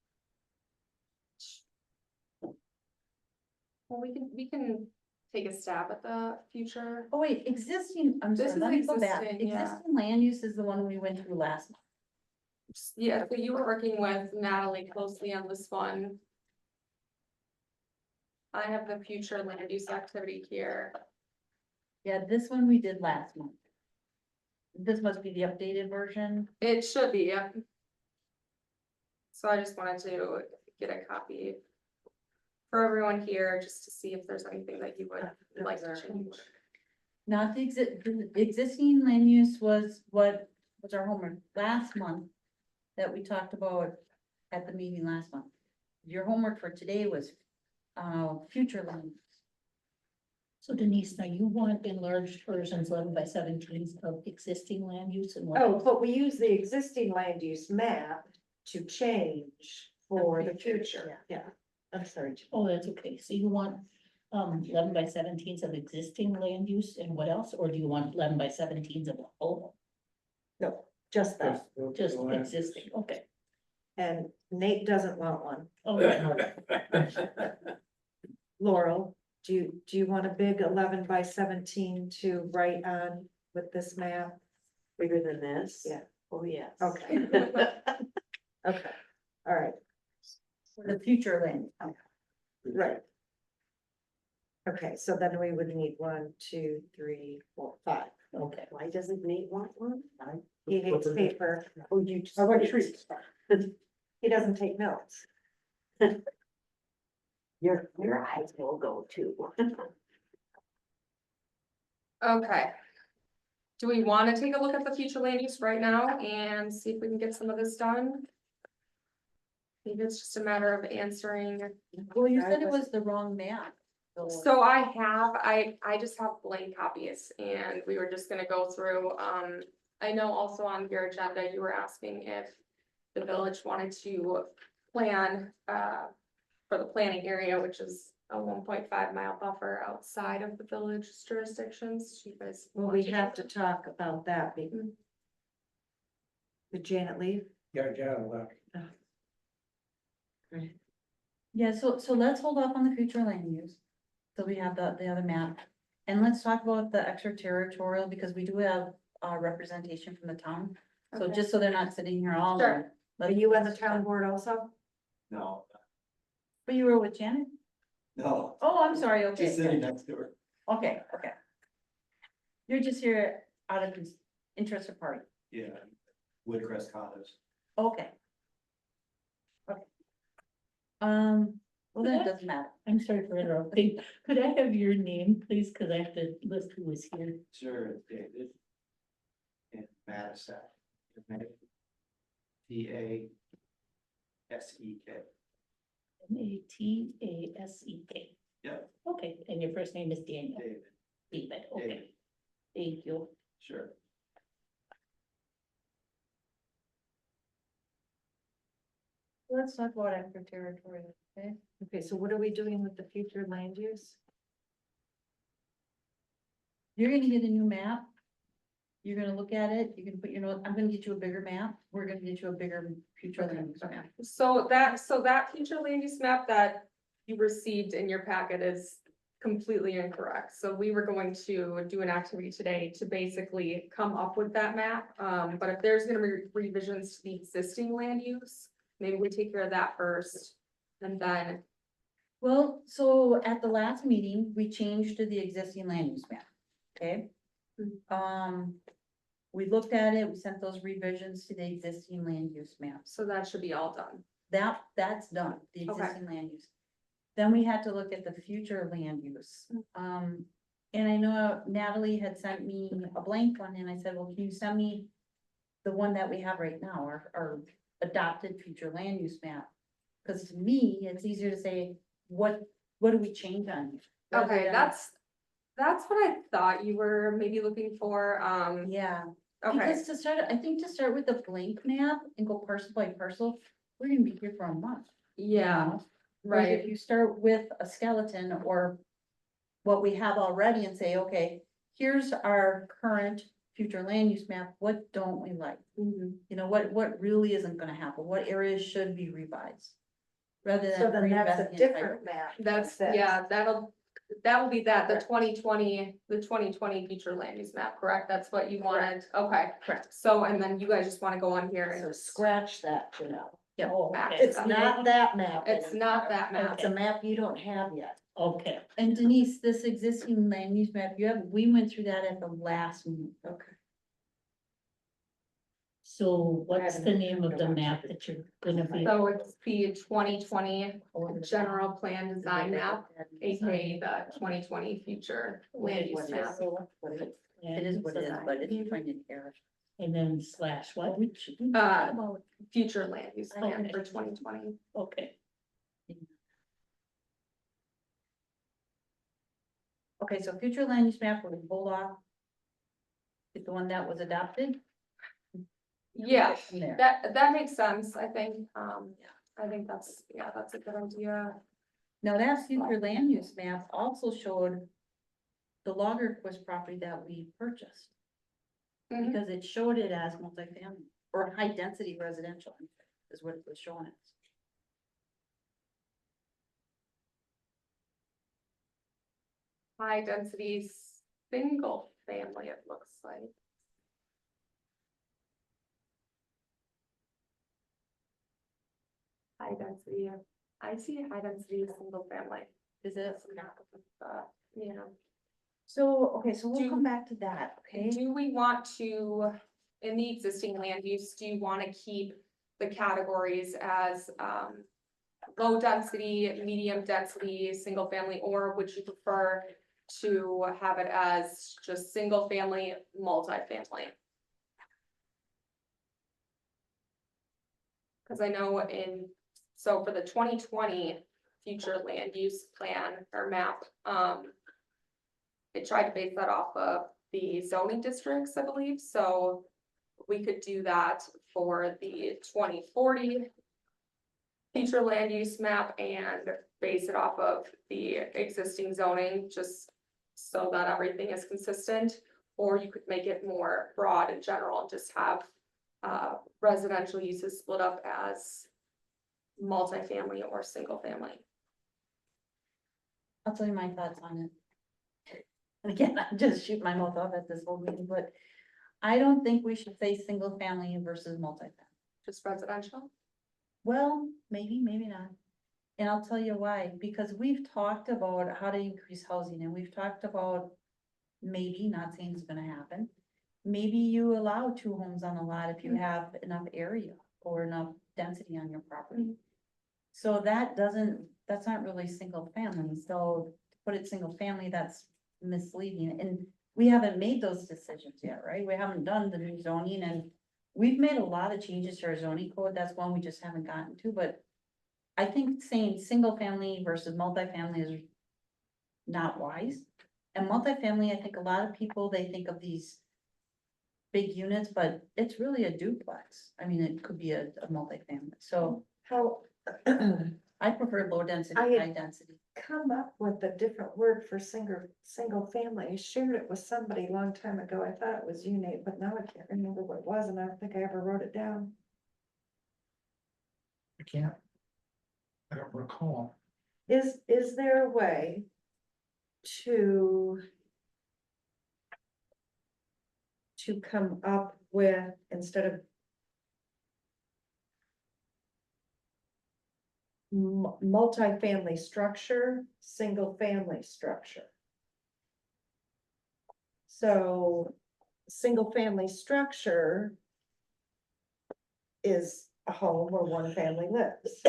Well, we can take a stab at the future. Oh, wait, existing, I'm This sorry, is let me go back. existing, yeah. Existing land use is the one we went through last month. Yeah, so you were working with Natalie closely on this one. I have the future land use activity here. Yeah, this one we did last month. This must be the updated version. It should be, yeah. So I just wanted to get a copy for everyone here, just to see if there's anything that you would like to change. Not the existing land use was what was our homework last month that we talked about at the meeting last month. Your homework for today was, future land. use. So Denise, now you want enlarged versions 11x17s of existing land use and what? Oh, else? but we use the existing land use map to change for the future. Yeah, I'm sorry. Oh, that's okay. So you want 11x17s of existing land use and what else? Or do you want 11x17s of the whole? No, just that. Just existing, okay. And Nate doesn't want one. Oh, yeah. Laurel, do you want a big 11x17 to write on with this map? Bigger than this? Yeah. Oh, yes. Okay. Okay, all right, For the future land. use. right. Okay, so then we would need 1, 2, 3, 4, 5. Okay. Why doesn't Nate want one? He hates paper. Oh, you just. I like trees. He doesn't take notes. Your eyes will go too. Okay. Do we want to take a look at the future land use right now and see if we can get some of this done? Maybe it's just a matter of answering. Well, you said it was the wrong map. So I just have blank copies and we were just gonna go through, I know also on your agenda, you were asking if the village wanted to plan, for the planning area, which is a 1.5 mile buffer outside of the village jurisdictions. You guys. Well, want we have to talk about that. Did Janet leave? Yeah, left. Yeah, so let's hold off on the future land use. So we have the other map. And let's talk about the extraterritorial because we do have representation from the town. So Okay. just so they're not sitting here all. Sure. Are you on the town board also? No, But you were with Janet? no, Oh, I'm sorry, okay. just sitting next to her. Okay, okay. You're just here out of interested party. Yeah, Woodcrest Condos. Okay. Okay. Well, then it doesn't matter. I'm sorry for interrupting. Could I have your name, please? Because I have to list who was here. Sure, it's David. And Madison. TASEK. Matasek. Yep, Okay, and your first name is Daniel. David, David, David. okay. Thank you. Sure. let's talk about extraterritorial, okay? Okay, so what are we doing with the future land use? You're gonna get a new map. You're gonna look at it, you can put your note, I'm gonna get you a bigger map, we're gonna get you a bigger future land use map. So that future land use map that you received in your packet is completely incorrect. So we were going to do an activity today to basically come up with that map. But if there's gonna be revisions to the existing land use, maybe we take care of that first. And then, Well, so at the last meeting, we changed to the existing land use map, okay? We looked at it, we sent those revisions to the existing land use map. so that should be all done. That's done, the Okay. existing land use. Then we had to look at the future land use. And I know Natalie had sent me a blank one and I said, well, can you send me the one that we have right now, our adopted future land use map? Cause to me, it's easier to say, what do we change on? here? Rather Okay, than- that's what I thought you were maybe looking for. Yeah, Okay, because I think to start with the blank map and go parcel by parcel, we're gonna be here for a month. you yeah, know? Whereas right. If you start with a skeleton or what we have already and say, okay, here's our current future land use map, what don't we like? Mhm. You know, what really isn't gonna happen, what areas should be revised? Rather than. So then that's a reinventing the entire- different map. That's, That's- yeah, that will be that, the Correct. 2020 future land use map, correct? That's what you wanted, okay. Correct. So, and then you guys just wanna go on here So and scratch that for now. Yeah. match It's them. not that map. It's not that map. It's a map you don't have yet. Okay, And Denise, this existing land use map, we went through that at the last meeting. Okay. so what's the name of the map that you're gonna be? So it's the 2020 general plan design map, aka the 2020 future land use map. It is what it is, but it's trying to error. And then slash what? Future land use plan for 2020. Okay, Okay, so future land use map, we'll hold off. Get the one that was adopted. Yeah, From there. that makes sense, I think, I think that's a good idea. Now that future land use map also showed the Logger Quest property that we purchased. Mhm. Because it showed it as multifamily or high density residential is what it was showing us. High density, single family, it looks like. High density, I see a high density, single family. Is it? Yeah. So, okay, so we'll Do- come back to that, okay? Do we want to, in the existing land use, do you want to keep the categories as, low density, medium density, single family, or would you prefer to have it as just single family, multifamily? Cause I know so for the 2020 future land use plan or map, it tried to base that off of the zoning districts, I believe, so we could do that for the 2040 future land use map and base it off of the existing zoning, just so that everything is consistent. Or you could make it more broad and general and just have residential uses split up as multifamily or single family. I'll tell you my thoughts on it. And again, I'm just shooting my mouth off at this whole meeting, but I don't think we should say single family versus multifamily. Just residential? Well, maybe, maybe not. And I'll tell you why, because we've talked about how to increase housing and we've talked about maybe, not saying it's gonna happen. Maybe you allow 2 homes on a lot if you have enough area or enough density on your property. So that's not really single family, so to put it single family, that's misleading, and we haven't made those decisions yet, right? We haven't done the new zoning, and we've made a lot of changes to our zoning code, that's one we just haven't gotten to, but I think saying single family versus multifamily is not wise. And multifamily, I think a lot of people, they think of these big units, but it's really a duplex. I mean, it could be a multifamily, so. I prefer low density, I had- high density. come up with a different word for single family. I shared it with somebody a long time ago. I thought it was you, Nate, but now I can't remember what it was, and I don't think I ever wrote it down. I don't recall. Is there a way to come up with, instead of multifamily structure, single family structure? So, single family structure is a home where one family lives.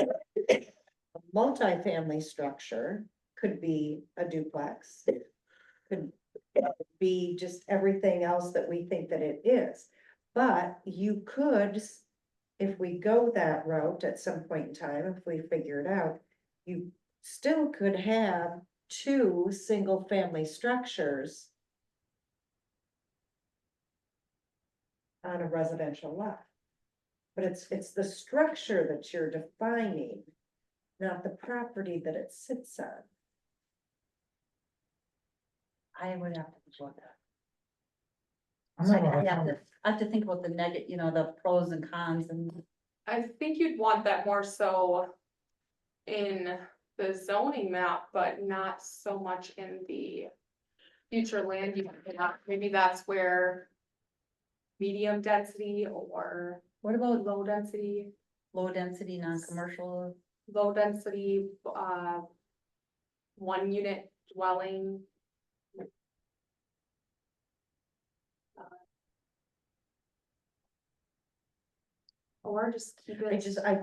A multifamily structure could be a duplex, could be just everything else that we think that it is. But you could, if we go that route at some point in time, if we figure it out, you still could have two single family structures on a residential lot. But it's the structure that you're defining, not the property that it sits on. I would have to look at that. I'm not I a- have to think about the negative, the pros and cons and. I think you'd want that more so in the zoning map, but not so much in the future land use map. Maybe that's where medium density or What about low density, low density, non-commercial? low density, 1 unit dwelling. Or just keep it. I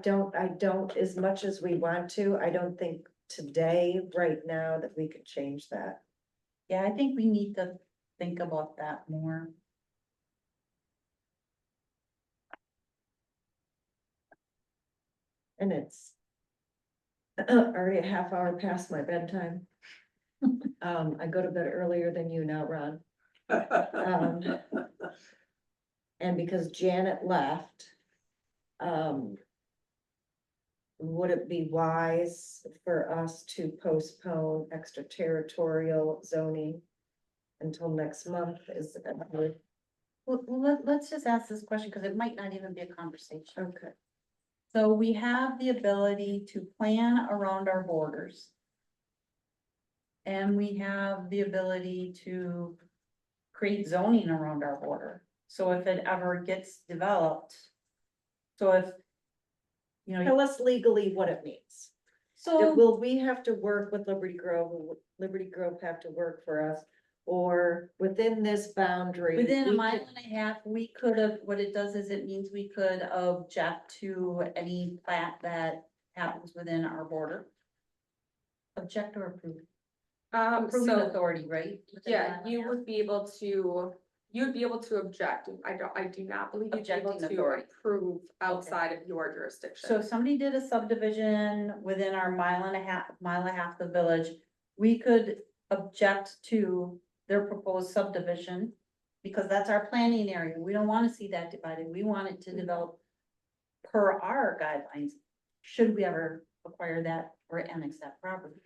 don't, as much as we want to, I don't think today, right now, that we could change that. Yeah, I think we need to think about that more. And it's already a half hour past my bedtime. I go to bed earlier than you now, Ron. And because Janet left, would it be wise for us to postpone extraterritorial zoning until next month? Is it? Well, let's just ask this question, because it might not even be a conversation. Okay. So we have the ability to plan around our borders. And we have the ability to create zoning around our border. So if it ever gets developed. So if. Tell us legally what it means. So. Will we have to work with Liberty Grove? Will Liberty Grove have to work for us? Or within this boundary? Within a we mile could- and a half, we could have, what it does is it means we could object to any plat that happens within our border. Object or approve? Approving So, authority, right? Within a yeah, mile and a you half? would be able to, you'd be able to object. I do not believe you'd be able Objecting to authority. approve outside of your jurisdiction. So if somebody did a subdivision within our mile and a half of the village, we could object to their proposed subdivision. Because that's our planning area. We don't wanna see that divided. We want it to develop per our guidelines. Should we ever acquire that or annex that property?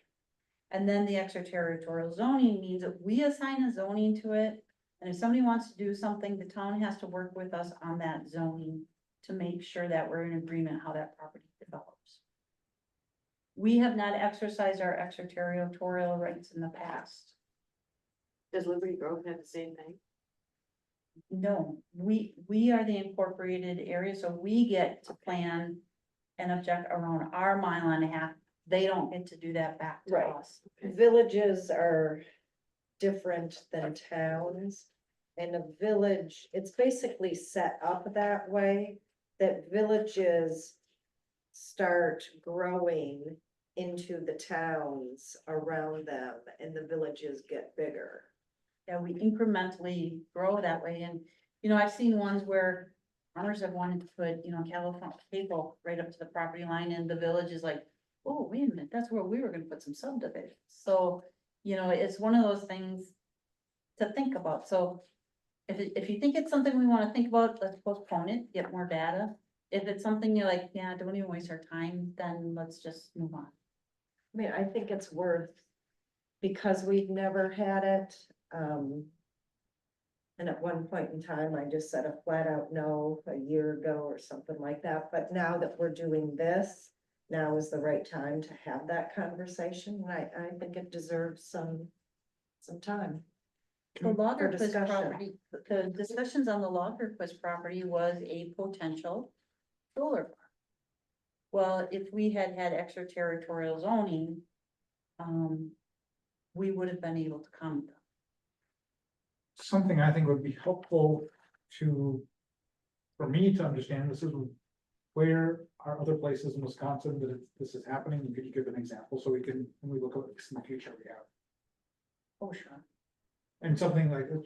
And then the extraterritorial zoning means that we assign a zoning to it. And if somebody wants to do something, the town has to work with us on that zoning to make sure that we're in agreement how that property develops. We have not exercised our extraterritorial rights in the past. Does Liberty Grove have the same thing? No, we are the incorporated area, so we get to plan and object around our mile and a half. They don't get to do that back to Right. us. Villages are different than towns. And a village, it's basically set up that way, that villages start growing into the towns around them and the villages get bigger. Yeah, we incrementally grow that way, and, I've seen ones where farmers have wanted to put, California cable right up to the property line, and the village is like, oh, wait a minute, that's where we were gonna put some subdivisions. So, it's one of those things to think about, so if you think it's something we wanna think about, let's postpone it, get more data. if it's something you're like, yeah, don't even waste our time, then let's just move on. I mean, I think it's worth, because we've never had it, and at one point in time, I just said a flat out no a year ago or something like that, but now that we're doing this, now is the right time to have that conversation, and I think it deserves some time. The Lagerquist discussion. property, the discussions on the Lagerquist property was a potential solar farm. Well, if we had had extraterritorial zoning, we would have been able to comment. Something I think would be helpful to, for me to understand, this is where are other places in Wisconsin that this is happening? You could give an example so we can, when we look at this in the future, we have. Oh, sure. And something like this,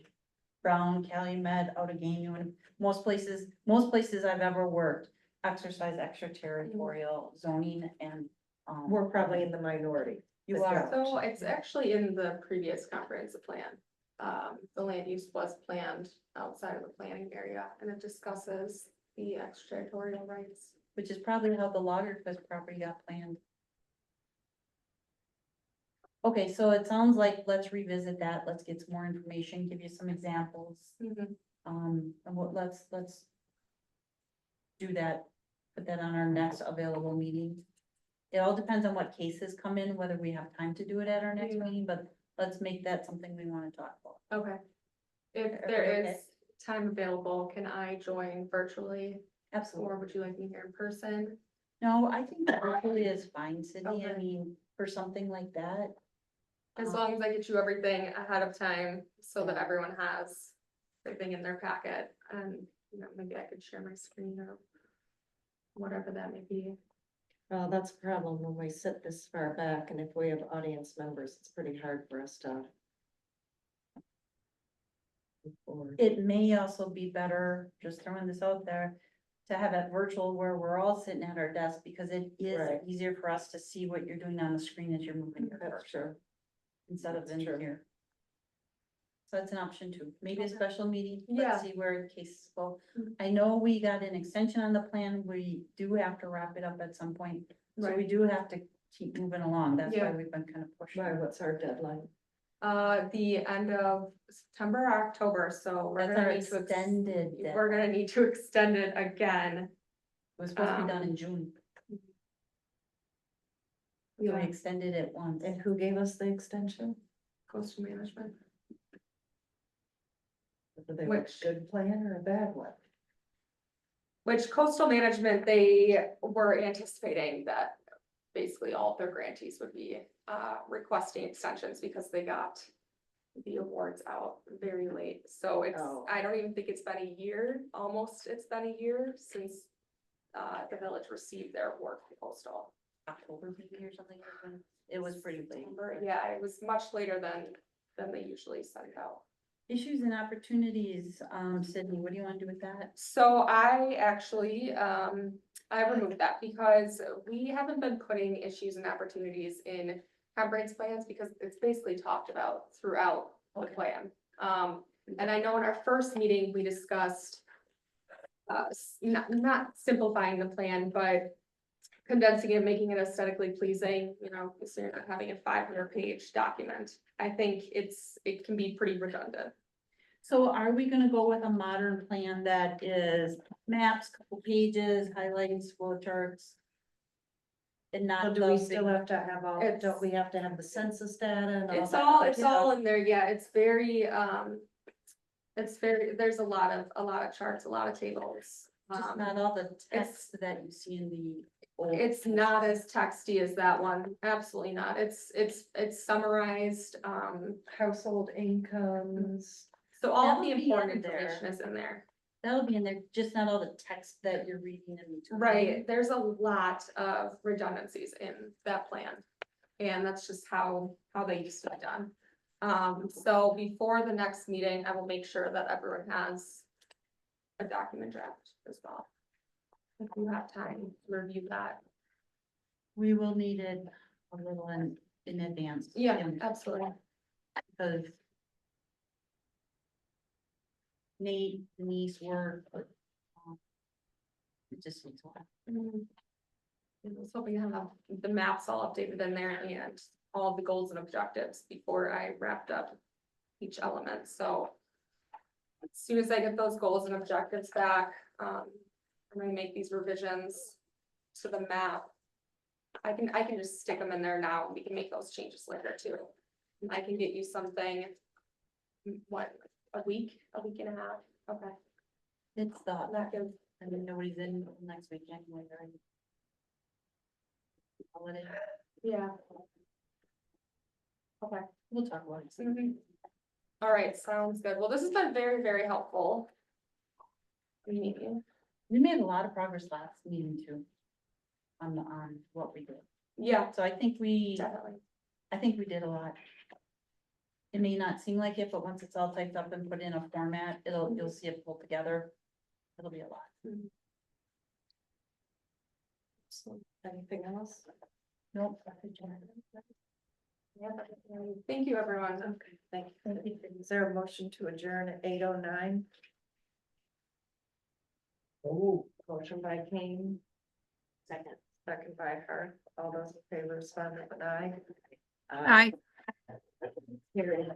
Brown, Calumet, Outagamie, and most places I've ever worked exercise extraterritorial zoning and, We're probably in the minority. you are. So it's actually in the previous comprehensive plan. The land use was planned outside of the planning area and it discusses the extraterritorial rights. Which is probably how the Lagerquist property got planned. Okay, so it sounds like let's revisit that, let's get some more information, give you some examples, and let's do that, put that on our next available meeting. It all depends on what cases come in, whether we have time to do it at our next meeting, but let's make that something we wanna talk about. Okay. If Are there we okay? is time available, can I join virtually Absolutely. or would you like me here in person? No, I think that virtually is fine, Sydney, I Okay. mean, for something like that. As long as I get you everything ahead of time so that everyone has everything in their packet and, you know, maybe I could share my screen or whatever that may be. Well, that's a problem when we sit this far back, and if we have audience members, it's pretty hard for us to. It may also be better, just throwing this out there, to have it virtual where we're all sitting at our desk, because it is Right. easier for us to see what you're doing on the screen as you're moving your That's cursor, true. instead of That's in true. here. So that's an option too, maybe a Okay. special meeting, Yeah. let's see where cases go. Mhm. I know we got an extension on the plan, we do have to wrap it up at some point, so we do have to keep moving along, that's why Yeah. we've been kind of pushing. Why, what's our deadline? The end of September, or October, so we're That's gonna our need to. extended We're gonna need to extend it again. It was supposed to be done in June, so we Yeah, extended it once. And who gave us the extension? coastal management. Were they a Which- good plan or a bad one? Which coastal management, they were anticipating that basically all of their grantees would be requesting extensions because they got the awards out very late. So it's, Oh. I don't even think it's been a year, almost it's been a year since the village received their award from coastal. October maybe or something, it was pretty late. September, yeah, it was much later than they usually send out. Issues and opportunities, Sydney, what do you wanna do with that? So I actually, I removed that because we haven't been putting issues and opportunities in comprehensive plans because it's basically talked about throughout the Okay. plan. And I know in our first meeting, we discussed not simplifying the plan, but condensing it, making it aesthetically pleasing, you know, so you're not having a 500-page document. I think it can be pretty redundant. So are we gonna go with a modern plan that is maps, couple pages, highlights, flow charts? And Well, not do we the still big- have to have all, It's- don't we have to have the census data and all It's that? all, it's Yeah. all in there, yeah, it's very, there's a lot of charts, a lot of tables. Just Um, not all the text that you see in the. old It's not as texty as that one, absolutely not, it's summarized, Household incomes. so all That'll the be important in there. information is in there. That'll be in there, just not all the text that you're reading in between. Right, there's a lot of redundancies in that plan. And that's just how they used to be done. So before the next meeting, I will make sure that everyone has a document draft as well. If you have time to review that. We will need it a little in advance. Yeah, absolutely. Because Nate, Denise were It just needs one. I was hoping to have the maps all updated in there and all of the goals and objectives before I wrapped up each element, so. As soon as I get those goals and objectives back, I'm gonna make these revisions to the map. I can just stick them in there now, and we can make those changes later too. I can get you something. What, a week and a half, okay, It's the, that gives, and then nobody's in next week, January. Holiday. yeah. Okay. We'll talk about it. Mhm. All right, sounds good. Well, this has been very, very helpful. Meeting. We made a lot of progress last meeting too. On what we did. Yeah, So I think we definitely. did a lot. It may not seem like it, but once it's all typed up and put in a format, you'll see it pulled together. It'll be a lot. Anything else? Nope. Yeah, thank you, everyone. Okay, thank you. Is there a motion to adjourn at 8:09? Oh. Motion by Kane, Second. second by Hart. All those in favor respond with an aye. Aye. Carried.